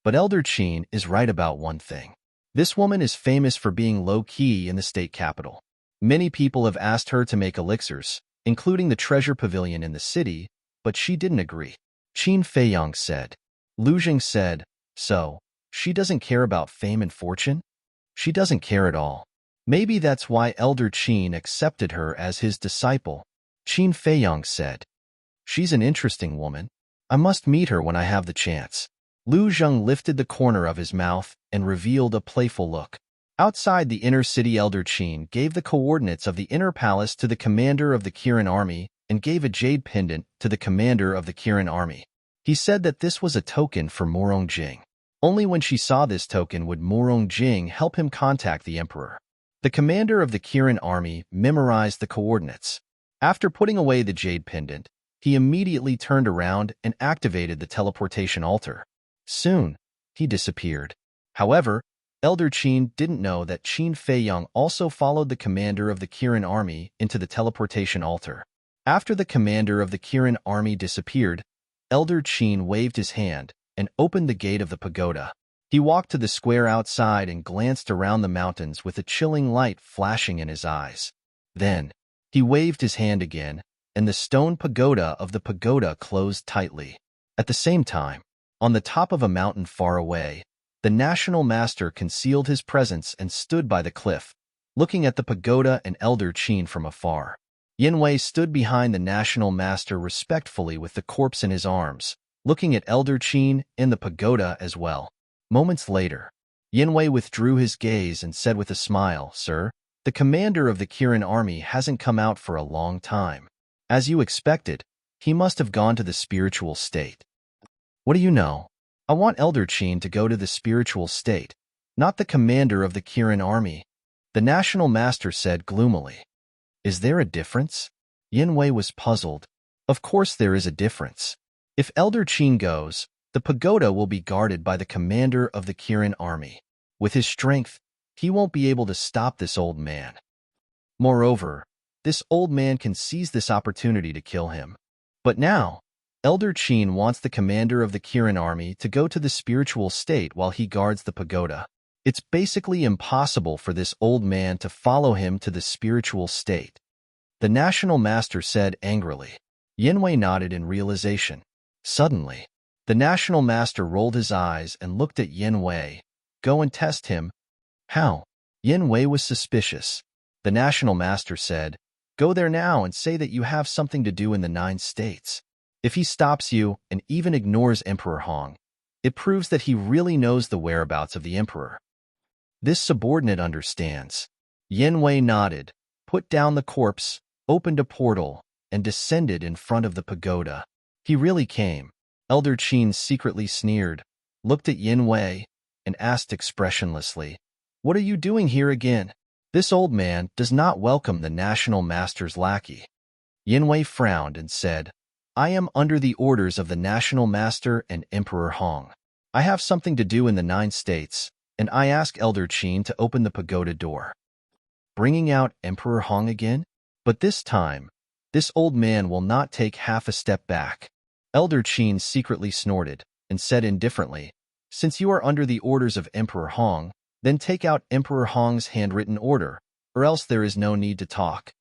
But Elder Qin is right about one thing. This woman is famous for being low-key in the state capital. Many people have asked her to make elixirs, including the treasure pavilion in the city, but she didn't agree. Qin Feiyang said. Lu Jing said, so, she doesn't care about fame and fortune? She doesn't care at all. Maybe that's why Elder Qin accepted her as his disciple. Qin Feiyang said. She's an interesting woman. I must meet her when I have the chance. Lu Zheng lifted the corner of his mouth and revealed a playful look. Outside the inner city, Elder Qin gave the coordinates of the inner palace to the commander of the Kirin army and gave a jade pendant to the commander of the Kirin army. He said that this was a token for Morong Jing. Only when she saw this token would Morong Jing help him contact the emperor. The commander of the Kirin army memorized the coordinates. After putting away the jade pendant, he immediately turned around and activated the teleportation altar. Soon, he disappeared. However, Elder Qin didn't know that Qin Feiyang also followed the commander of the Kirin army into the teleportation altar. After the commander of the Kirin army disappeared, Elder Qin waved his hand and opened the gate of the pagoda. He walked to the square outside and glanced around the mountains with a chilling light flashing in his eyes. Then, he waved his hand again, and the stone pagoda of the pagoda closed tightly. At the same time, on the top of a mountain far away, the national master concealed his presence and stood by the cliff, looking at the pagoda and Elder Qin from afar. Yin Wei stood behind the national master respectfully with the corpse in his arms, looking at Elder Qin and the pagoda as well. Moments later, Yin Wei withdrew his gaze and said with a smile, Sir, the commander of the Kirin army hasn't come out for a long time. As you expected, he must have gone to the spiritual state. What do you know? I want Elder Qin to go to the spiritual state, not the commander of the Kirin army, the national master said gloomily. Is there a difference? Yin Wei was puzzled. Of course there is a difference. If Elder Qin goes, the pagoda will be guarded by the commander of the Kirin army. With his strength, he won't be able to stop this old man. Moreover, this old man can seize this opportunity to kill him. But now, Elder Qin wants the commander of the Kirin army to go to the spiritual state while he guards the pagoda. It's basically impossible for this old man to follow him to the spiritual state. The national master said angrily. Yin Wei nodded in realization. Suddenly, the national master rolled his eyes and looked at Yin Wei. Go and test him. How? Yin Wei was suspicious. The national master said, Go there now and say that you have something to do in the 9 states. If he stops you and even ignores Emperor Hong, it proves that he really knows the whereabouts of the emperor. This subordinate understands. Yin Wei nodded, put down the corpse, opened a portal, and descended in front of the pagoda. He really came. Elder Qin secretly sneered, looked at Yin Wei, and asked expressionlessly, What are you doing here again? This old man does not welcome the national master's lackey. Yin Wei frowned and said, I am under the orders of the national master and Emperor Hong. I have something to do in the 9 states, and I ask Elder Qin to open the pagoda door. Bringing out Emperor Hong again? But this time, this old man will not take half a step back. Elder Qin secretly snorted and said indifferently, Since you are under the orders of Emperor Hong, then take out Emperor Hong's handwritten order, or else there is no need to talk.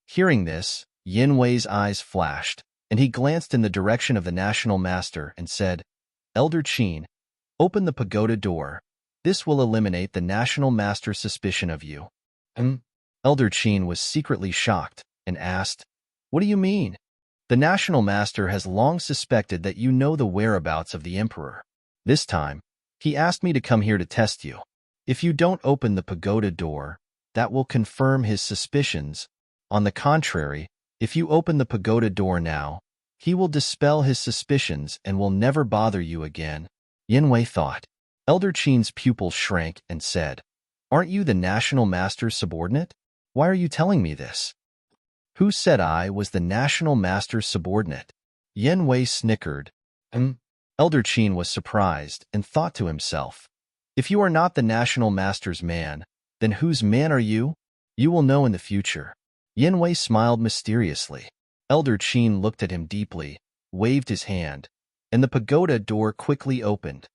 Hearing this, Yin Wei's eyes flashed, and he glanced in the direction of the national master and said, Elder Qin, open the pagoda door. This will eliminate the national master's suspicion of you. Elder Qin was secretly shocked and asked, What do you mean? The national master has long suspected that you know the whereabouts of the emperor. This time, he asked me to come here to test you. If you don't open the pagoda door, that will confirm his suspicions. On the contrary, if you open the pagoda door now, he will dispel his suspicions and will never bother you again. Yin Wei thought. Elder Qin's pupil shrank and said, Aren't you the national master's subordinate? Why are you telling me this? Who said I was the national master's subordinate? Yin Wei snickered. Elder Qin was surprised and thought to himself, If you are not the national master's man, then whose man are you? You will know in the future. Yin Wei smiled mysteriously. Elder Qin looked at him deeply, waved his hand, and the pagoda door quickly opened.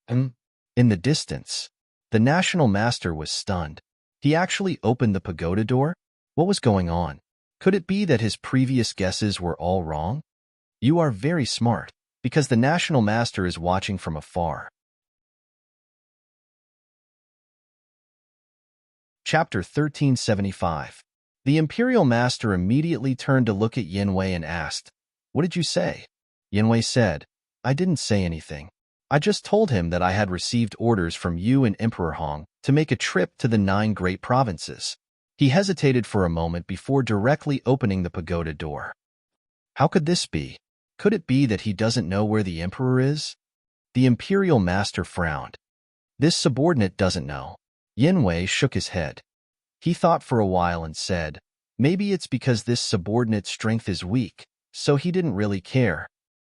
In the distance, the national master was stunned. He actually opened the pagoda door? What was going on? Could it be that his previous guesses were all wrong? You are very smart, because the national master is watching from afar. Chapter 1375. The imperial master immediately turned to look at Yanwei and asked, "What did you say?" Yanwei said, "I didn't say anything. I just told him that I had received orders from you and Emperor Hong to make a trip to the 9 great provinces." He hesitated for a moment before directly opening the pagoda door. How could this be? Could it be that he doesn't know where the emperor is? The imperial master frowned. This subordinate doesn't know. Yanwei shook his head. He thought for a while and said, "Maybe it's because this subordinate's strength is weak, so he didn't really care."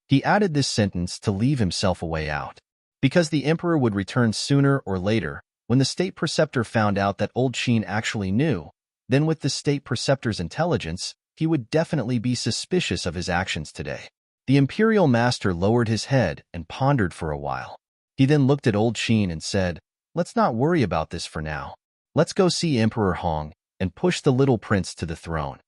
He added this sentence to leave himself a way out. Because the emperor would return sooner or later, when the state preceptor found out that old Qin actually knew, then with the state preceptor's intelligence, he would definitely be suspicious of his actions today. The imperial master lowered his head and pondered for a while. He then looked at old Qin and said, "Let's not worry about this for now. Let's go see Emperor Hong and push the little prince to the throne."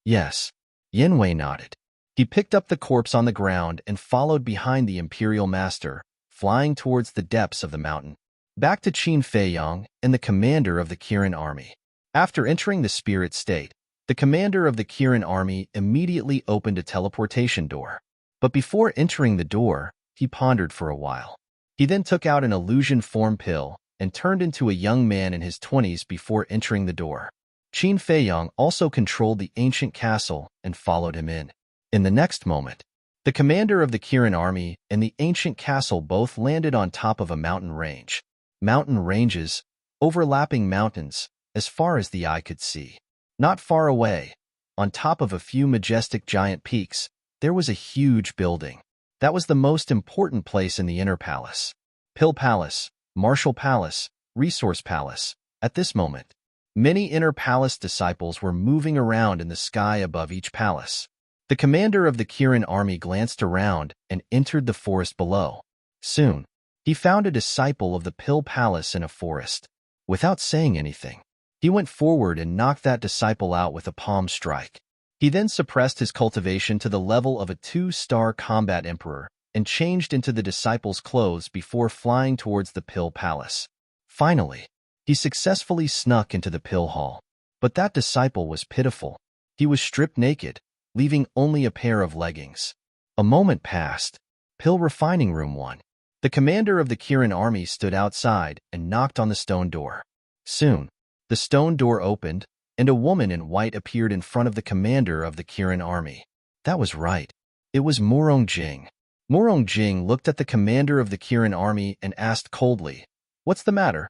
Yes, Yanwei nodded. He picked up the corpse on the ground and followed behind the imperial master, flying towards the depths of the mountain. Back to Qin Feiyang and the commander of the Kirin army. After entering the spirit state, the commander of the Kirin army immediately opened a teleportation door. But before entering the door, he pondered for a while. He then took out an illusion form pill and turned into a young man in his 20s before entering the door. Qin Feiyang also controlled the ancient castle and followed him in. In the next moment, the commander of the Kirin army and the ancient castle both landed on top of a mountain range. Mountain ranges, overlapping mountains, as far as the eye could see. Not far away, on top of a few majestic giant peaks, there was a huge building. That was the most important place in the inner palace. Pill Palace, Martial Palace, Resource Palace. At this moment, many inner palace disciples were moving around in the sky above each palace. The commander of the Kirin army glanced around and entered the forest below. Soon, he found a disciple of the Pill Palace in a forest. Without saying anything, he went forward and knocked that disciple out with a palm strike. He then suppressed his cultivation to the level of a 2-star combat emperor and changed into the disciple's clothes before flying towards the Pill Palace. Finally, he successfully snuck into the Pill Hall. But that disciple was pitiful. He was stripped naked, leaving only a pair of leggings. A moment passed. Pill Refining Room 1. The commander of the Kirin army stood outside and knocked on the stone door. Soon, the stone door opened, and a woman in white appeared in front of the commander of the Kirin army. That was right. It was Morong Jing. Morong Jing looked at the commander of the Kirin army and asked coldly, "What's the matter?"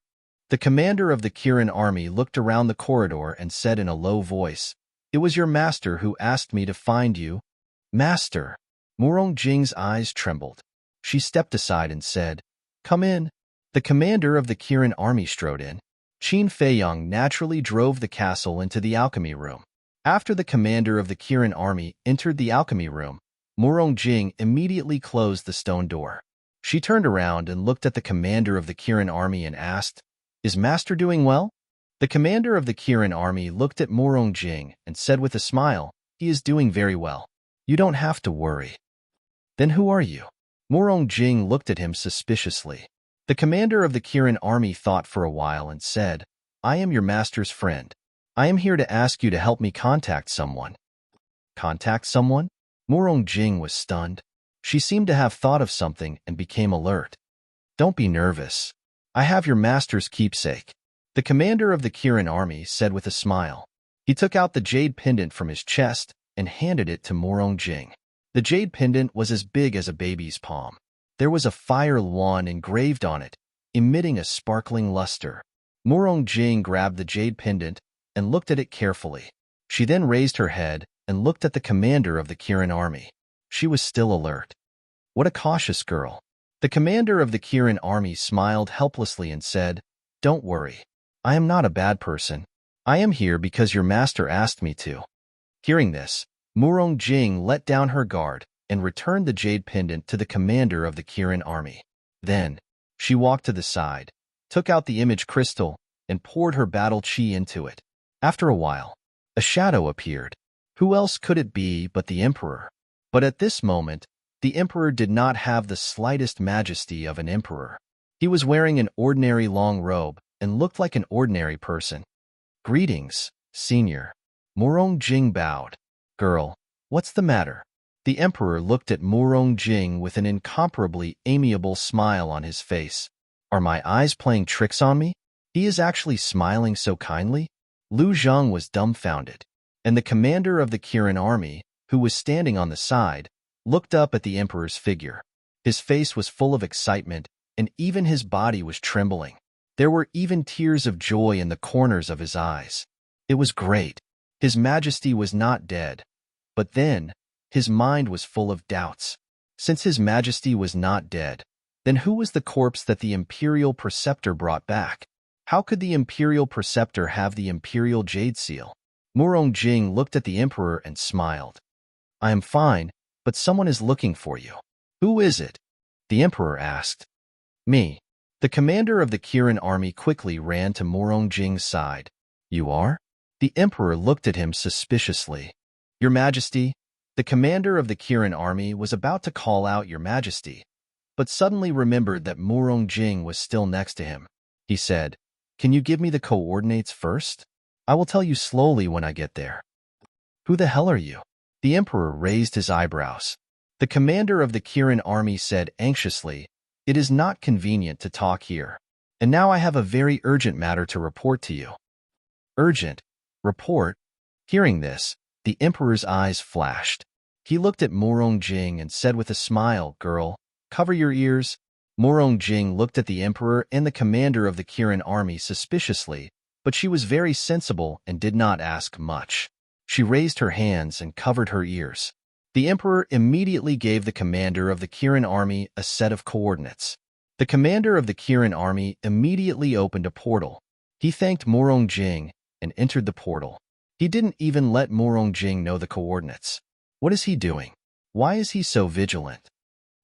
The commander of the Kirin army looked around the corridor and said in a low voice, "It was your master who asked me to find you." "Master?" Morong Jing's eyes trembled. She stepped aside and said, "Come in." The commander of the Kirin army strode in. Qin Feiyang naturally drove the castle into the alchemy room. After the commander of the Kirin army entered the alchemy room, Morong Jing immediately closed the stone door. She turned around and looked at the commander of the Kirin army and asked, "Is master doing well?" The commander of the Kirin army looked at Morong Jing and said with a smile, "He is doing very well. You don't have to worry." "Then who are you?" Morong Jing looked at him suspiciously. The commander of the Kirin army thought for a while and said, "I am your master's friend. I am here to ask you to help me contact someone." Contact someone? Morong Jing was stunned. She seemed to have thought of something and became alert. "Don't be nervous. I have your master's keepsake," the commander of the Kirin army said with a smile. He took out the jade pendant from his chest and handed it to Morong Jing. The jade pendant was as big as a baby's palm. There was a fire wand engraved on it, emitting a sparkling luster. Morong Jing grabbed the jade pendant and looked at it carefully. She then raised her head and looked at the commander of the Kirin army. She was still alert. What a cautious girl. The commander of the Kirin army smiled helplessly and said, "Don't worry. I am not a bad person. I am here because your master asked me to." Hearing this, Morong Jing let down her guard and returned the jade pendant to the commander of the Kirin army. Then, she walked to the side, took out the image crystal, and poured her battle chi into it. After a while, a shadow appeared. Who else could it be but the emperor? But at this moment, the emperor did not have the slightest majesty of an emperor. He was wearing an ordinary long robe and looked like an ordinary person. "Greetings, senior." Murong Jing bowed. "Girl, what's the matter?" The emperor looked at Murong Jing with an incomparably amiable smile on his face. "Are my eyes playing tricks on me? He is actually smiling so kindly?" Lu Zheng was dumbfounded, and the commander of the Kirin army, who was standing on the side, looked up at the emperor's figure. His face was full of excitement, and even his body was trembling. There were even tears of joy in the corners of his eyes. It was great. His Majesty was not dead. But then, his mind was full of doubts. Since His Majesty was not dead, then who was the corpse that the Imperial Preceptor brought back? How could the Imperial Preceptor have the Imperial Jade Seal? Murong Jing looked at the Emperor and smiled. "I am fine, but someone is looking for you." "Who is it?" the Emperor asked. "Me." The commander of the Kirin army quickly ran to Murong Jing's side. "You are?" The Emperor looked at him suspiciously. "Your Majesty." The commander of the Kirin army was about to call out "Your Majesty," but suddenly remembered that Murong Jing was still next to him. He said, "Can you give me the coordinates first? I will tell you slowly when I get there." "Who the hell are you?" The Emperor raised his eyebrows. The commander of the Kirin army said anxiously, "It is not convenient to talk here. And now I have a very urgent matter to report to you." "Urgent? Report?" Hearing this, the Emperor's eyes flashed. He looked at Murong Jing and said with a smile, "Girl, cover your ears." Murong Jing looked at the Emperor and the commander of the Kirin army suspiciously, but she was very sensible and did not ask much. She raised her hands and covered her ears. The Emperor immediately gave the commander of the Kirin army a set of coordinates. The commander of the Kirin army immediately opened a portal. He thanked Murong Jing and entered the portal. He didn't even let Murong Jing know the coordinates. What is he doing? Why is he so vigilant?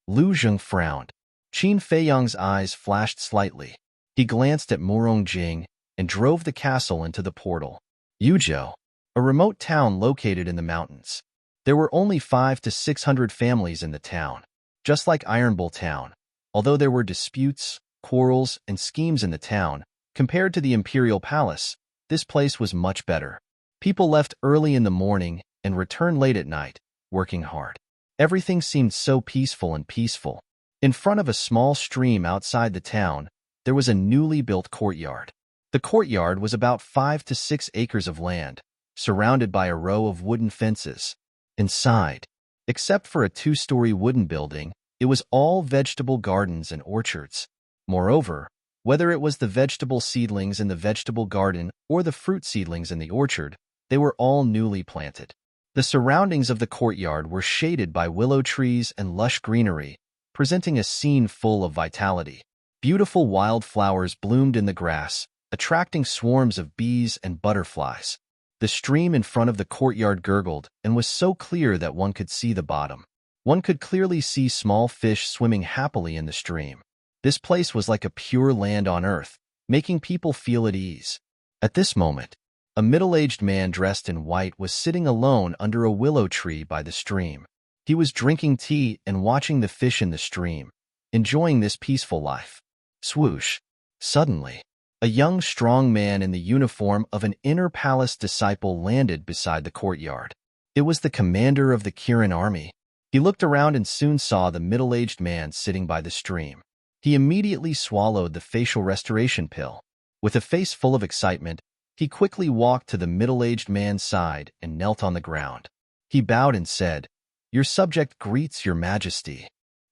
Lu Zheng frowned. Qin Feiyang's eyes flashed slightly. He glanced at Murong Jing and drove the castle into the portal. Yuzhou, a remote town located in the mountains. There were only 500 to 600 families in the town, just like Iron Bull Town. Although there were disputes, quarrels, and schemes in the town, compared to the Imperial Palace, this place was much better. People left early in the morning and returned late at night, working hard. Everything seemed so peaceful and peaceful. In front of a small stream outside the town, there was a newly built courtyard. The courtyard was about 5 to 6 acres of land, surrounded by a row of wooden fences. Inside, except for a 2-story wooden building, it was all vegetable gardens and orchards. Moreover, whether it was the vegetable seedlings in the vegetable garden or the fruit seedlings in the orchard, they were all newly planted. The surroundings of the courtyard were shaded by willow trees and lush greenery, presenting a scene full of vitality. Beautiful wildflowers bloomed in the grass, attracting swarms of bees and butterflies. The stream in front of the courtyard gurgled and was so clear that one could see the bottom. One could clearly see small fish swimming happily in the stream. This place was like a pure land on earth, making people feel at ease. At this moment, a middle-aged man dressed in white was sitting alone under a willow tree by the stream. He was drinking tea and watching the fish in the stream, enjoying this peaceful life. Swoosh! Suddenly, a young, strong man in the uniform of an inner palace disciple landed beside the courtyard. It was the commander of the Kirin army. He looked around and soon saw the middle-aged man sitting by the stream. He immediately swallowed the facial restoration pill. With a face full of excitement, he quickly walked to the middle-aged man's side and knelt on the ground. He bowed and said, "Your subject greets your majesty."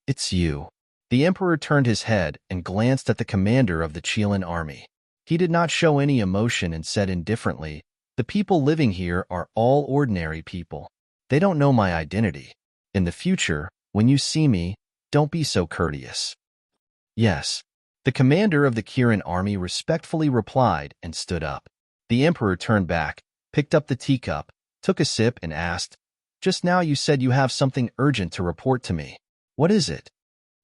"It's you." The emperor turned his head and glanced at the commander of the Qilin army. He did not show any emotion and said indifferently, "The people living here are all ordinary people. They don't know my identity. In the future, when you see me, don't be so courteous." "Yes." The commander of the Kirin army respectfully replied and stood up. The emperor turned back, picked up the teacup, took a sip and asked, Just now you said you have something urgent to report to me. What is it?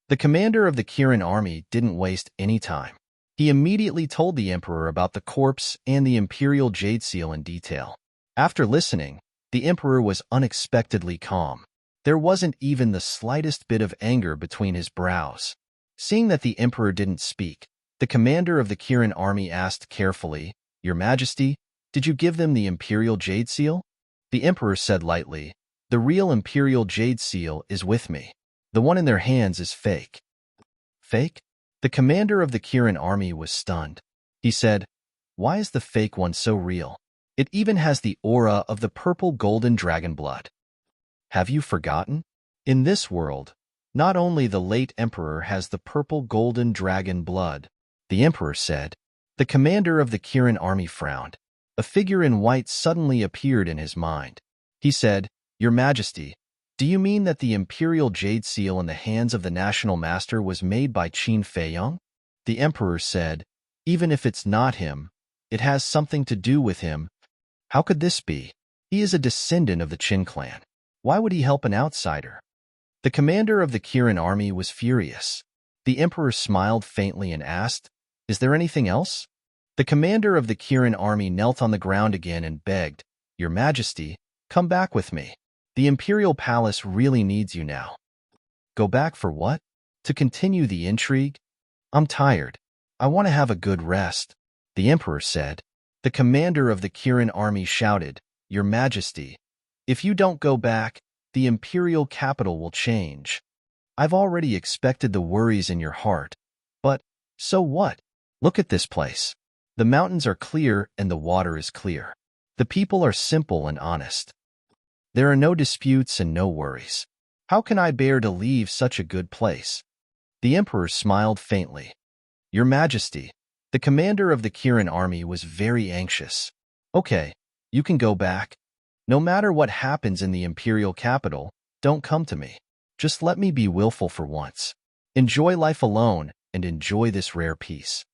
The commander of the Kirin army didn't waste any time. He immediately told the emperor about the corpse and the imperial jade seal in detail. After listening, the emperor was unexpectedly calm. There wasn't even the slightest bit of anger between his brows. Seeing that the emperor didn't speak, the commander of the Kirin army asked carefully, "Your Majesty, did you give them the imperial jade seal?" The emperor said lightly, "The real imperial jade seal is with me. The one in their hands is fake." Fake? The commander of the Kirin army was stunned. He said, "Why is the fake one so real? It even has the aura of the purple golden dragon blood." Have you forgotten? In this world, not only the late emperor has the purple golden dragon blood, the emperor said. The commander of the Kirin army frowned. A figure in white suddenly appeared in his mind. He said, "Your Majesty, do you mean that the imperial jade seal in the hands of the national master was made by Qin Feiyang?" The emperor said, "Even if it's not him, it has something to do with him." How could this be? He is a descendant of the Qin clan. Why would he help an outsider? The commander of the Kirin army was furious. The emperor smiled faintly and asked, "Is there anything else?" The commander of the Kirin army knelt on the ground again and begged, "Your Majesty, come back with me. The imperial palace really needs you now." "Go back for what? To continue the intrigue? I'm tired. I want to have a good rest," the emperor said. The commander of the Kirin army shouted, "Your Majesty, if you don't go back, the imperial capital will change. I've already expected the worries in your heart. But, so what? Look at this place. The mountains are clear and the water is clear. The people are simple and honest. There are no disputes and no worries. How can I bear to leave such a good place?" The emperor smiled faintly. "Your Majesty," the commander of the Kirin army was very anxious. "Okay, you can go back. No matter what happens in the imperial capital, don't come to me. Just let me be willful for once. Enjoy life alone and enjoy this rare peace."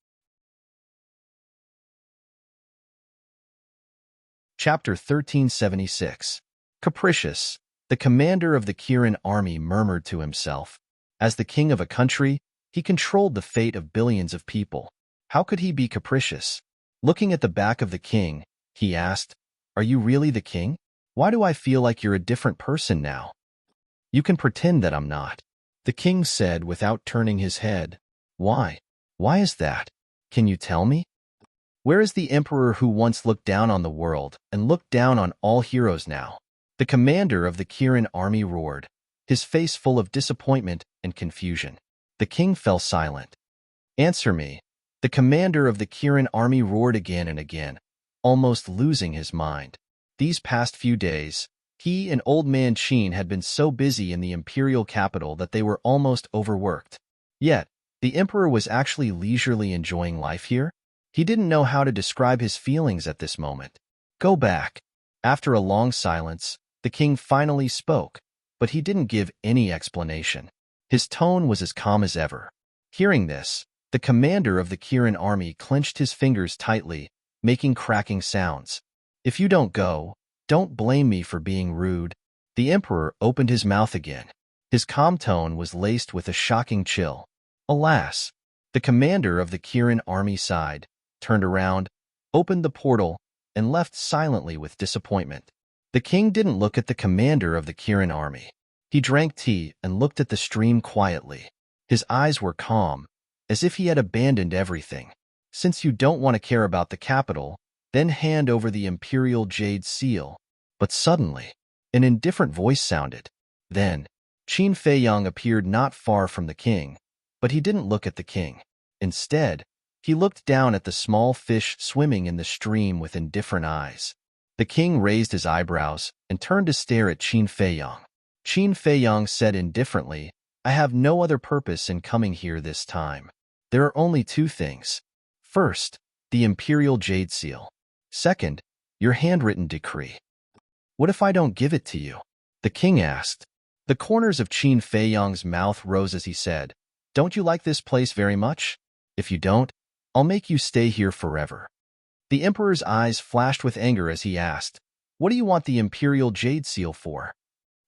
Chapter 1376. Capricious, the commander of the Kirin army murmured to himself. As the king of a country, he controlled the fate of billions of people. How could he be capricious? Looking at the back of the king, he asked, "Are you really the king? Why do I feel like you're a different person now?" "You can pretend that I'm not," the king said without turning his head. "Why? Why is that? Can you tell me? Where is the emperor who once looked down on the world and looked down on all heroes now?" The commander of the Kirin army roared, his face full of disappointment and confusion. The king fell silent. "Answer me," the commander of the Kirin army roared again and again, almost losing his mind. These past few days, he and Old Man Qin had been so busy in the imperial capital that they were almost overworked. Yet, the emperor was actually leisurely enjoying life here. He didn't know how to describe his feelings at this moment. "Go back." After a long silence, the king finally spoke, but he didn't give any explanation. His tone was as calm as ever. Hearing this, the commander of the Kirin army clenched his fingers tightly, making cracking sounds. "If you don't go, don't blame me for being rude." The emperor opened his mouth again. His calm tone was laced with a shocking chill. Alas! The commander of the Kirin army sighed, turned around, opened the portal, and left silently with disappointment. The king didn't look at the commander of the Kirin army. He drank tea and looked at the stream quietly. His eyes were calm, as if he had abandoned everything. "Since you don't want to care about the capital, then hand over the imperial jade seal." But suddenly, an indifferent voice sounded. Then, Qin Feiyang appeared not far from the king, but he didn't look at the king. Instead, he looked down at the small fish swimming in the stream with indifferent eyes. The king raised his eyebrows and turned to stare at Qin Feiyang. Qin Feiyang said indifferently, "I have no other purpose in coming here this time. There are only two things. First, the imperial jade seal. Second, your handwritten decree." "What if I don't give it to you?" the king asked. The corners of Qin Feiyang's mouth rose as he said, "Don't you like this place very much? If you don't, I'll make you stay here forever." The emperor's eyes flashed with anger as he asked, "What do you want the imperial jade seal for?"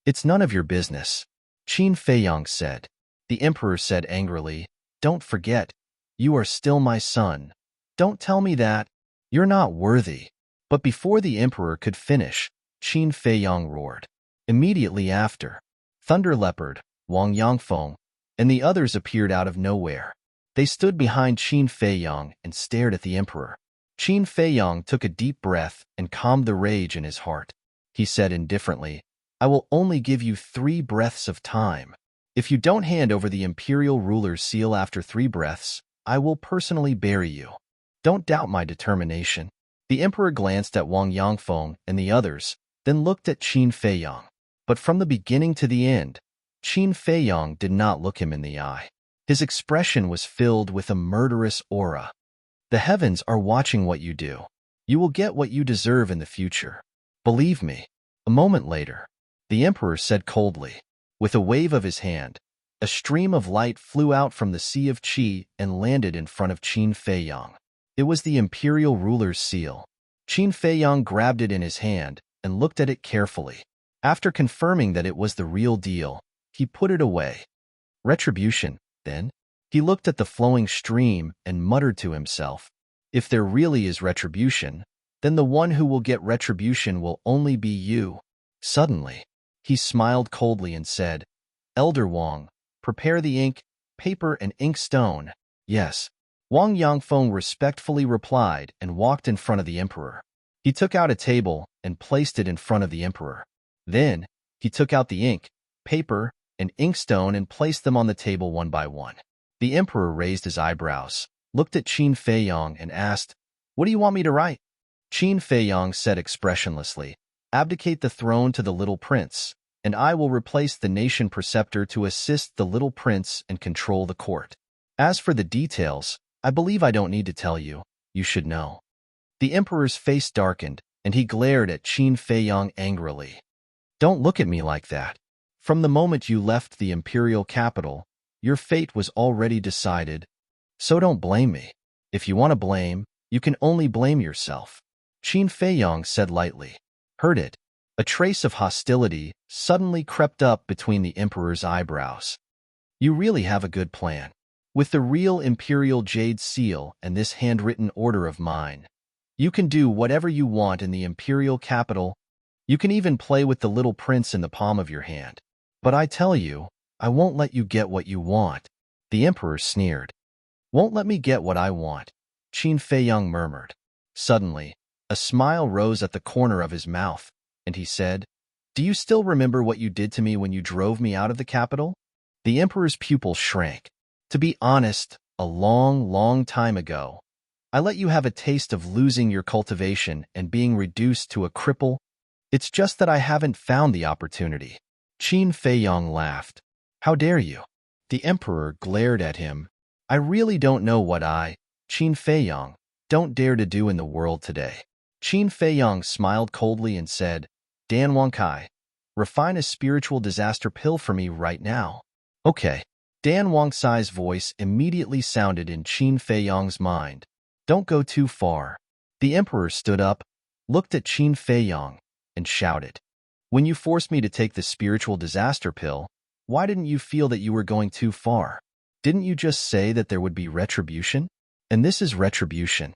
It's none of your business, Qin Feiyang said. The emperor said angrily, Don't forget, you are still my son. Don't tell me that. You're not worthy. But before the emperor could finish, Qin Feiyang roared. Immediately after, Thunder Leopard, Wang Yangfeng, and the others appeared out of nowhere. They stood behind Qin Feiyang and stared at the emperor. Qin Feiyang took a deep breath and calmed the rage in his heart. He said indifferently, I will only give you 3 breaths of time. If you don't hand over the imperial ruler's seal after 3 breaths, I will personally bury you. Don't doubt my determination. The emperor glanced at Wang Yangfeng and the others, then looked at Qin Feiyang. But from the beginning to the end, Qin Feiyang did not look him in the eye. His expression was filled with a murderous aura. The heavens are watching what you do. You will get what you deserve in the future. Believe me. A moment later, the emperor said coldly. With a wave of his hand, a stream of light flew out from the Sea of Qi and landed in front of Qin Feiyang. It was the imperial ruler's seal. Qin Feiyang grabbed it in his hand and looked at it carefully. After confirming that it was the real deal, he put it away. Retribution, then? He looked at the flowing stream and muttered to himself, If there really is retribution, then the one who will get retribution will only be you. Suddenly, he smiled coldly and said, Elder Wang, prepare the ink, paper, and inkstone. Yes. Wang Yangfeng respectfully replied and walked in front of the emperor. He took out a table and placed it in front of the emperor. Then, he took out the ink, paper, and inkstone and placed them on the table one by one. The emperor raised his eyebrows, looked at Qin Feiyang and asked, What do you want me to write? Qin Feiyang said expressionlessly, Abdicate the throne to the little prince, and I will replace the nation preceptor to assist the little prince and control the court. As for the details, I believe I don't need to tell you. You should know. The emperor's face darkened, and he glared at Qin Feiyang angrily. Don't look at me like that. From the moment you left the imperial capital, your fate was already decided. So don't blame me. If you want to blame, you can only blame yourself. Qin Feiyang said lightly. Heard it. A trace of hostility suddenly crept up between the emperor's eyebrows. You really have a good plan. With the real imperial jade seal and this handwritten order of mine, you can do whatever you want in the imperial capital. You can even play with the little prince in the palm of your hand. But I tell you, I won't let you get what you want. The emperor sneered. Won't let me get what I want, Qin Feiyang murmured. Suddenly, a smile rose at the corner of his mouth, and he said, Do you still remember what you did to me when you drove me out of the capital? The emperor's pupils shrank. To be honest, a long, long time ago, I let you have a taste of losing your cultivation and being reduced to a cripple. It's just that I haven't found the opportunity. Qin Feiyang laughed. How dare you? The emperor glared at him. I really don't know what Qin Feiyang, don't dare to do in the world today. Qin Feiyang smiled coldly and said, Dan Wangkai, refine a spiritual disaster pill for me right now. Okay. Dan Wangkai's voice immediately sounded in Qin Feiyang's mind. Don't go too far. The emperor stood up, looked at Qin Feiyang, and shouted, When you forced me to take the spiritual disaster pill, why didn't you feel that you were going too far? Didn't you just say that there would be retribution? And this is retribution.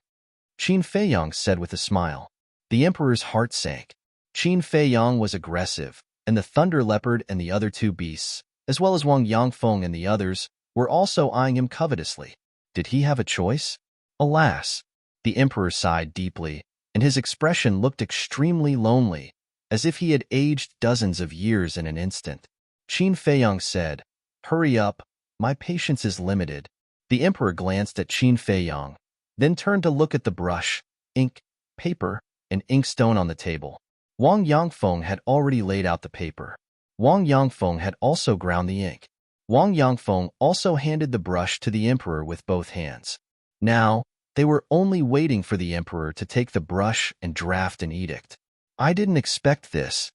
Qin Feiyang said with a smile. The emperor's heart sank. Qin Feiyang was aggressive, and the Thunder Leopard and the other 2 beasts, as well as Wang Yangfeng and the others, were also eyeing him covetously. Did he have a choice? Alas! The emperor sighed deeply, and his expression looked extremely lonely, as if he had aged dozens of years in an instant. Qin Feiyang said, Hurry up, my patience is limited. The emperor glanced at Qin Feiyang, then turned to look at the brush, ink, paper, and inkstone on the table. Wang Yangfeng had already laid out the paper. Wang Yangfeng had also ground the ink. Wang Yangfeng also handed the brush to the emperor with both hands. Now, they were only waiting for the emperor to take the brush and draft an edict. I didn't expect this.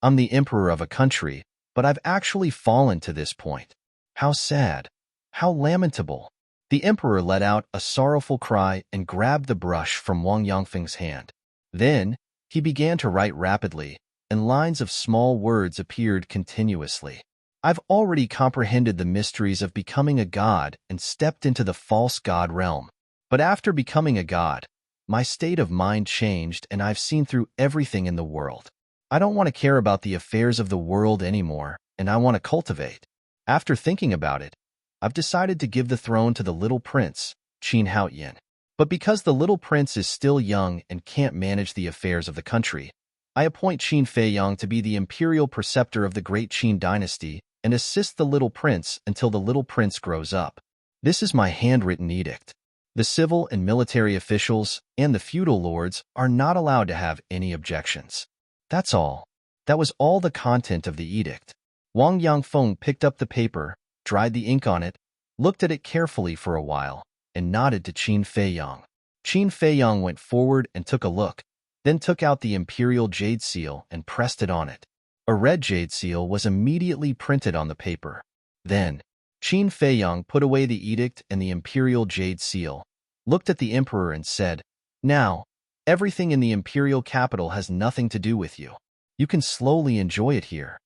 I'm the emperor of a country, but I've actually fallen to this point. How sad. How lamentable. The emperor let out a sorrowful cry and grabbed the brush from Wang Yangfeng's hand. Then, he began to write rapidly, and lines of small words appeared continuously. I've already comprehended the mysteries of becoming a god and stepped into the false god realm. But after becoming a god, my state of mind changed and I've seen through everything in the world. I don't want to care about the affairs of the world anymore, and I want to cultivate. After thinking about it, I've decided to give the throne to the little prince, Qin Haoyin. But because the little prince is still young and can't manage the affairs of the country, I appoint Qin Feiyang to be the imperial preceptor of the great Qin dynasty and assist the little prince until the little prince grows up. This is my handwritten edict. The civil and military officials and the feudal lords are not allowed to have any objections. That's all. That was all the content of the edict. Wang Yangfeng picked up the paper, dried the ink on it, looked at it carefully for a while, and nodded to Qin Feiyang. Qin Feiyang went forward and took a look, then took out the imperial jade seal and pressed it on it. A red jade seal was immediately printed on the paper. Then, Qin Feiyang put away the edict and the imperial jade seal, looked at the emperor and said, "Now, everything in the imperial capital has nothing to do with you. You can slowly enjoy it here."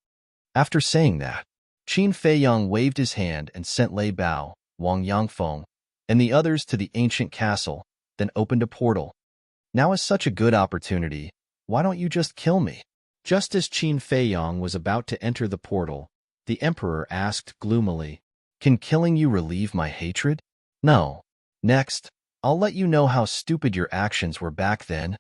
After saying that, Qin Feiyang waved his hand and sent Lei Bao, Wang Yangfeng, and the others to the ancient castle, then opened a portal. "Now is such a good opportunity. Why don't you just kill me?" Just as Qin Feiyang was about to enter the portal, the emperor asked gloomily, "Can killing you relieve my hatred?" "No. Next, I'll let you know how stupid your actions were back then.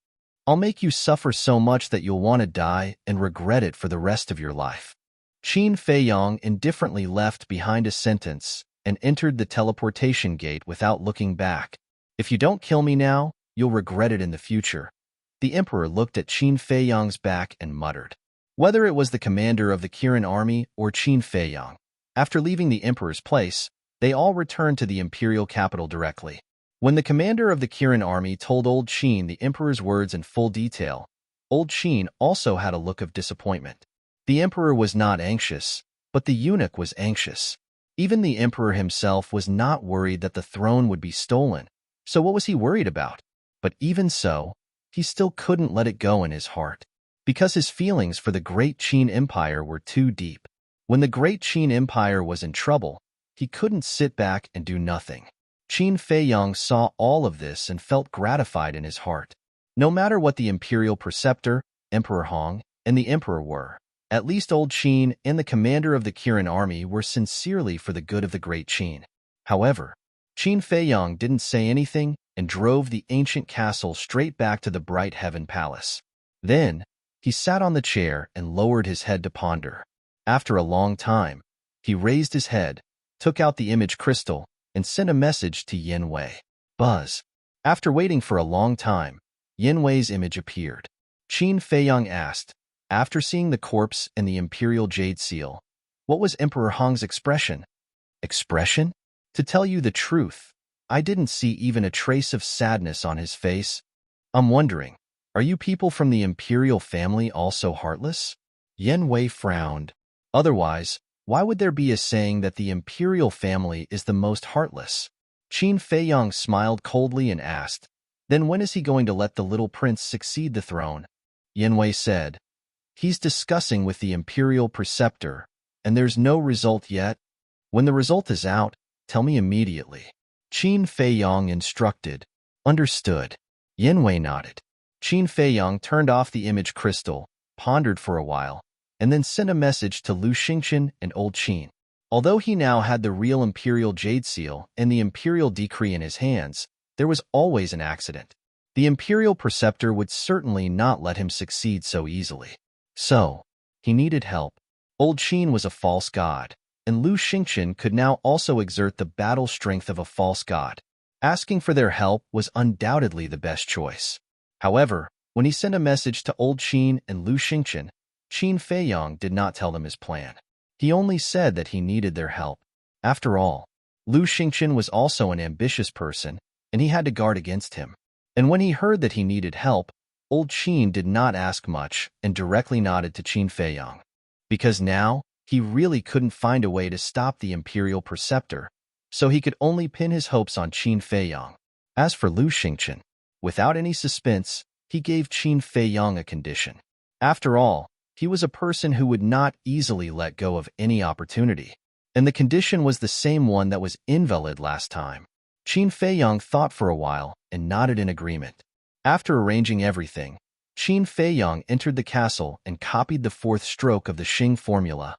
I'll make you suffer so much that you'll want to die and regret it for the rest of your life." Qin Feiyang indifferently left behind a sentence and entered the teleportation gate without looking back. "If you don't kill me now, you'll regret it in the future." The emperor looked at Qin Feiyang's back and muttered. Whether it was the commander of the Kirin army or Qin Feiyang, after leaving the emperor's place, they all returned to the imperial capital directly. When the commander of the Kirin army told Old Qin the emperor's words in full detail, Old Qin also had a look of disappointment. The emperor was not anxious, but the eunuch was anxious. Even the emperor himself was not worried that the throne would be stolen, so what was he worried about? But even so, he still couldn't let it go in his heart, because his feelings for the great Qin Empire were too deep. When the great Qin Empire was in trouble, he couldn't sit back and do nothing. Qin Feiyang saw all of this and felt gratified in his heart. No matter what the imperial preceptor, Emperor Hong, and the emperor were, at least Old Qin and the commander of the Kirin army were sincerely for the good of the great Qin. However, Qin Feiyang didn't say anything and drove the ancient castle straight back to the bright heaven palace. Then, he sat on the chair and lowered his head to ponder. After a long time, he raised his head, took out the image crystal, and sent a message to Yin Wei. Buzz. After waiting for a long time, Yin Wei's image appeared. Qin Feiyang asked, after seeing the corpse and the imperial jade seal, what was Emperor Hong's expression? Expression? To tell you the truth, I didn't see even a trace of sadness on his face. I'm wondering, are you people from the imperial family also heartless? Yin Wei frowned. Otherwise, why would there be a saying that the imperial family is the most heartless? Qin Feiyang smiled coldly and asked, then when is he going to let the little prince succeed the throne? Yin Wei said, he's discussing with the imperial preceptor, and there's no result yet. When the result is out, tell me immediately. Qin Feiyang instructed. Understood. Yin Wei nodded. Qin Feiyang turned off the image crystal, pondered for a while, and then sent a message to Lu Xingqian and Old Qin. Although he now had the real imperial jade seal and the imperial decree in his hands, there was always an accident. The imperial preceptor would certainly not let him succeed so easily. So, he needed help. Old Qin was a false god, and Lu Xingqian could now also exert the battle strength of a false god. Asking for their help was undoubtedly the best choice. However, when he sent a message to Old Qin and Lu Xingqian, Qin Feiyang did not tell them his plan. He only said that he needed their help. After all, Lu Xingqian was also an ambitious person, and he had to guard against him. And when he heard that he needed help, Old Qin did not ask much and directly nodded to Qin Feiyang. Because now, he really couldn't find a way to stop the imperial preceptor, so he could only pin his hopes on Qin Feiyang. As for Lu Xingqian, without any suspense, he gave Qin Feiyang a condition. After all, He was a person who would not easily let go of any opportunity. And the condition was the same one that was invalid last time. Qin Feiyang thought for a while and nodded in agreement. After arranging everything, Qin Feiyang entered the castle and copied the fourth stroke of the Xing formula.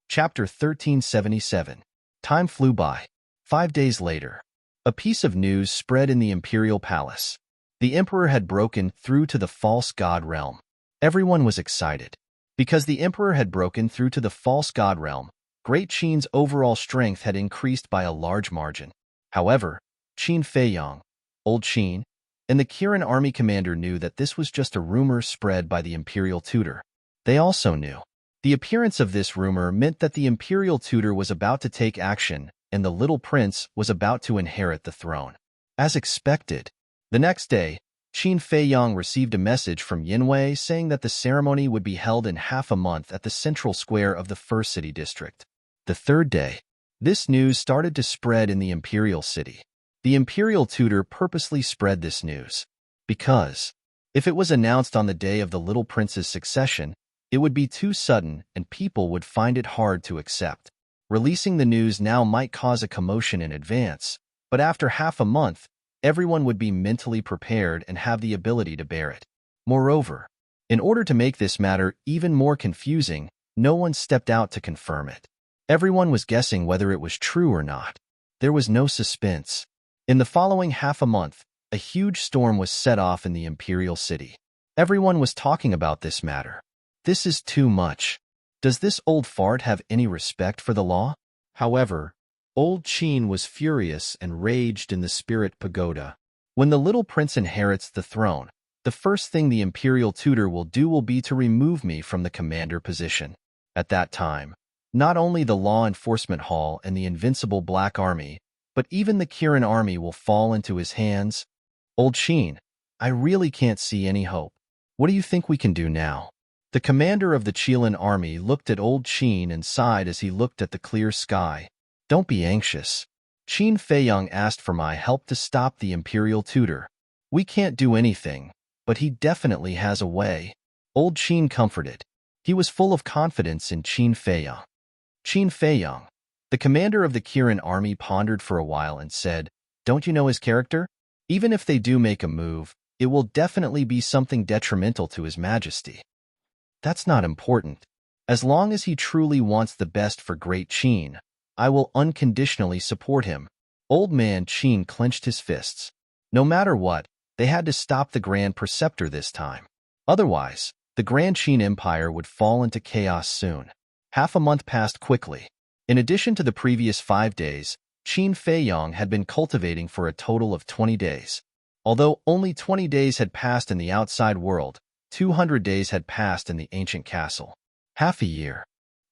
Chapter 1377. Time flew by. 5 days later, a piece of news spread in the imperial palace. The emperor had broken through to the false god realm. Everyone was excited. Because the emperor had broken through to the false god realm, Great Qin's overall strength had increased by a large margin. However, Qin Feiyang, Old Qin, and the Kirin army commander knew that this was just a rumor spread by the imperial tutor. They also knew. The appearance of this rumor meant that the imperial tutor was about to take action and the little prince was about to inherit the throne. As expected, the next day, Qin Feiyang received a message from Yinwei saying that the ceremony would be held in half a month at the central square of the first city district. The third day, this news started to spread in the imperial city. The imperial tutor purposely spread this news because, if it was announced on the day of the little prince's succession, it would be too sudden and people would find it hard to accept. Releasing the news now might cause a commotion in advance, but after half a month, everyone would be mentally prepared and have the ability to bear it. Moreover, in order to make this matter even more confusing, no one stepped out to confirm it. Everyone was guessing whether it was true or not. There was no suspense. In the following half a month, a huge storm was set off in the imperial city. Everyone was talking about this matter. This is too much. Does this old fart have any respect for the law? However, Old Qin was furious and raged in the spirit pagoda. When the little prince inherits the throne, the first thing the imperial tutor will do will be to remove me from the commander position. At that time, not only the law enforcement hall and the invincible Black Army, but even the Kirin army will fall into his hands. Old Qin, I really can't see any hope. What do you think we can do now? The commander of the Qilin army looked at Old Qin and sighed as he looked at the clear sky. Don't be anxious. Qin Feiyang asked for my help to stop the imperial tutor. We can't do anything, but he definitely has a way. Old Qin comforted. He was full of confidence in Qin Feiyang. Qin Feiyang, the commander of the Kirin army, pondered for a while and said, Don't you know his character? Even if they do make a move, it will definitely be something detrimental to His Majesty. That's not important. As long as he truly wants the best for Great Qin, I will unconditionally support him. Old man Qin clenched his fists. No matter what, they had to stop the Grand Preceptor this time. Otherwise, the Grand Qin Empire would fall into chaos soon. Half a month passed quickly. In addition to the previous 5 days, Qin Feiyang had been cultivating for a total of 20 days. Although only 20 days had passed in the outside world, 200 days had passed in the ancient castle. Half a year.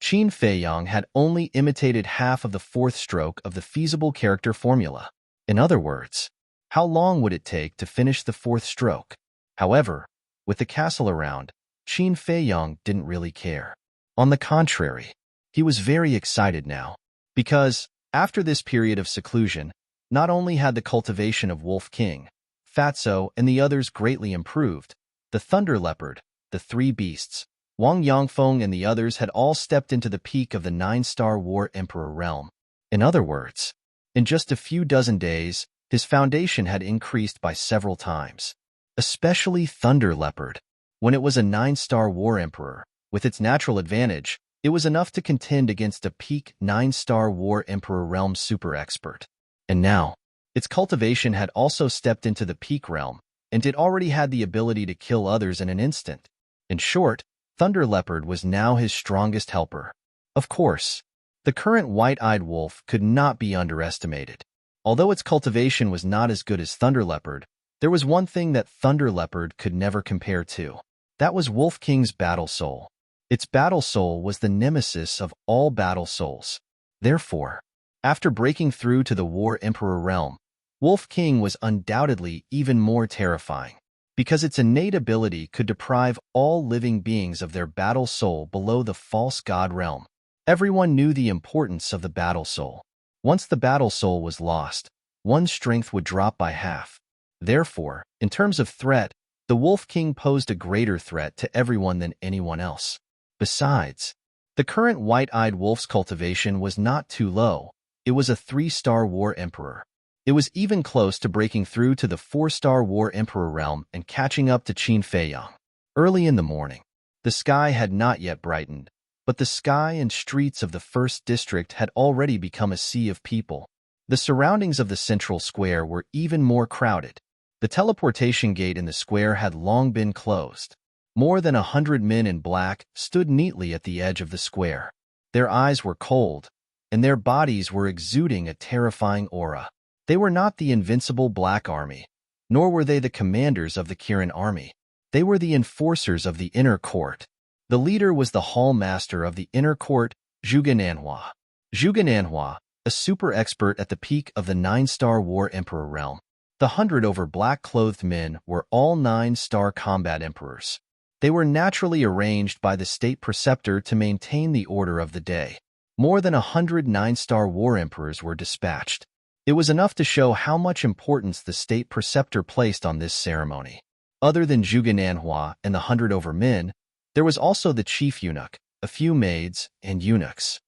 Qin Feiyang had only imitated half of the fourth stroke of the feasible character formula. In other words, how long would it take to finish the fourth stroke? However, with the castle around, Qin Feiyang didn't really care. On the contrary, he was very excited now, because, after this period of seclusion, not only had the cultivation of Wolf King, Fatso, and the others greatly improved, the Thunder Leopard, the three beasts, Wang Yangfeng, and the others had all stepped into the peak of the 9-star War Emperor realm. In other words, in just a few dozen days, his foundation had increased by several times. Especially Thunder Leopard. When it was a 9-star War Emperor, with its natural advantage, it was enough to contend against a peak 9-star War Emperor realm super expert. And now, its cultivation had also stepped into the peak realm, and it already had the ability to kill others in an instant. In short, Thunder Leopard was now his strongest helper. Of course, the current white-eyed wolf could not be underestimated. Although its cultivation was not as good as Thunder Leopard, there was one thing that Thunder Leopard could never compare to. That was Wolf King's battle soul. Its battle soul was the nemesis of all battle souls. Therefore, after breaking through to the War Emperor realm, Wolf King was undoubtedly even more terrifying, because its innate ability could deprive all living beings of their battle soul below the false god realm. Everyone knew the importance of the battle soul. Once the battle soul was lost, one's strength would drop by half. Therefore, in terms of threat, The Wolf King posed a greater threat to everyone than anyone else. Besides, the current white-eyed wolf's cultivation was not too low. It was a 3-star war emperor. It was even close to breaking through to the 4-star war emperor realm and catching up to Qin Feiyang. Early in the morning, the sky had not yet brightened, but the sky and streets of the first district had already become a sea of people. The surroundings of the central square were even more crowded. The teleportation gate in the square had long been closed. More than 100 men in black stood neatly at the edge of the square. Their eyes were cold, and their bodies were exuding a terrifying aura. They were not the invincible Black Army, nor were they the commanders of the Kirin Army. They were the enforcers of the inner court. The leader was the hall master of the inner court, Zhuge Nanhua. Zhuge Nanhua, a super expert at the peak of the 9-star war emperor realm. The 100 over black-clothed men were all 9-star combat emperors. They were naturally arranged by the state preceptor to maintain the order of the day. More than 100 9-star war emperors were dispatched. It was enough to show how much importance the state preceptor placed on this ceremony. Other than Zhuge Nanhua and the 100 over men, there was also the chief eunuch, a few maids, and eunuchs.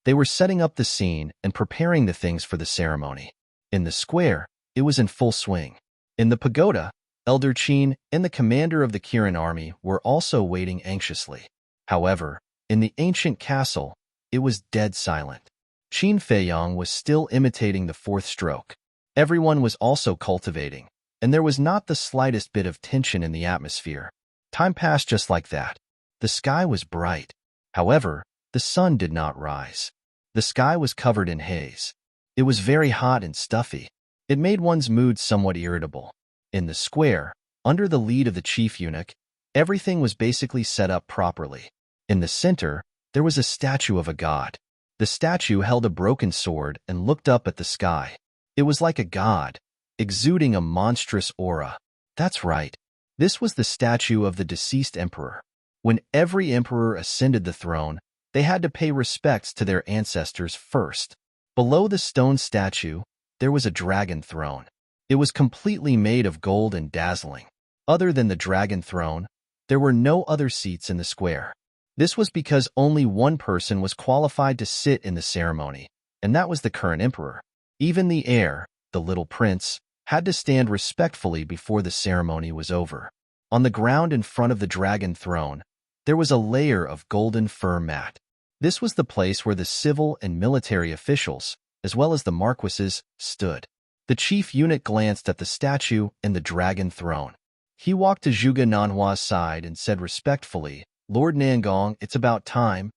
They were setting up the scene and preparing the things for the ceremony. In the square, it was in full swing. In the pagoda, Elder Qin and the commander of the Kirin army were also waiting anxiously. However, in the ancient castle, it was dead silent. Qin Feiyang was still imitating the 4th stroke. Everyone was also cultivating, and there was not the slightest bit of tension in the atmosphere. Time passed just like that. The sky was bright. However, the sun did not rise. The sky was covered in haze. It was very hot and stuffy. It made one's mood somewhat irritable. In the square, under the lead of the chief eunuch, everything was basically set up properly. In the center, there was a statue of a god. The statue held a broken sword and looked up at the sky. It was like a god, exuding a monstrous aura. That's right. This was the statue of the deceased emperor. When every emperor ascended the throne, they had to pay respects to their ancestors first. Below the stone statue, there was a dragon throne. It was completely made of gold and dazzling. Other than the dragon throne, there were no other seats in the square. This was because only one person was qualified to sit in the ceremony, and that was the current emperor. Even the heir, the little prince, had to stand respectfully before the ceremony was over. On the ground in front of the dragon throne, there was a layer of golden fur mat. This was the place where the civil and military officials, as well as the marquises, stood. The chief eunuch glanced at the statue and the dragon throne. He walked to Zhuge Nanhua's side and said respectfully, "Lord Nangong, it's about time."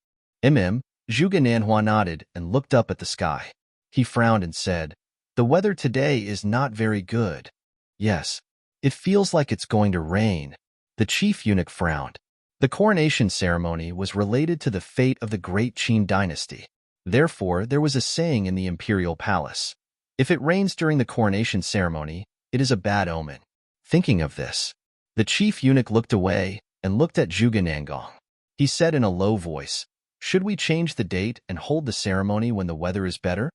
Zhuge Nanhua nodded and looked up at the sky. He frowned and said, "The weather today is not very good." "Yes, it feels like it's going to rain." The chief eunuch frowned. The coronation ceremony was related to the fate of the great Qin dynasty. Therefore, there was a saying in the imperial palace: if it rains during the coronation ceremony, it is a bad omen. Thinking of this, the chief eunuch looked away and looked at Zhuge Nangong. He said in a low voice, "Should we change the date and hold the ceremony when the weather is better?"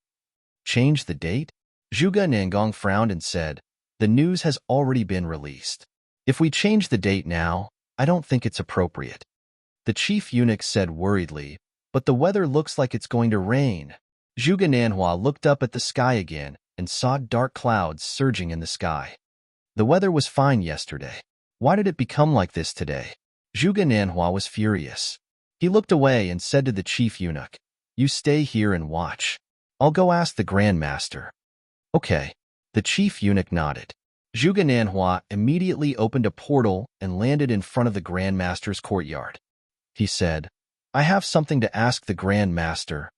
"Change the date?" Zhuge Nangong frowned and said, "The news has already been released. If we change the date now, I don't think it's appropriate." The chief eunuch said worriedly, "But the weather looks like it's going to rain." Zhuge Nanhua looked up at the sky again and saw dark clouds surging in the sky. The weather was fine yesterday. Why did it become like this today? Zhuge Nanhua was furious. He looked away and said to the chief eunuch, "You stay here and watch. I'll go ask the Grand Master." "Okay." The chief eunuch nodded. Zhuge Nanhua immediately opened a portal and landed in front of the Grand Master's courtyard. He said, "I have something to ask the Grand Master.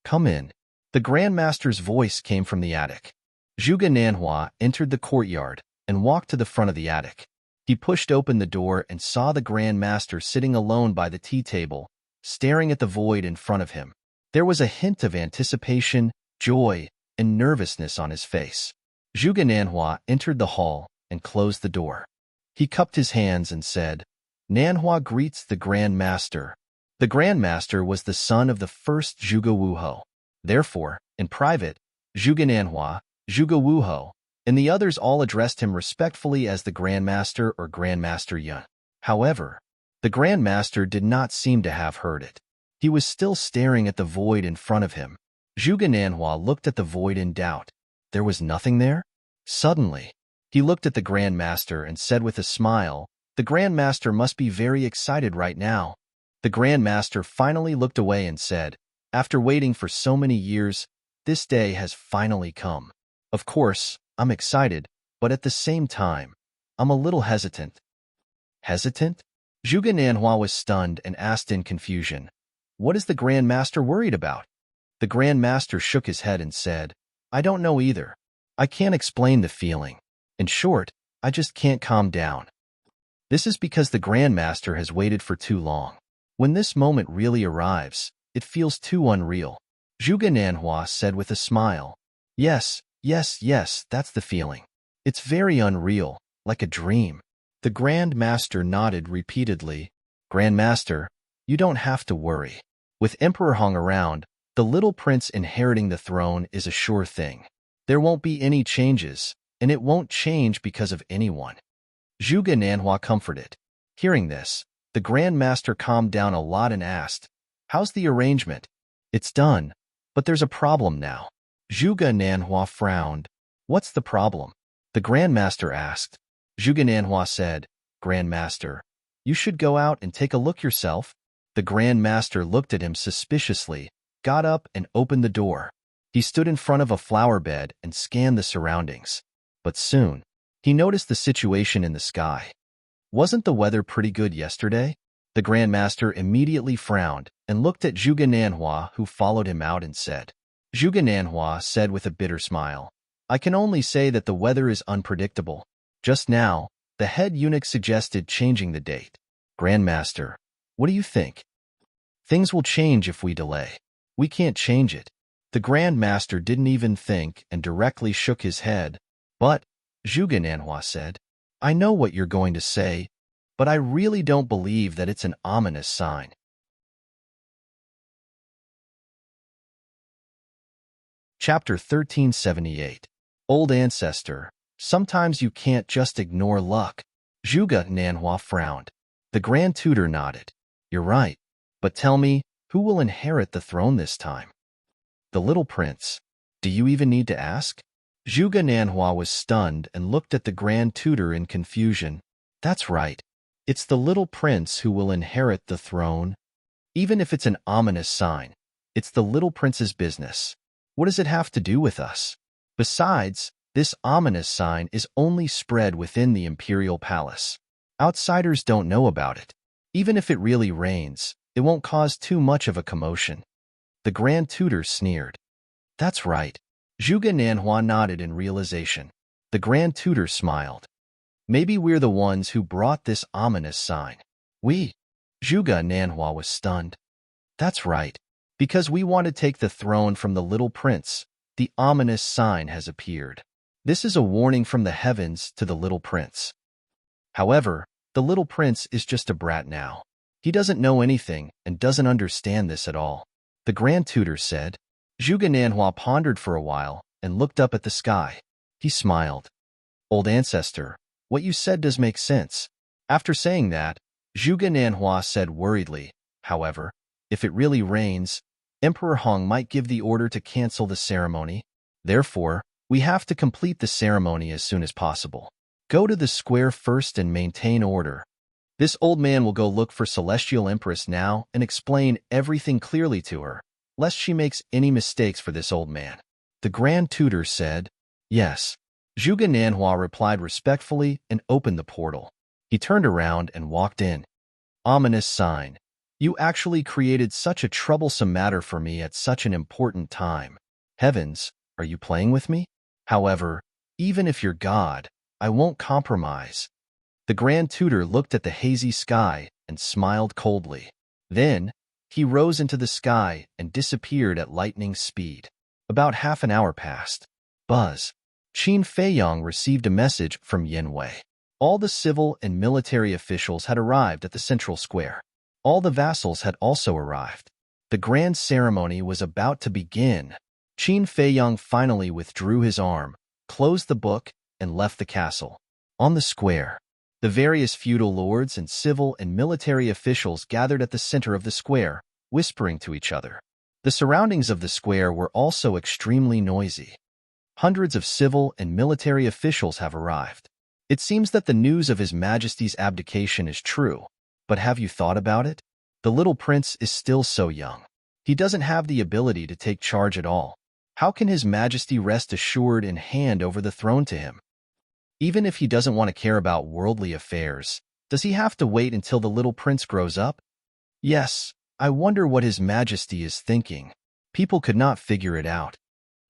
Come in." The Grand Master's voice came from the attic. Zhuge Nanhua entered the courtyard and walked to the front of the attic. He pushed open the door and saw the Grand Master sitting alone by the tea table, staring at the void in front of him. There was a hint of anticipation, joy, and nervousness on his face. Zhuge Nanhua entered the hall and closed the door. He cupped his hands and said, "Nanhua greets the Grand Master." The Grand Master was the son of the first Zhuge Wuho. Therefore, in private, Zhuge Nanhua, Zhuge Wuho, and the others all addressed him respectfully as the Grandmaster or Grandmaster Yun. However, the Grandmaster did not seem to have heard it. He was still staring at the void in front of him. Zhuge Nanhua looked at the void in doubt. There was nothing there? Suddenly, he looked at the Grandmaster and said with a smile, "The Grandmaster must be very excited right now." The Grandmaster finally looked away and said, "After waiting for so many years, this day has finally come. Of course, I'm excited, but at the same time, I'm a little hesitant." Hesitant? Zhuge Nanhua was stunned and asked in confusion, "What is the Grandmaster worried about?" The Grandmaster shook his head and said, "I don't know either. I can't explain the feeling. In short, I just can't calm down." This is because the Grandmaster has waited for too long. When this moment really arrives, it feels too unreal. Zhuge Nanhua said with a smile, Yes, that's the feeling. It's very unreal, like a dream." The Grandmaster nodded repeatedly. "Grandmaster, you don't have to worry. With Emperor Hong around, the little prince inheriting the throne is a sure thing. There won't be any changes, and it won't change because of anyone." Zhuge Nanhua comforted. Hearing this, the Grandmaster calmed down a lot and asked, "How's the arrangement?" "It's done, but there's a problem now." Zhuge Nanhua frowned. "What's the problem?" the Grandmaster asked. Zhuge Nanhua said, "Grandmaster, you should go out and take a look yourself." The Grandmaster looked at him suspiciously, got up and opened the door. He stood in front of a flower bed and scanned the surroundings. But soon, he noticed the situation in the sky. "Wasn't the weather pretty good yesterday?" The Grandmaster immediately frowned and looked at Zhuge Nanhua, who followed him out and said. Zhuge Nanhua said with a bitter smile, "I can only say that the weather is unpredictable. Just now, the head eunuch suggested changing the date." "Grandmaster, what do you think?" "Things will change if we delay. We can't change it." The Grandmaster didn't even think and directly shook his head. "But," Zhuge Nanhua said, "I know what you're going to say, but I really don't believe that it's an ominous sign." Chapter 1378. Old Ancestor. Sometimes you can't just ignore luck. Zhuge Nanhua frowned. The Grand Tutor nodded. "You're right. But tell me, who will inherit the throne this time?" "The little prince. Do you even need to ask?" Zhuge Nanhua was stunned and looked at the Grand Tutor in confusion. "That's right. It's the little prince who will inherit the throne. Even if it's an ominous sign, it's the little prince's business. What does it have to do with us? Besides, this ominous sign is only spread within the imperial palace. Outsiders don't know about it. Even if it really rains, it won't cause too much of a commotion." The Grand Tutor sneered. "That's right." Zhuge Nanhua nodded in realization. The Grand Tutor smiled. "Maybe we're the ones who brought this ominous sign." "We?" Zhuge Nanhua was stunned. "That's right. Because we want to take the throne from the little prince, the ominous sign has appeared. This is a warning from the heavens to the little prince." However, the little prince is just a brat now. He doesn't know anything and doesn't understand this at all. The Grand Tutor said. Zhuge Nanhua pondered for a while and looked up at the sky. He smiled. "Old Ancestor, what you said does make sense." After saying that, Zhuge Nanhua said worriedly, "However, if it really rains, Emperor Hong might give the order to cancel the ceremony. Therefore, we have to complete the ceremony as soon as possible. Go to the square first and maintain order. This old man will go look for Celestial Empress now and explain everything clearly to her, lest she makes any mistakes for this old man." The Grand Tutor said, "Yes." Zhuge Nanhua replied respectfully and opened the portal. He turned around and walked in. "Ominous sign. You actually created such a troublesome matter for me at such an important time. Heavens, are you playing with me? However, even if you're God, I won't compromise." The Grand Tutor looked at the hazy sky and smiled coldly. Then, he rose into the sky and disappeared at lightning speed. About half an hour passed. Buzz. Qin Feiyang received a message from Yin Wei. All the civil and military officials had arrived at the central square. All the vassals had also arrived. The grand ceremony was about to begin. Qin Feiyang finally withdrew his arm, closed the book, and left the castle. On the square, the various feudal lords and civil and military officials gathered at the center of the square, whispering to each other. The surroundings of the square were also extremely noisy. Hundreds of civil and military officials have arrived. It seems that the news of His Majesty's abdication is true, but have you thought about it? The little prince is still so young. He doesn't have the ability to take charge at all. How can His Majesty rest assured and hand over the throne to him? Even if he doesn't want to care about worldly affairs, does he have to wait until the little prince grows up? Yes, I wonder what His Majesty is thinking. People could not figure it out.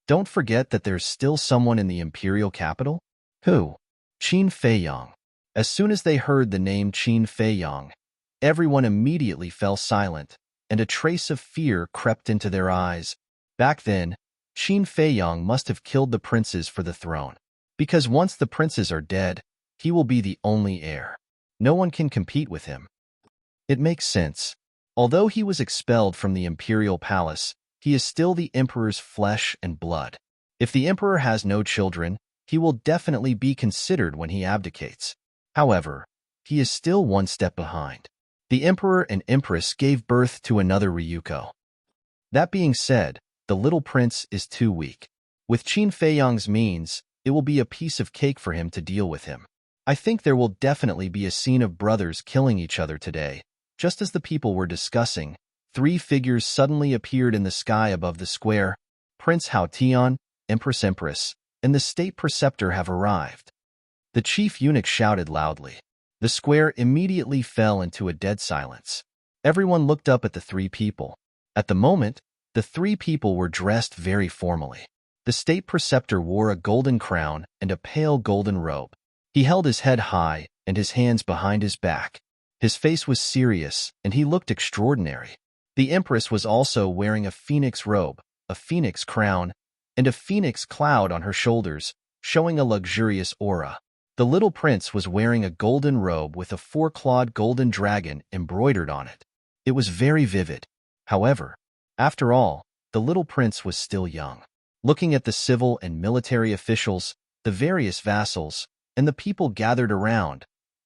Don't forget that there's still someone in the imperial capital. Who? Qin Feiyang. As soon as they heard the name Qin Feiyang, everyone immediately fell silent, and a trace of fear crept into their eyes. Back then, Qin Feiyang must have killed the princes for the throne. Because once the princes are dead, he will be the only heir. No one can compete with him. It makes sense. Although he was expelled from the imperial palace, he is still the emperor's flesh and blood. If the emperor has no children, he will definitely be considered when he abdicates. However, he is still one step behind. The emperor and empress gave birth to another Ryuko. That being said, the little prince is too weak. With Qin Feiyang's means, it will be a piece of cake for him to deal with him. I think there will definitely be a scene of brothers killing each other today. Just as the people were discussing, 3 figures suddenly appeared in the sky above the square. Prince Hao Tian, Empress, and the state preceptor have arrived. The chief eunuch shouted loudly. The square immediately fell into a dead silence. Everyone looked up at the 3 people. At the moment, the 3 people were dressed very formally. The state preceptor wore a golden crown and a pale golden robe. He held his head high and his hands behind his back. His face was serious, and he looked extraordinary. The empress was also wearing a phoenix robe, a phoenix crown, and a phoenix cloud on her shoulders, showing a luxurious aura. The little prince was wearing a golden robe with a 4-clawed golden dragon embroidered on it. It was very vivid. However, after all, the little prince was still young. Looking at the civil and military officials, the various vassals, and the people gathered around,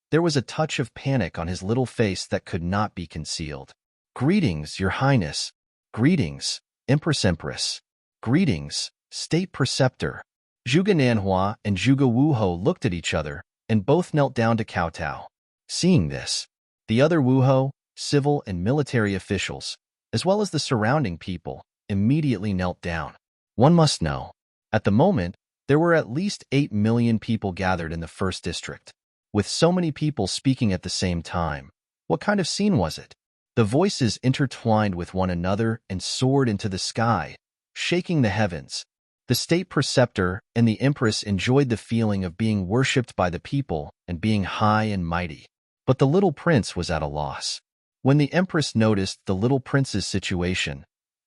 there was a touch of panic on his little face that could not be concealed. Greetings, Your Highness. Greetings, Empress. Greetings, State Preceptor. Zhuge Nanhua and Zhuge Wuho looked at each other and both knelt down to kowtow. Seeing this, the other Wuho, civil and military officials, as well as the surrounding people, immediately knelt down. One must know, at the moment, there were at least 8 million people gathered in the first district. With so many people speaking at the same time, what kind of scene was it? The voices intertwined with one another and soared into the sky, shaking the heavens. The state preceptor and the empress enjoyed the feeling of being worshipped by the people and being high and mighty. But the little prince was at a loss. When the empress noticed the little prince's situation,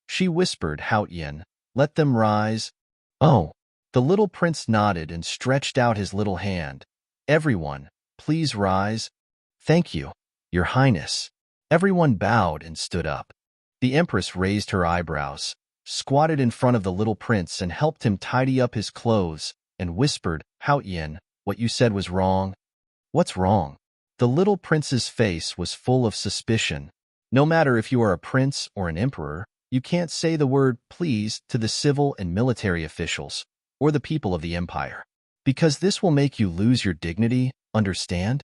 she whispered, "Hao Tian, let them rise." Oh, the little prince nodded and stretched out his little hand. Everyone, please rise. Thank you, Your Highness. Everyone bowed and stood up. The empress raised her eyebrows, squatted in front of the little prince and helped him tidy up his clothes, and whispered, "Hao Tian, what you said was wrong." What's wrong? The little prince's face was full of suspicion. No matter if you are a prince or an emperor, you can't say the word please to the civil and military officials, or the people of the empire. Because this will make you lose your dignity, understand?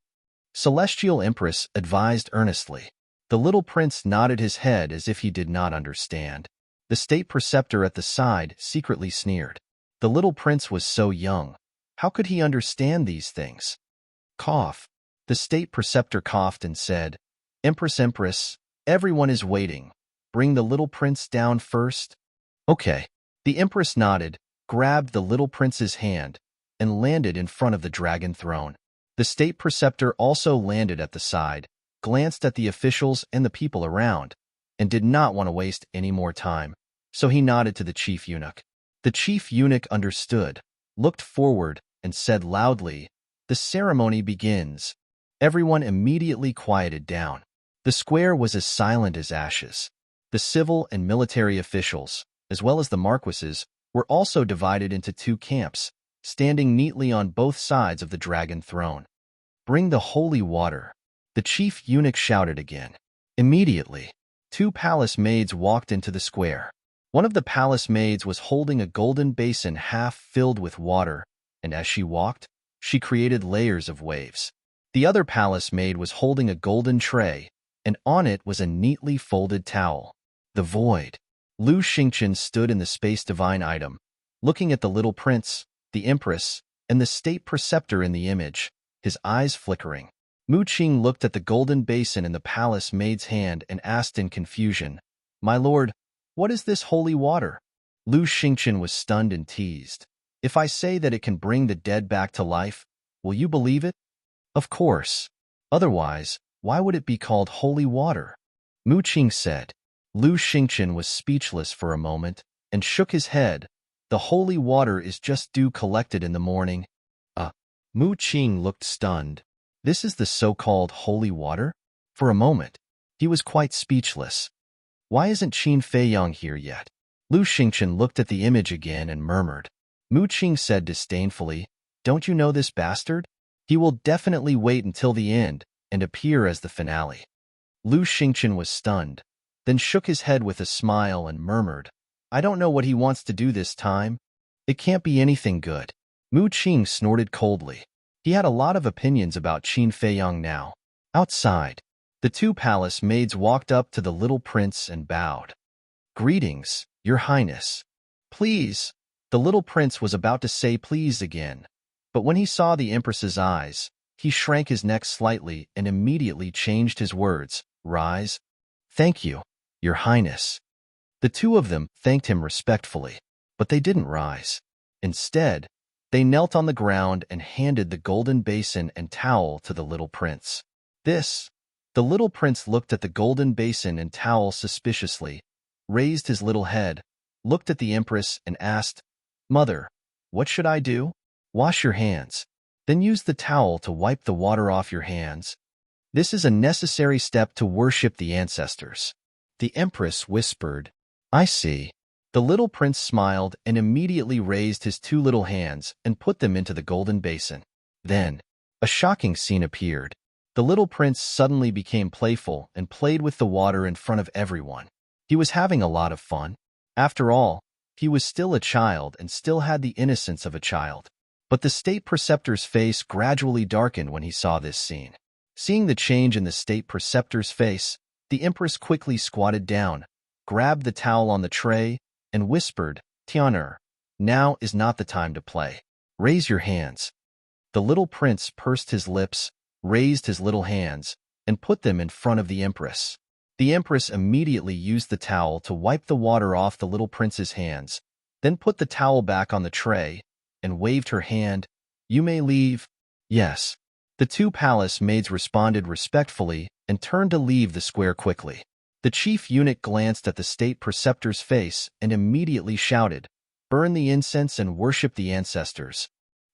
Celestial Empress advised earnestly. The little prince nodded his head as if he did not understand. The state preceptor at the side secretly sneered. The little prince was so young. How could he understand these things? Cough. The state preceptor coughed and said, Empress, everyone is waiting. Bring the little prince down first." Okay. The empress nodded, grabbed the little prince's hand, and landed in front of the dragon throne. The state preceptor also landed at the side, glanced at the officials and the people around, and did not want to waste any more time, so he nodded to the chief eunuch. The chief eunuch understood, looked forward, and said loudly, "The ceremony begins." Everyone immediately quieted down. The square was as silent as ashes. The civil and military officials, as well as the marquises, were also divided into 2 camps, standing neatly on both sides of the dragon throne. "Bring the holy water," the chief eunuch shouted again. Immediately, two palace maids walked into the square. One of the palace maids was holding a golden basin half filled with water, and as she walked, she created layers of waves. The other palace maid was holding a golden tray, and on it was a neatly folded towel. The void. Lu Xingqian stood in the space divine item, looking at the little prince, the empress, and the state preceptor in the image, his eyes flickering. Mu Qing looked at the golden basin in the palace maid's hand and asked in confusion, "My lord, what is this holy water?" Lu Xingqian was stunned and teased. "If I say that it can bring the dead back to life, will you believe it?" "Of course. Otherwise, why would it be called holy water?" Mu Qing said. Lu Xingqian was speechless for a moment and shook his head. "The holy water is just dew collected in the morning." Mu Qing looked stunned. "This is the so-called holy water?" For a moment, he was quite speechless. "Why isn't Qin Feiyang here yet?" Lu Xingqian looked at the image again and murmured. Mu Qing said disdainfully, "Don't you know this bastard? He will definitely wait until the end and appear as the finale." Lu Xingqian was stunned, then shook his head with a smile and murmured, "I don't know what he wants to do this time. It can't be anything good." Mu Qing snorted coldly. He had a lot of opinions about Qin Feiyang now. Outside, the two palace maids walked up to the little prince and bowed. "Greetings, your highness." "Please." The little prince was about to say please again, but when he saw the empress's eyes, he shrank his neck slightly and immediately changed his words. "Rise." "Thank you, your highness." The two of them thanked him respectfully, but they didn't rise. Instead, they knelt on the ground and handed the golden basin and towel to the little prince. "This." The little prince looked at the golden basin and towel suspiciously, raised his little head, looked at the empress and asked, "Mother, what should I do?" "Wash your hands. Then use the towel to wipe the water off your hands. This is a necessary step to worship the ancestors." The empress whispered, "I see." The little prince smiled and immediately raised his two little hands and put them into the golden basin. Then, a shocking scene appeared. The little prince suddenly became playful and played with the water in front of everyone. He was having a lot of fun. After all, he was still a child and still had the innocence of a child. But the state preceptor's face gradually darkened when he saw this scene. Seeing the change in the state preceptor's face, the empress quickly squatted down, grabbed the towel on the tray, and whispered, "Tian'er, now is not the time to play. Raise your hands." The little prince pursed his lips, raised his little hands, and put them in front of the empress. The empress immediately used the towel to wipe the water off the little prince's hands, then put the towel back on the tray, and waved her hand. "You may leave." "Yes." The two palace maids responded respectfully and turned to leave the square quickly. The chief eunuch glanced at the state preceptor's face and immediately shouted, "Burn the incense and worship the ancestors."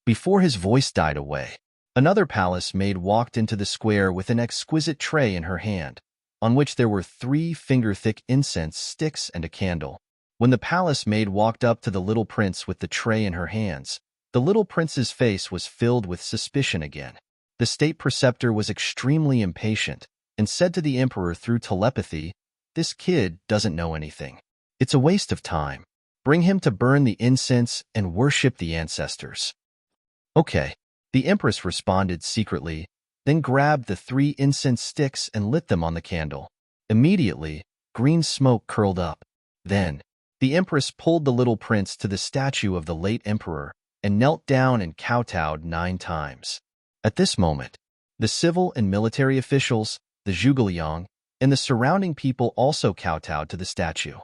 Before his voice died away, another palace maid walked into the square with an exquisite tray in her hand, on which there were 3 finger-thick incense sticks and a candle. When the palace maid walked up to the little prince with the tray in her hands, the little prince's face was filled with suspicion again. The state preceptor was extremely impatient and said to the emperor through telepathy, "This kid doesn't know anything. It's a waste of time. Bring him to burn the incense and worship the ancestors." "Okay." The empress responded secretly, then grabbed the 3 incense sticks and lit them on the candle. Immediately, green smoke curled up. Then, the empress pulled the little prince to the statue of the late emperor and knelt down and kowtowed 9 times. At this moment, the civil and military officials, the zhuge and the surrounding people also kowtowed to the statue.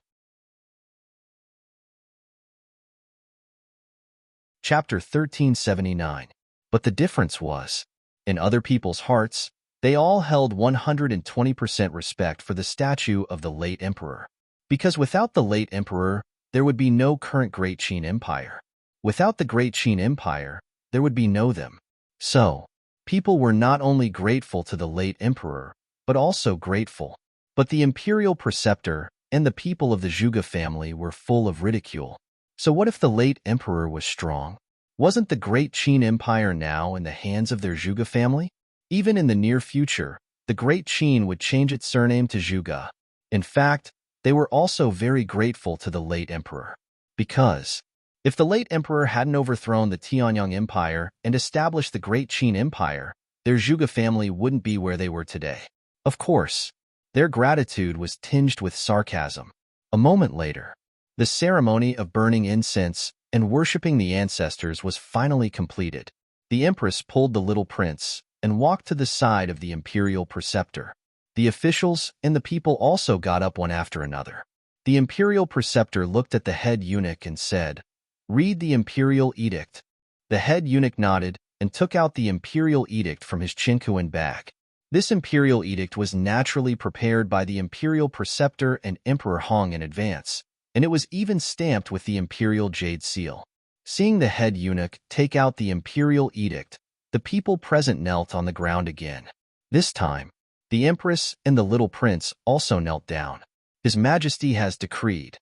Chapter 1379. But the difference was, in other people's hearts, they all held 120% respect for the statue of the late emperor. Because without the late emperor, there would be no current Great Qin Empire. Without the Great Qin Empire, there would be no them. So, people were not only grateful to the late emperor, but also grateful. But the imperial preceptor and the people of the Zhuge family were full of ridicule. So what if the late emperor was strong? Wasn't the great Qin Empire now in the hands of their Zhuge family? Even in the near future, the great Qin would change its surname to Zhuge. In fact, they were also very grateful to the late emperor. Because if the late emperor hadn't overthrown the Tianyang Empire and established the great Qin Empire, their Zhuge family wouldn't be where they were today. Of course, their gratitude was tinged with sarcasm. A moment later, the ceremony of burning incense and worshipping the ancestors was finally completed. The empress pulled the little prince and walked to the side of the imperial preceptor. The officials and the people also got up one after another. The imperial preceptor looked at the head eunuch and said, "Read the imperial edict." The head eunuch nodded and took out the imperial edict from his chinkuan bag. This imperial edict was naturally prepared by the imperial preceptor and Emperor Hong in advance, and it was even stamped with the imperial jade seal. Seeing the head eunuch take out the imperial edict, the people present knelt on the ground again. This time, the empress and the little prince also knelt down. His Majesty has decreed.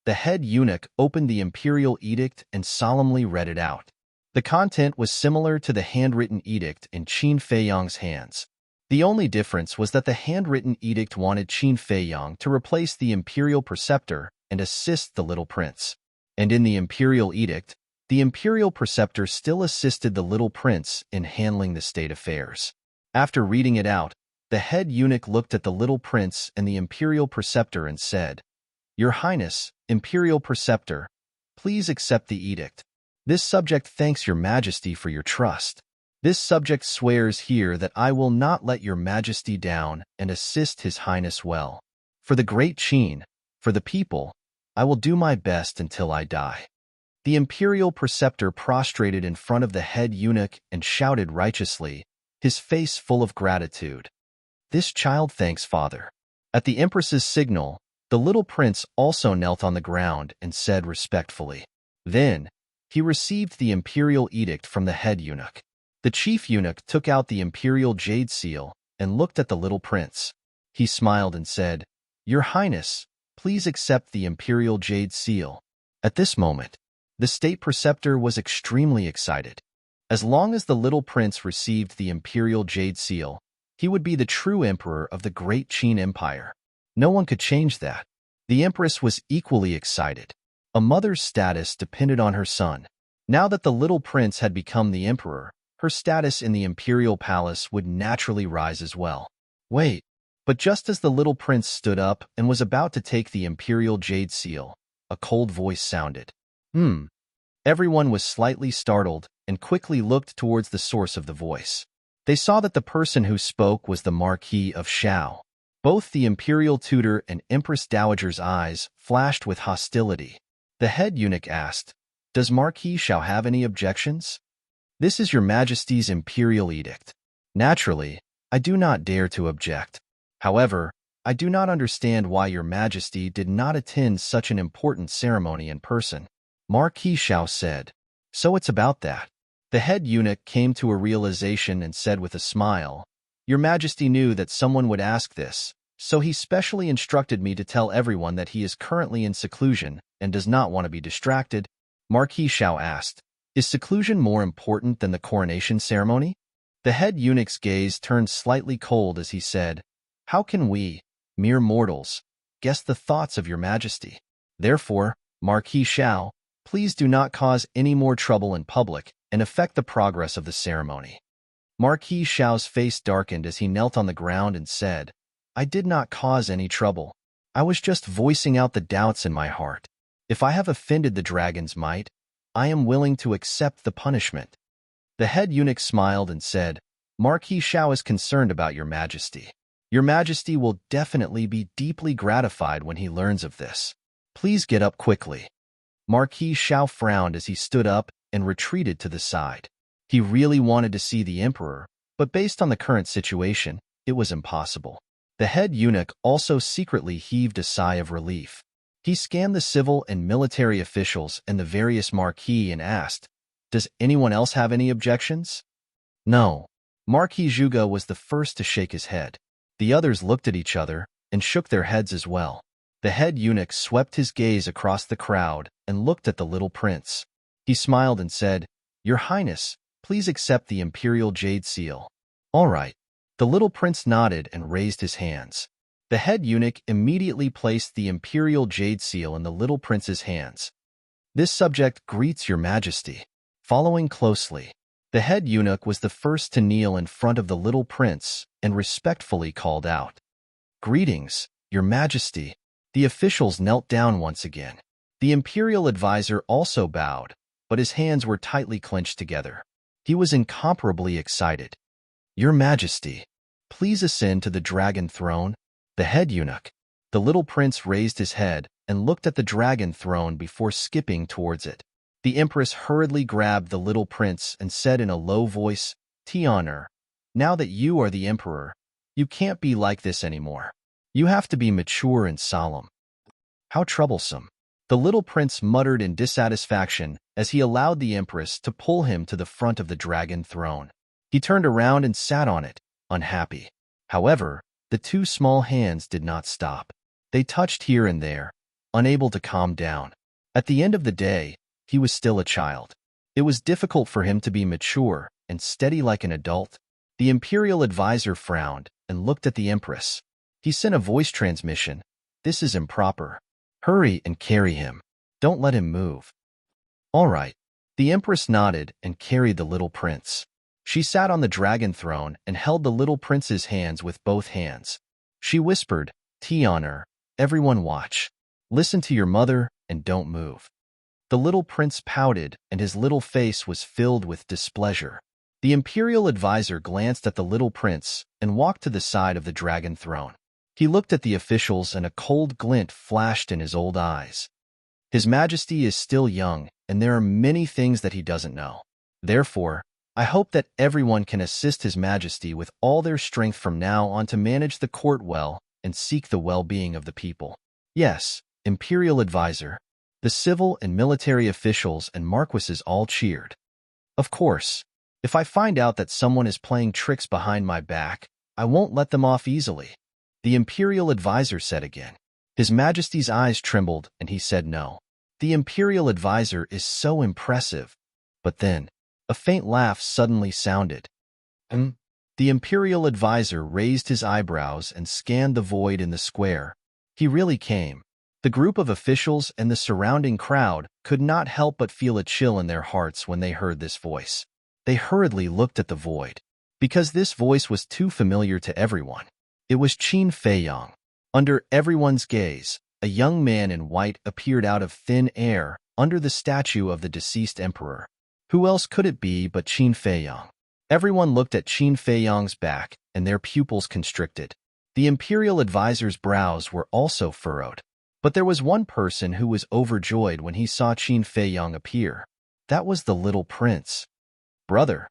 The head eunuch opened the imperial edict and solemnly read it out. The content was similar to the handwritten edict in Qin Feiyang's hands. The only difference was that the handwritten edict wanted Qin Feiyang to replace the imperial preceptor and assist the little prince. And in the imperial edict, the imperial preceptor still assisted the little prince in handling the state affairs. After reading it out, the head eunuch looked at the little prince and the imperial preceptor and said, "Your Highness, imperial preceptor, please accept the edict. This subject thanks your Majesty for your trust. This subject swears here that I will not let your Majesty down and assist His Highness well. For the great Qin, for the people, I will do my best until I die." The imperial preceptor prostrated in front of the head eunuch and shouted righteously, his face full of gratitude, "This child thanks Father." At the empress's signal, the little prince also knelt on the ground and said respectfully. Then, he received the imperial edict from the head eunuch. The chief eunuch took out the imperial jade seal and looked at the little prince. He smiled and said, "Your Highness, please accept the imperial jade seal." At this moment, the state preceptor was extremely excited. As long as the little prince received the imperial jade seal, he would be the true emperor of the great Qin Empire. No one could change that. The empress was equally excited. A mother's status depended on her son. Now that the little prince had become the emperor, her status in the imperial palace would naturally rise as well. Wait, but just as the little prince stood up and was about to take the imperial jade seal, a cold voice sounded. Everyone was slightly startled and quickly looked towards the source of the voice. They saw that the person who spoke was the Marquis of Shao. Both the imperial tutor and Empress Dowager's eyes flashed with hostility. The head eunuch asked, "Does Marquis Shao have any objections?" "This is your Majesty's imperial edict. Naturally, I do not dare to object. However, I do not understand why your Majesty did not attend such an important ceremony in person." Marquis Shao said, "So it's about that." The head eunuch came to a realization and said with a smile, "Your Majesty knew that someone would ask this, so he specially instructed me to tell everyone that he is currently in seclusion and does not want to be distracted." Marquis Shao asked, "Is seclusion more important than the coronation ceremony?" The head eunuch's gaze turned slightly cold as he said, "How can we, mere mortals, guess the thoughts of your Majesty? Therefore, Marquis Shao, please do not cause any more trouble in public and affect the progress of the ceremony." Marquis Shao's face darkened as he knelt on the ground and said, "I did not cause any trouble. I was just voicing out the doubts in my heart. If I have offended the dragon's might, I am willing to accept the punishment." The head eunuch smiled and said, "Marquis Shao is concerned about your Majesty. Your Majesty will definitely be deeply gratified when he learns of this. Please get up quickly." Marquis Shao frowned as he stood up and retreated to the side. He really wanted to see the emperor, but based on the current situation, it was impossible. The head eunuch also secretly heaved a sigh of relief. He scanned the civil and military officials and the various marquis and asked, "Does anyone else have any objections?" No. Marquis Zhuge was the first to shake his head. The others looked at each other and shook their heads as well. The head eunuch swept his gaze across the crowd and looked at the little prince. He smiled and said, "Your Highness, please accept the imperial jade seal." "All right." The little prince nodded and raised his hands. The head eunuch immediately placed the imperial jade seal in the little prince's hands. "This subject greets your majesty." Following closely, the head eunuch was the first to kneel in front of the little prince and respectfully called out, "Greetings, your majesty." The officials knelt down once again. The imperial advisor also bowed, but his hands were tightly clenched together. He was incomparably excited. "Your majesty, please ascend to the dragon throne." The head eunuch, the little prince, raised his head and looked at the dragon throne before skipping towards it. The empress hurriedly grabbed the little prince and said in a low voice, "Tian'er, now that you are the emperor, you can't be like this anymore. You have to be mature and solemn." "How troublesome." The little prince muttered in dissatisfaction as he allowed the empress to pull him to the front of the dragon throne. He turned around and sat on it, unhappy. However, the two small hands did not stop. They touched here and there, unable to calm down. At the end of the day, he was still a child. It was difficult for him to be mature and steady like an adult. The imperial advisor frowned and looked at the empress. He sent a voice transmission. "This is improper. Hurry and carry him. Don't let him move." "All right." The empress nodded and carried the little prince. She sat on the dragon throne and held the little prince's hands with both hands. She whispered, "Tian'er, everyone watch. Listen to your mother and don't move." The little prince pouted and his little face was filled with displeasure. The imperial advisor glanced at the little prince and walked to the side of the dragon throne. He looked at the officials and a cold glint flashed in his old eyes. His Majesty is still young and there are many things that he doesn't know. Therefore, I hope that everyone can assist His Majesty with all their strength from now on to manage the court well and seek the well-being of the people. Yes, Imperial Advisor. The civil and military officials and marquises all cheered. Of course, if I find out that someone is playing tricks behind my back, I won't let them off easily, the Imperial Advisor said again. His Majesty's eyes trembled and he said no. The Imperial Advisor is so impressive. But then, a faint laugh suddenly sounded. The Imperial Advisor raised his eyebrows and scanned the void in the square. He really came. The group of officials and the surrounding crowd could not help but feel a chill in their hearts when they heard this voice. They hurriedly looked at the void, because this voice was too familiar to everyone. It was Qin Feiyang. Under everyone's gaze, a young man in white appeared out of thin air under the statue of the deceased emperor. Who else could it be but Qin Feiyang? Everyone looked at Qin Feiyang's back, and their pupils constricted. The Imperial Advisor's brows were also furrowed. But there was one person who was overjoyed when he saw Qin Feiyang appear. That was the little prince. "Brother!"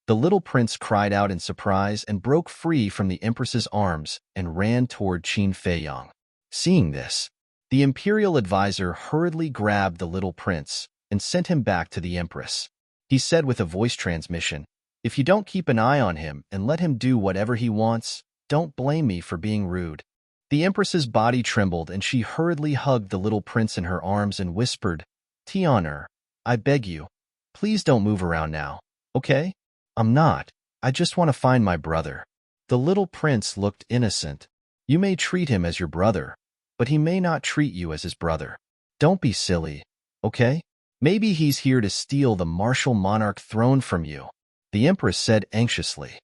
The little prince cried out in surprise and broke free from the empress's arms and ran toward Qin Feiyang. Seeing this, the Imperial Advisor hurriedly grabbed the little prince and sent him back to the empress. He said with a voice transmission, "If you don't keep an eye on him and let him do whatever he wants, don't blame me for being rude." The empress's body trembled and she hurriedly hugged the little prince in her arms and whispered, "Tian'er, I beg you, please don't move around now, okay?" "I'm not. I just want to find my brother." The little prince looked innocent. "You may treat him as your brother, but he may not treat you as his brother. Don't be silly, okay? Maybe he's here to steal the martial monarch throne from you," the empress said anxiously.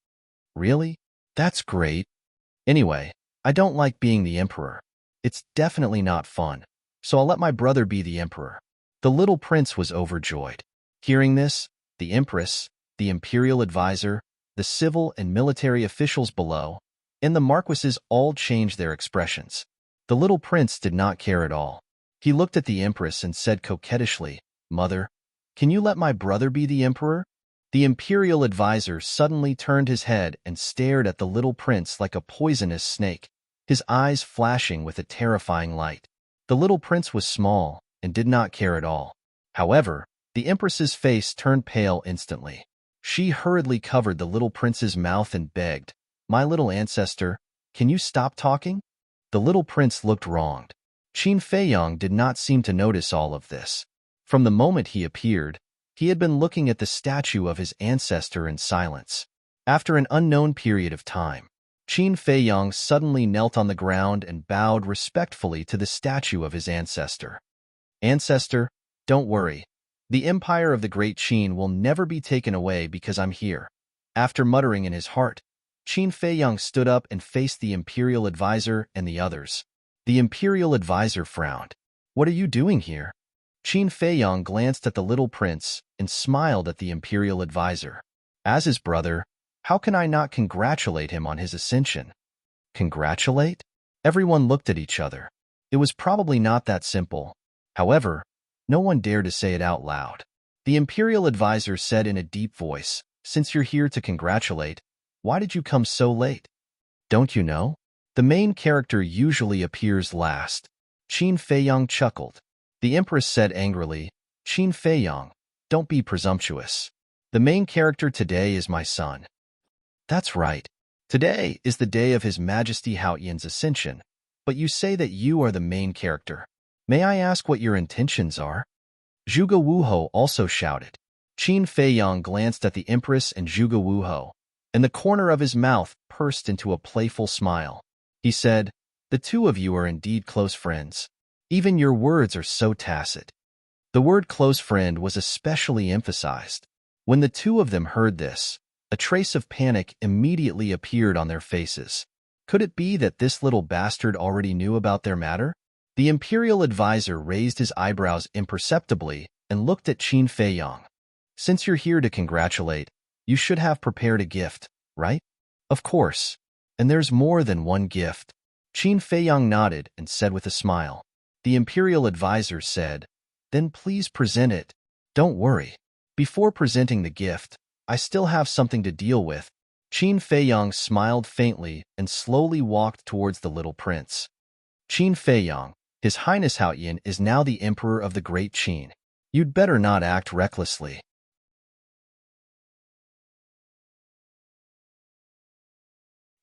"Really? That's great. Anyway, I don't like being the emperor. It's definitely not fun, so I'll let my brother be the emperor." The little prince was overjoyed. Hearing this, the empress, the Imperial Advisor, the civil and military officials below, and the marquises all changed their expressions. The little prince did not care at all. He looked at the empress and said coquettishly, "Mother, can you let my brother be the emperor?" The Imperial Advisor suddenly turned his head and stared at the little prince like a poisonous snake, his eyes flashing with a terrifying light. The little prince was small and did not care at all. However, the empress's face turned pale instantly. She hurriedly covered the little prince's mouth and begged, "My little ancestor, can you stop talking?" The little prince looked wronged. Qin Feiyang did not seem to notice all of this. From the moment he appeared, He had been looking at the statue of his ancestor in silence. After an unknown period of time, Qin Feiyang suddenly knelt on the ground and bowed respectfully to the statue of his ancestor. Ancestor, don't worry. The empire of the great Qin will never be taken away because I'm here. After muttering in his heart, Qin Feiyang stood up and faced the imperial advisor and the others. The imperial advisor frowned. What are you doing here? Qin Feiyang glanced at the little prince and smiled at the imperial advisor. As his brother, how can I not congratulate him on his ascension? Congratulate? Everyone looked at each other. It was probably not that simple. However, no one dared to say it out loud. The imperial advisor said in a deep voice, "Since you're here to congratulate, why did you come so late? Don't you know? The main character usually appears last." Qin Feiyang chuckled. The empress said angrily, "Qin Feiyang, don't be presumptuous. The main character today is my son." That's right. Today is the day of His Majesty Haoyan's ascension, but you say that you are the main character. May I ask what your intentions are? Zhuge Wuhou also shouted. Qin Feiyang glanced at the empress and Zhuge Wuhou, and the corner of his mouth pursed into a playful smile. He said, "The two of you are indeed close friends. Even your words are so tacit." The word close friend was especially emphasized. When the two of them heard this, a trace of panic immediately appeared on their faces. Could it be that this little bastard already knew about their matter? The imperial advisor raised his eyebrows imperceptibly and looked at Qin Feiyang. "Since you're here to congratulate, you should have prepared a gift, right?" "Of course. And there's more than one gift." Qin Feiyang nodded and said with a smile. The imperial advisor said, "Then please present it." "Don't worry. Before presenting the gift, I still have something to deal with." Qin Feiyang smiled faintly and slowly walked towards the little prince. "Qin Feiyang, His Highness Haoyan is now the Emperor of the Great Qin. You'd better not act recklessly."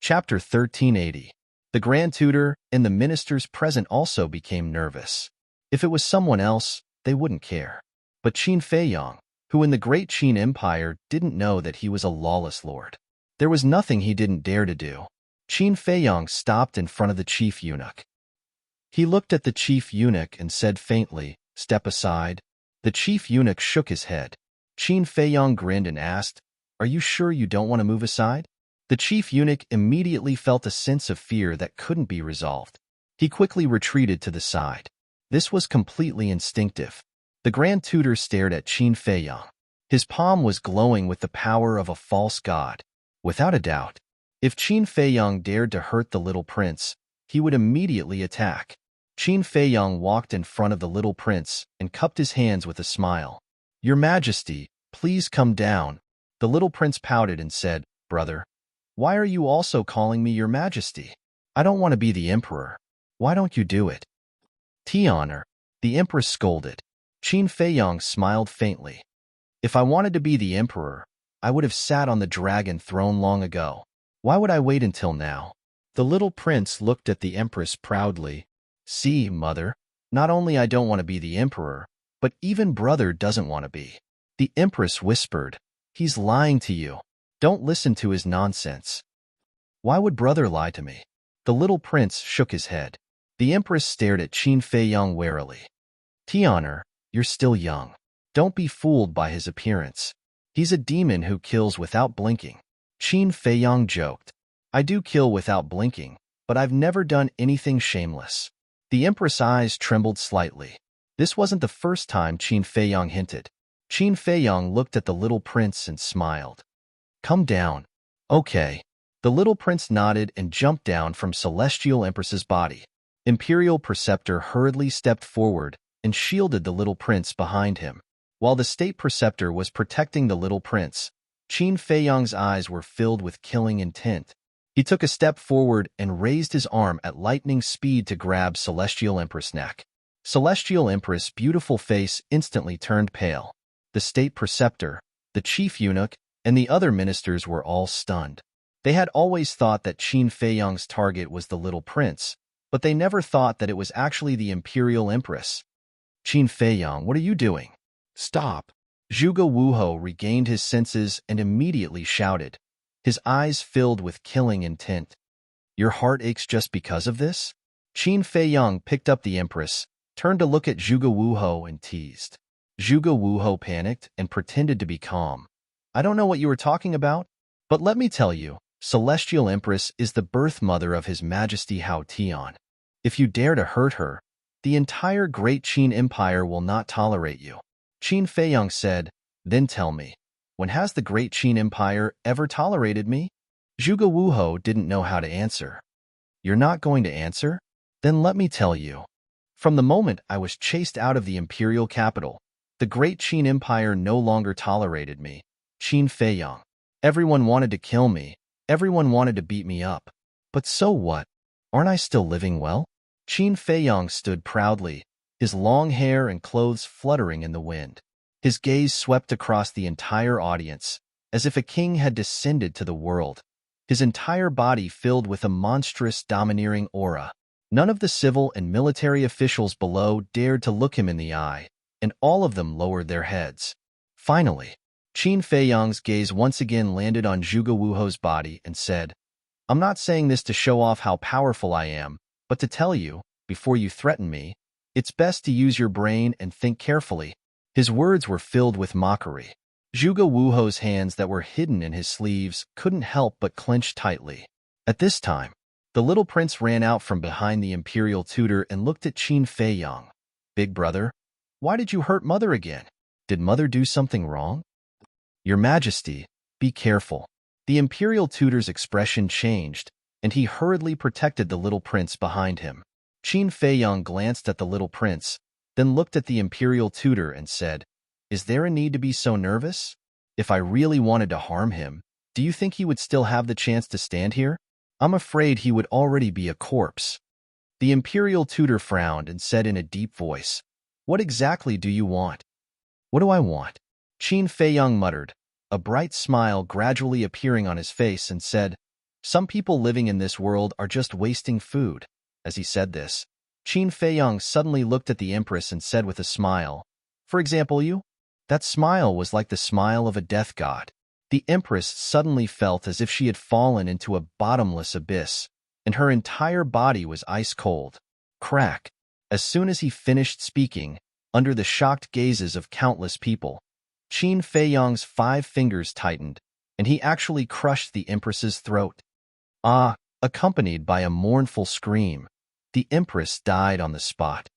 Chapter 1380. The Grand Tutor and the ministers present also became nervous. If it was someone else, they wouldn't care. But Qin Feiyang, who in the Great Qin Empire didn't know that he was a lawless lord. There was nothing he didn't dare to do. Qin Feiyang stopped in front of the chief eunuch. He looked at the chief eunuch and said faintly, "Step aside." The chief eunuch shook his head. Qin Feiyang grinned and asked, "Are you sure you don't want to move aside?" The chief eunuch immediately felt a sense of fear that couldn't be resolved. He quickly retreated to the side. This was completely instinctive. The Grand Tutor stared at Qin Feiyang. His palm was glowing with the power of a false god. Without a doubt, if Qin Feiyang dared to hurt the little prince, he would immediately attack. Qin Feiyang walked in front of the little prince and cupped his hands with a smile. "Your Majesty, please come down." The little prince pouted and said, "Brother, why are you also calling me Your Majesty? I don't want to be the emperor. Why don't you do it?" "Honor," the empress scolded. Qin Feiyang smiled faintly. "If I wanted to be the emperor, I would have sat on the dragon throne long ago. Why would I wait until now?" The little prince looked at the empress proudly. "See, mother, not only I don't want to be the emperor, but even brother doesn't want to be." The empress whispered, "He's lying to you. Don't listen to his nonsense." "Why would brother lie to me?" The little prince shook his head. The empress stared at Qin Feiyang warily. "Honor, you're still young. Don't be fooled by his appearance. He's a demon who kills without blinking." Qin Feiyang joked. "I do kill without blinking, but I've never done anything shameless." The empress' eyes trembled slightly. This wasn't the first time Qin Feiyang hinted. Qin Feiyang looked at the little prince and smiled. "Come down." "Okay." The little prince nodded and jumped down from Celestial Empress's body. Imperial Preceptor hurriedly stepped forward and shielded the little prince behind him. While the State Preceptor was protecting the little prince, Qin Feiyang's eyes were filled with killing intent. He took a step forward and raised his arm at lightning speed to grab Celestial Empress' neck. Celestial Empress' beautiful face instantly turned pale. The State Preceptor, the Chief Eunuch, and the other ministers were all stunned. They had always thought that Qin Feiyang's target was the little prince, but they never thought that it was actually the Imperial Empress. "Qin Feiyang, what are you doing?" "Stop." Zhuge Wuho regained his senses and immediately shouted, his eyes filled with killing intent. Your heart aches just because of this? Qin Feiyang picked up the Empress, turned to look at Zhuge Wuho and teased. Zhuge Wuho panicked and pretended to be calm. I don't know what you were talking about, but let me tell you, Celestial Empress is the birth mother of His Majesty Hao Tian. If you dare to hurt her, the entire Great Qin Empire will not tolerate you. Qin Feiyang said, then tell me, when has the Great Qin Empire ever tolerated me? Zhuge Wuho didn't know how to answer. You're not going to answer? Then let me tell you. From the moment I was chased out of the imperial capital, the Great Qin Empire no longer tolerated me. Qin Feiyang. Everyone wanted to kill me. Everyone wanted to beat me up. But so what? Aren't I still living well? Qin Feiyang stood proudly, his long hair and clothes fluttering in the wind. His gaze swept across the entire audience, as if a king had descended to the world, his entire body filled with a monstrous, domineering aura. None of the civil and military officials below dared to look him in the eye, and all of them lowered their heads. Finally, Qin Feiyang's gaze once again landed on Zhuge Wuho's body and said, I'm not saying this to show off how powerful I am, but to tell you, before you threaten me, it's best to use your brain and think carefully. His words were filled with mockery. Zhuge Wuho's hands that were hidden in his sleeves couldn't help but clench tightly. At this time, the little prince ran out from behind the imperial tutor and looked at Qin Feiyang. Big brother, why did you hurt Mother again? Did Mother do something wrong? Your Majesty, be careful. The imperial tutor's expression changed, and he hurriedly protected the little prince behind him. Qin Feiyang glanced at the little prince, then looked at the imperial tutor and said, Is there a need to be so nervous? If I really wanted to harm him, do you think he would still have the chance to stand here? I'm afraid he would already be a corpse. The imperial tutor frowned and said in a deep voice, What exactly do you want? What do I want? Qin Feiyang muttered, a bright smile gradually appearing on his face, and said, Some people living in this world are just wasting food. As he said this, Qin Feiyang suddenly looked at the Empress and said with a smile, For example, you? That smile was like the smile of a death god. The Empress suddenly felt as if she had fallen into a bottomless abyss, and her entire body was ice cold. Crack! As soon as he finished speaking, under the shocked gazes of countless people, Qin Feiyang's 5 fingers tightened, and he actually crushed the Empress's throat. Ah! Accompanied by a mournful scream, the Empress died on the spot.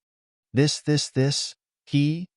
He.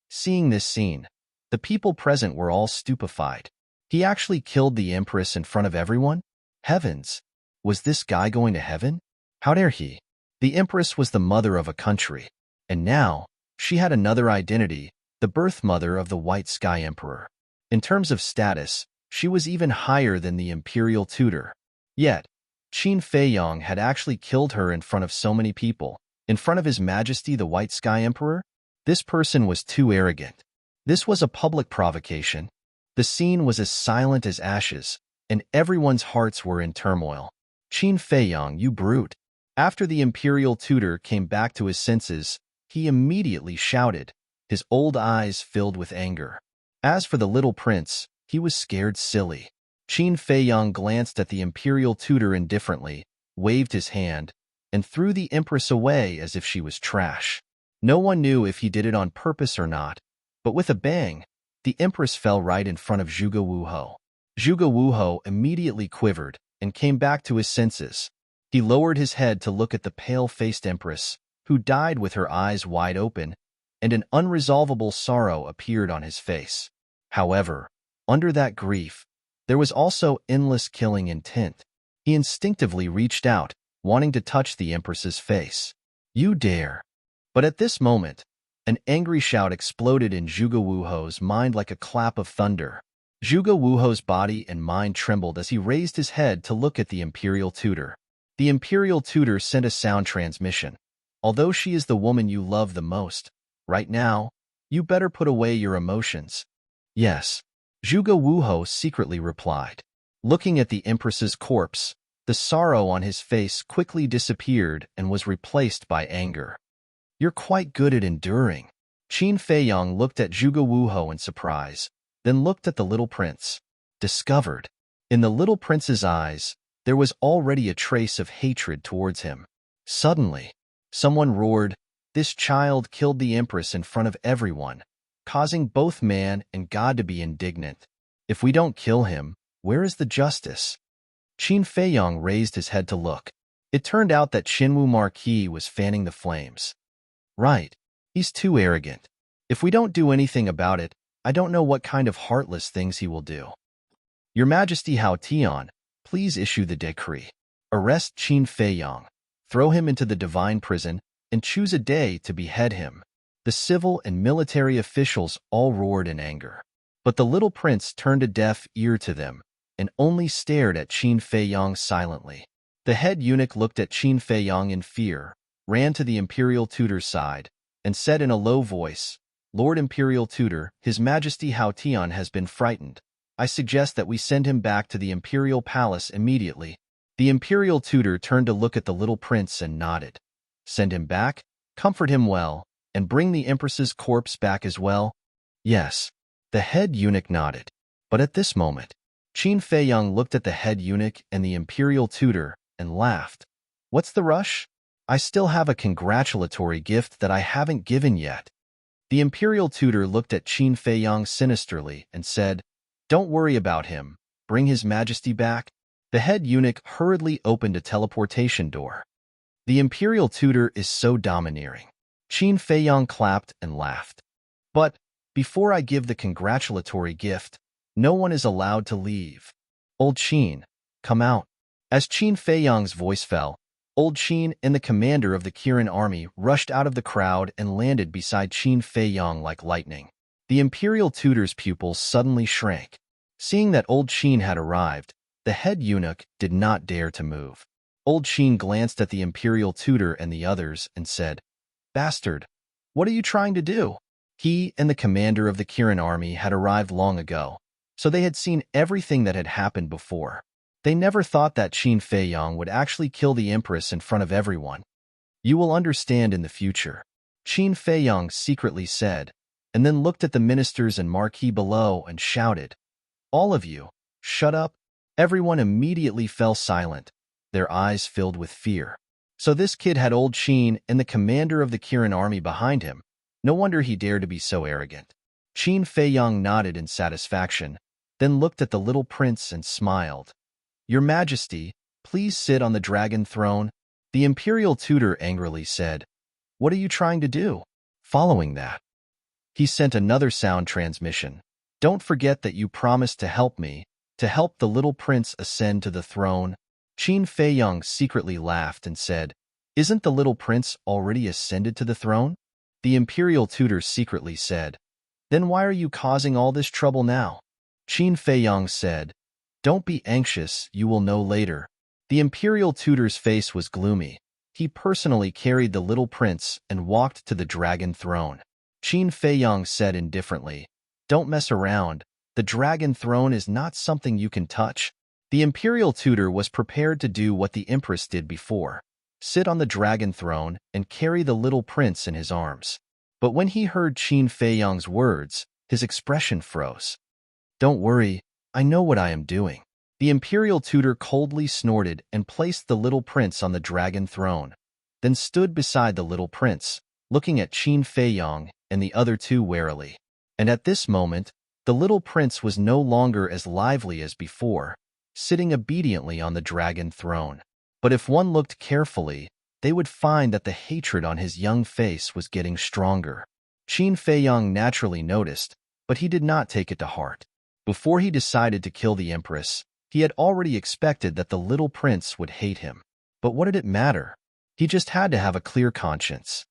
Seeing this scene, the people present were all stupefied. He actually killed the Empress in front of everyone? Heavens! Was this guy going to heaven? How dare he? The Empress was the mother of a country, and now she had another identity, the birth mother of the White Sky Emperor. In terms of status, she was even higher than the imperial tutor. Yet, Qin Feiyang had actually killed her in front of so many people, in front of His Majesty the White Sky Emperor. This person was too arrogant. This was a public provocation. The scene was as silent as ashes, and everyone's hearts were in turmoil. Qin Feiyang, you brute! After the imperial tutor came back to his senses, he immediately shouted, his old eyes filled with anger. As for the little prince, he was scared silly. Qin Feiyang glanced at the imperial tutor indifferently, waved his hand, and threw the Empress away as if she was trash. No one knew if he did it on purpose or not, but with a bang, the Empress fell right in front of Zhuge Wuho. Zhuge Wuho immediately quivered and came back to his senses. He lowered his head to look at the pale-faced Empress, who died with her eyes wide open, and an unresolvable sorrow appeared on his face. However, under that grief, there was also endless killing intent. He instinctively reached out, wanting to touch the Empress's face. You dare! But at this moment, an angry shout exploded in Zhuge Wuho's mind like a clap of thunder. Zhuge Wuho's body and mind trembled as he raised his head to look at the imperial tutor. The imperial tutor sent a sound transmission. Although she is the woman you love the most, right now, you better put away your emotions. Yes, Zhuge Wuho secretly replied. Looking at the Empress's corpse, the sorrow on his face quickly disappeared and was replaced by anger. You're quite good at enduring. Qin Feiyang looked at Zhuge Wuho in surprise, then looked at the little prince. Discovered. In the little prince's eyes, there was already a trace of hatred towards him. Suddenly, someone roared, "This child killed the empress in front of everyone," causing both man and God to be indignant. "If we don't kill him, where is the justice?" Qin Feiyang raised his head to look. It turned out that Xinwu Marquis was fanning the flames. Right. He's too arrogant. If we don't do anything about it, I don't know what kind of heartless things he will do. Your Majesty Hao Tian, please issue the decree. Arrest Qin Feiyang, throw him into the divine prison, and choose a day to behead him. The civil and military officials all roared in anger. But the little prince turned a deaf ear to them and only stared at Qin Feiyang silently. The head eunuch looked at Qin Feiyang in fear, ran to the imperial tutor's side, and said in a low voice, "Lord Imperial Tutor, His Majesty Hao Tian has been frightened. I suggest that we send him back to the imperial palace immediately." The imperial tutor turned to look at the little prince and nodded. "Send him back, comfort him well, and bring the empress's corpse back as well?" "Yes." The head eunuch nodded. But at this moment, Qin Feiyang looked at the head eunuch and the imperial tutor and laughed. "What's the rush? I still have a congratulatory gift that I haven't given yet." The imperial tutor looked at Qin Feiyang sinisterly and said, "Don't worry about him. Bring His Majesty back." The head eunuch hurriedly opened a teleportation door. The imperial tutor is so domineering. Qin Feiyang clapped and laughed. "But before I give the congratulatory gift, no one is allowed to leave. Old Qin, come out." As Qin Feiyang's voice fell, Old Qin and the commander of the Kirin army rushed out of the crowd and landed beside Qin Feiyang like lightning. The imperial tutor's pupils suddenly shrank. Seeing that Old Qin had arrived, the head eunuch did not dare to move. Old Qin glanced at the imperial tutor and the others and said, "Bastard, what are you trying to do?" He and the commander of the Kirin army had arrived long ago, so they had seen everything that had happened before. They never thought that Qin Feiyang would actually kill the empress in front of everyone. "You will understand in the future," Qin Feiyang secretly said, and then looked at the ministers and marquis below and shouted, "All of you, shut up." Everyone immediately fell silent, their eyes filled with fear. So this kid had Old Qin and the commander of the Kirin army behind him. No wonder he dared to be so arrogant. Qin Feiyang nodded in satisfaction, then looked at the little prince and smiled. "Your Majesty, please sit on the dragon throne." The imperial tutor angrily said, "What are you trying to do?" Following that, he sent another sound transmission. "Don't forget that you promised to help me, to help the little prince ascend to the throne." Qin Feiyang secretly laughed and said, "Isn't the little prince already ascended to the throne?" The imperial tutor secretly said, "Then why are you causing all this trouble now?" Qin Feiyang said, "Don't be anxious, you will know later." The imperial tutor's face was gloomy. He personally carried the little prince and walked to the dragon throne. Qin Feiyang said indifferently, "Don't mess around. The dragon throne is not something you can touch." The imperial tutor was prepared to do what the empress did before, sit on the dragon throne and carry the little prince in his arms. But when he heard Qin Feiyang's words, his expression froze. "Don't worry, I know what I am doing." The imperial tutor coldly snorted and placed the little prince on the dragon throne, then stood beside the little prince, looking at Qin Feiyang and the other two warily. And at this moment, the little prince was no longer as lively as before, sitting obediently on the dragon throne. But if one looked carefully, they would find that the hatred on his young face was getting stronger. Qin Feiyang naturally noticed, but he did not take it to heart. Before he decided to kill the empress, he had already expected that the little prince would hate him. But what did it matter? He just had to have a clear conscience.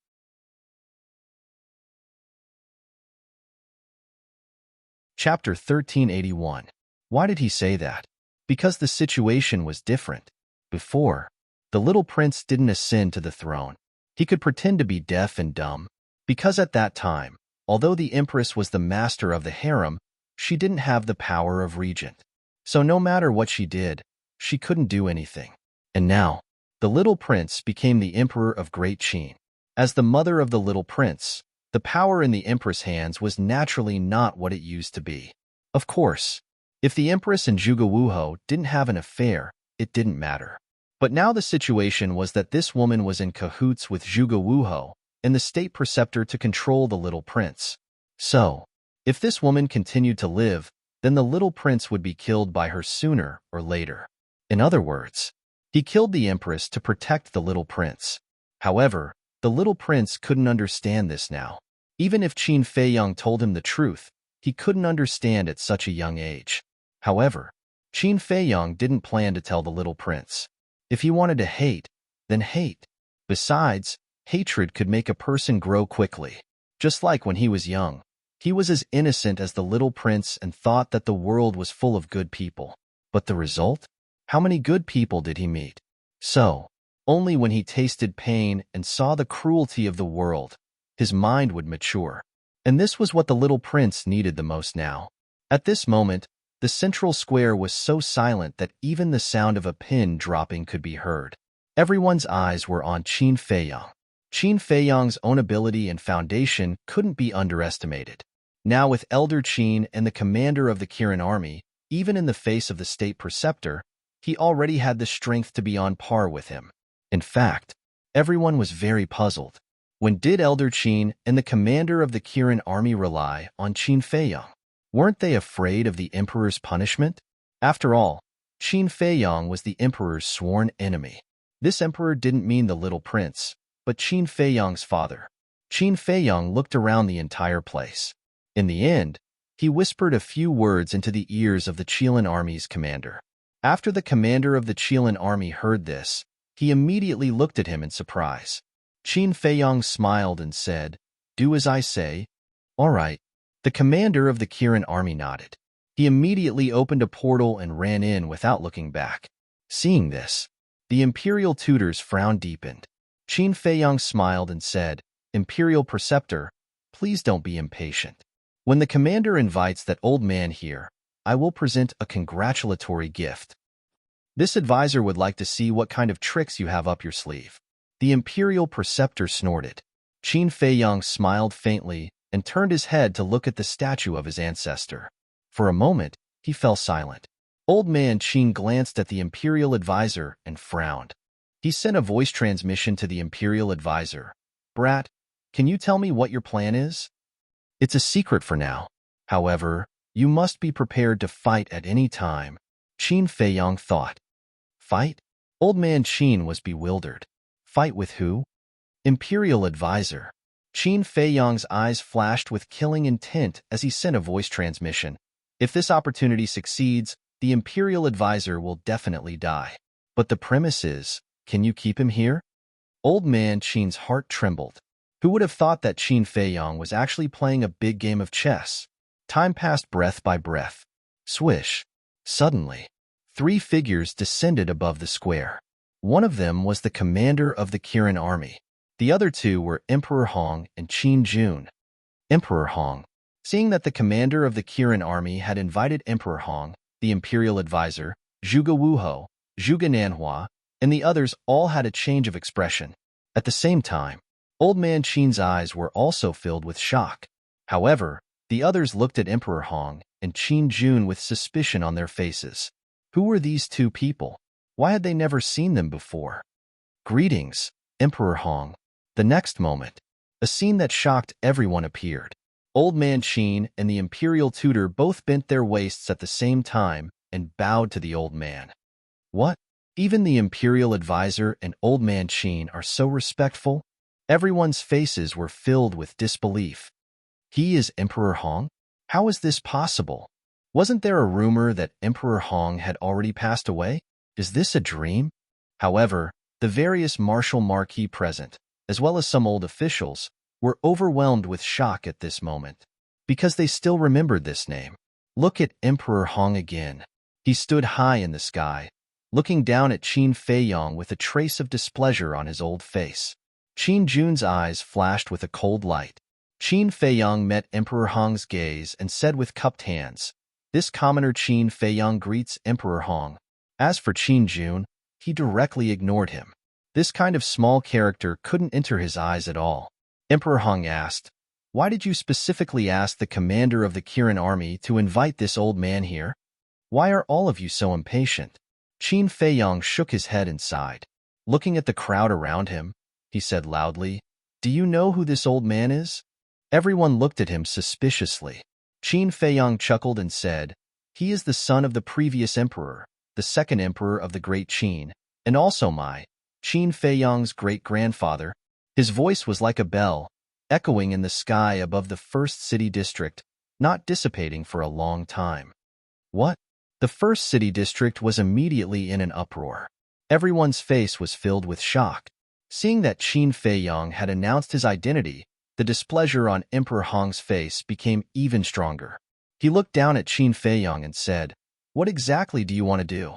Chapter 1381. Why did he say that? Because the situation was different. Before, the little prince didn't ascend to the throne. He could pretend to be deaf and dumb, because at that time, although the empress was the master of the harem, she didn't have the power of regent. So no matter what she did, she couldn't do anything. And now, the little prince became the emperor of Great Qin. As the mother of the little prince, The power in the Empress' hands was naturally not what it used to be. Of course, if the Empress and Zhuge Wuho didn't have an affair, it didn't matter. But now the situation was that this woman was in cahoots with Zhuge Wuho and the state preceptor to control the little prince. So, if this woman continued to live, then the little prince would be killed by her sooner or later. In other words, he killed the Empress to protect the little prince. However, the little prince couldn't understand this now. Even if Qin Feiyang told him the truth, he couldn't understand at such a young age. However, Qin Feiyang didn't plan to tell the little prince. If he wanted to hate, then hate. Besides, hatred could make a person grow quickly. Just like when he was young, he was as innocent as the little prince and thought that the world was full of good people. But the result? How many good people did he meet? So, only when he tasted pain and saw the cruelty of the world, his mind would mature. And this was what the little prince needed the most now. At this moment, the central square was so silent that even the sound of a pin dropping could be heard. Everyone's eyes were on Qin Feiyang. Qin Feiyang's own ability and foundation couldn't be underestimated. Now with Elder Qin and the commander of the Kirin army, even in the face of the state preceptor, he already had the strength to be on par with him. In fact, everyone was very puzzled. When did Elder Qin and the commander of the Kirin army rely on Qin Feiyang? Weren't they afraid of the emperor's punishment? After all, Qin Feiyang was the emperor's sworn enemy. This emperor didn't mean the little prince, but Qin Feiyang's father. Qin Feiyang looked around the entire place. In the end, he whispered a few words into the ears of the Qilin army's commander. After the commander of the Qilin army heard this, he immediately looked at him in surprise. Qin Feiyang smiled and said, "Do as I say." "All right." The commander of the Kirin army nodded. He immediately opened a portal and ran in without looking back. Seeing this, the imperial tutor's frown deepened. Qin Feiyang smiled and said, "Imperial preceptor, please don't be impatient. When the commander invites that old man here, I will present a congratulatory gift. This advisor would like to see what kind of tricks you have up your sleeve." The imperial preceptor snorted. Qin Feiyang smiled faintly and turned his head to look at the statue of his ancestor. For a moment, he fell silent. Old man Qin glanced at the imperial advisor and frowned. He sent a voice transmission to the imperial advisor. "Brat, can you tell me what your plan is?" "It's a secret for now. However, you must be prepared to fight at any time," Qin Feiyang thought. Fight? Old man Qin was bewildered. Fight with who? Imperial advisor. Qin Feiyang's eyes flashed with killing intent as he sent a voice transmission. If this opportunity succeeds, the imperial advisor will definitely die. But the premise is, can you keep him here? Old man Qin's heart trembled. Who would have thought that Qin Feiyang was actually playing a big game of chess? Time passed breath by breath. Swish. Suddenly, 3 figures descended above the square. One of them was the commander of the Kirin army. The other 2 were Emperor Hong and Qin Jun. Emperor Hong. Seeing that the commander of the Kirin army had invited Emperor Hong, the imperial advisor, Zhuge Wuho, Zhuge Nanhua, and the others all had a change of expression. At the same time, old man Qin's eyes were also filled with shock. However, the others looked at Emperor Hong and Qin Jun with suspicion on their faces. Who were these 2 people? Why had they never seen them before? "Greetings, Emperor Hong." The next moment, a scene that shocked everyone appeared. Old man Qin and the imperial tutor both bent their waists at the same time and bowed to the old man. What? Even the imperial advisor and old man Qin are so respectful? Everyone's faces were filled with disbelief. He is Emperor Hong? How is this possible? Wasn't there a rumor that Emperor Hong had already passed away? Is this a dream? However, the various martial marquis present, as well as some old officials, were overwhelmed with shock at this moment, because they still remembered this name. Look at Emperor Hong again. He stood high in the sky, looking down at Qin Feiyang with a trace of displeasure on his old face. Qin Jun's eyes flashed with a cold light. Qin Feiyang met Emperor Hong's gaze and said with cupped hands, "This commoner Qin Feiyang greets Emperor Hong." As for Qin Jun, he directly ignored him. This kind of small character couldn't enter his eyes at all. Emperor Hong asked, Why did you specifically ask the commander of the Kirin army to invite this old man here? Why are all of you so impatient? Qin Feiyong shook his head and sighed. Looking at the crowd around him, he said loudly, "Do you know who this old man is?" Everyone looked at him suspiciously. Qin Feiyong chuckled and said, "He is the son of the previous emperor, the second emperor of the Great Qin, and also Qin Feiyong's great-grandfather." His voice was like a bell, echoing in the sky above the first city district, not dissipating for a long time. What? The first city district was immediately in an uproar. Everyone's face was filled with shock. Seeing that Qin Feiyong had announced his identity, the displeasure on Emperor Hong's face became even stronger. He looked down at Qin Feiyong and said, "What exactly do you want to do?"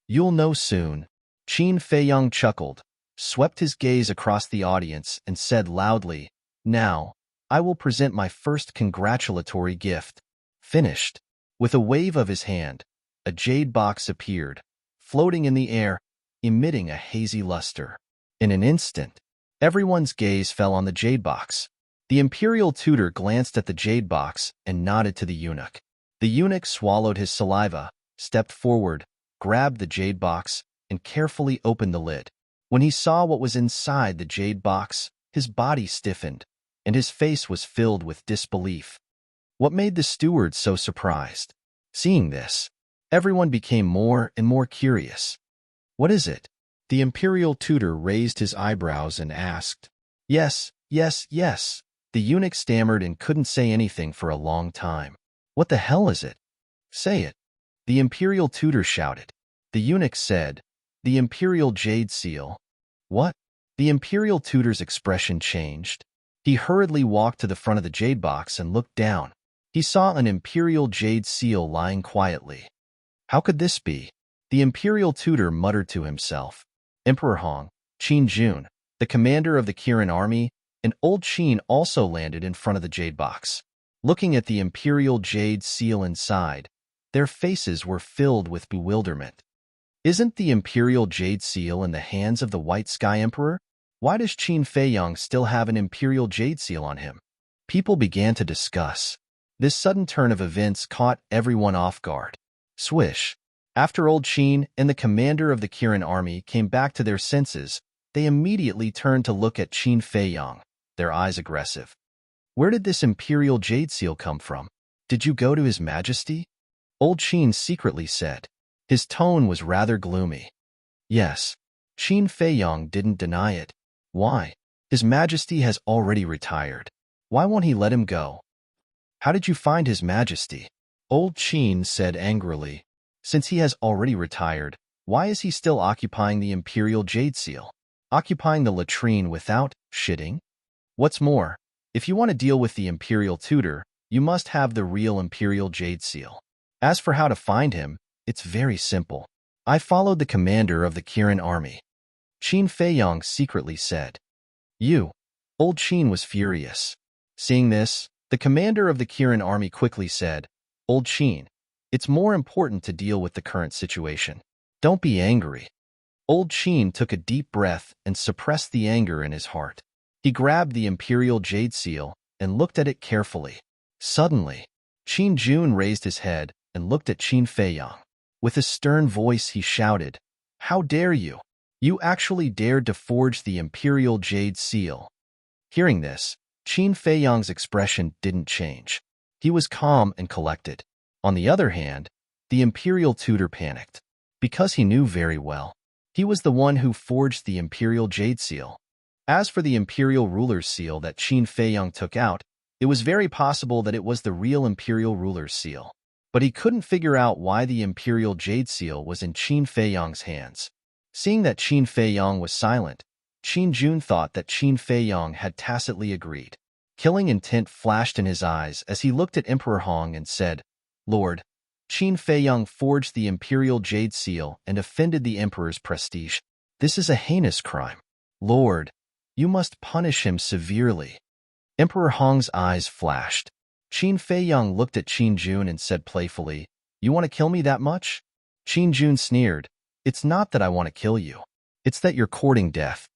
"You'll know soon." Qin Feiyong chuckled, swept his gaze across the audience, and said loudly, "Now, I will present my first congratulatory gift." Finished. With a wave of his hand, a jade box appeared, floating in the air, emitting a hazy luster. In an instant, everyone's gaze fell on the jade box. The imperial tutor glanced at the jade box and nodded to the eunuch. The eunuch swallowed his saliva, stepped forward, grabbed the jade box, and carefully opened the lid. When he saw what was inside the jade box, his body stiffened, and his face was filled with disbelief. What made the steward so surprised? Seeing this, everyone became more and more curious. "What is it?" The imperial tutor raised his eyebrows and asked. "Yes, yes, yes." The eunuch stammered and couldn't say anything for a long time. "What the hell is it? Say it." The imperial tutor shouted. The eunuch said, "The imperial jade seal." "What?" The imperial tutor's expression changed. He hurriedly walked to the front of the jade box and looked down. He saw an imperial jade seal lying quietly. How could this be? The imperial tutor muttered to himself. Emperor Hong, Qin Jun, the commander of the Kirin army, and old Qin also landed in front of the jade box. Looking at the imperial jade seal inside, their faces were filled with bewilderment. Isn't the imperial jade seal in the hands of the White Sky Emperor? Why does Qin Feiyong still have an imperial jade seal on him? People began to discuss. This sudden turn of events caught everyone off guard. Swish. After old Qin and the commander of the Kirin army came back to their senses, they immediately turned to look at Qin Feiyong, their eyes aggressive. "Where did this imperial jade seal come from? Did you go to His Majesty?" Old Qin secretly said. His tone was rather gloomy. "Yes." Qin Feiyong didn't deny it. "Why? His Majesty has already retired. Why won't he let him go?" "How did you find His Majesty?" Old Qin said angrily. "Since he has already retired, why is he still occupying the imperial jade seal? Occupying the latrine without shitting? What's more, if you want to deal with the imperial tutor, you must have the real imperial jade seal. As for how to find him, it's very simple. I followed the commander of the Kirin army." Qin Feiyong secretly said. "You." Old Qin was furious. Seeing this, the commander of the Kirin army quickly said, "Old Qin, it's more important to deal with the current situation. Don't be angry." Old Qin took a deep breath and suppressed the anger in his heart. He grabbed the imperial jade seal and looked at it carefully. Suddenly, Qin Jun raised his head and looked at Qin Feiyong. With a stern voice, he shouted, "How dare you? You actually dared to forge the imperial jade seal." Hearing this, Qin Feiyong's expression didn't change. He was calm and collected. On the other hand, the imperial tutor panicked, because he knew very well. He was the one who forged the imperial jade seal. As for the imperial ruler's seal that Qin Feiyong took out, it was very possible that it was the real imperial ruler's seal. But he couldn't figure out why the imperial jade seal was in Qin Feiyong's hands. Seeing that Qin Feiyong was silent, Qin Jun thought that Qin Feiyong had tacitly agreed. Killing intent flashed in his eyes as he looked at Emperor Hong and said, "Lord, Qin Feiyong forged the imperial jade seal and offended the emperor's prestige. This is a heinous crime. Lord, you must punish him severely." Emperor Hong's eyes flashed. Qin Feiyong looked at Qin Jun and said playfully, "You want to kill me that much?" Qin Jun sneered, "It's not that I want to kill you. It's that you're courting death."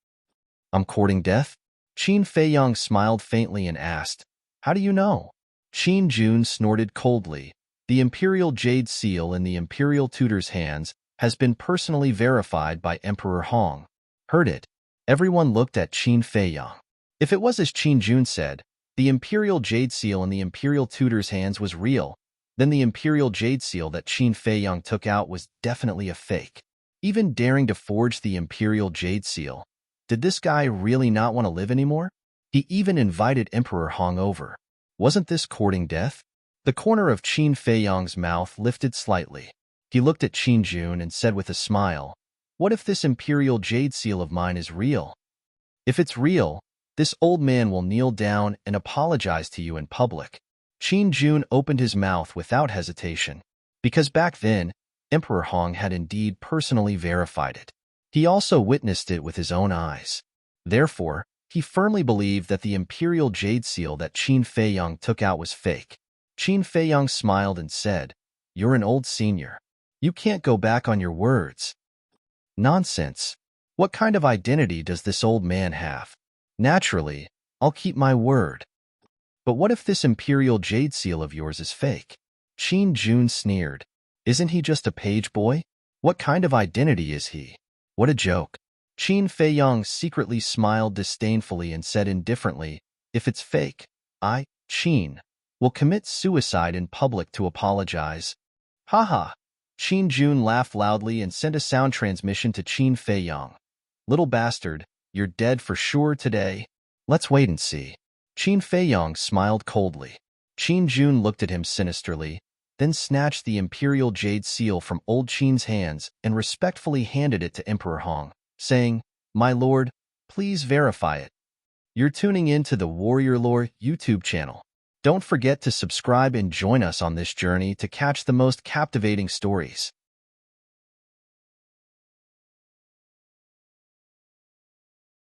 "I'm courting death?" Qin Feiyong smiled faintly and asked, How do you know? Qin Jun snorted coldly. The Imperial Jade Seal in the Imperial Tutor's hands has been personally verified by Emperor Hong. Heard it. Everyone looked at Qin Feiyang. If it was as Qin Jun said, the Imperial Jade Seal in the Imperial Tutor's hands was real, then the Imperial Jade Seal that Qin Feiyang took out was definitely a fake. Even daring to forge the Imperial Jade Seal, did this guy really not want to live anymore? He even invited Emperor Hong over. Wasn't this courting death? The corner of Qin Feiyang's mouth lifted slightly. He looked at Qin Jun and said with a smile, "What if this Imperial Jade Seal of mine is real? If it's real, this old man will kneel down and apologize to you in public." Qin Jun opened his mouth without hesitation, because back then, Emperor Hong had indeed personally verified it. He also witnessed it with his own eyes. Therefore, he firmly believed that the Imperial Jade Seal that Qin Feiyang took out was fake. Qin Feiyang smiled and said, "You're an old senior. You can't go back on your words." Nonsense. What kind of identity does this old man have? Naturally, I'll keep my word. But what if this Imperial Jade Seal of yours is fake? Qin Jun sneered. Isn't he just a page boy? What kind of identity is he? What a joke. Qin Feiyang secretly smiled disdainfully and said indifferently, "If it's fake, I, Qin, will commit suicide in public to apologize." Haha. Qin Jun laughed loudly and sent a sound transmission to Qin Feiyang. "Little bastard, you're dead for sure today. Let's wait and see." Qin Feiyang smiled coldly. Qin Jun looked at him sinisterly, then snatched the Imperial Jade Seal from old Qin's hands and respectfully handed it to Emperor Hong, saying, "My lord, please verify it." You're tuning in to the Warrior Lore YouTube channel. Don't forget to subscribe and join us on this journey to catch the most captivating stories.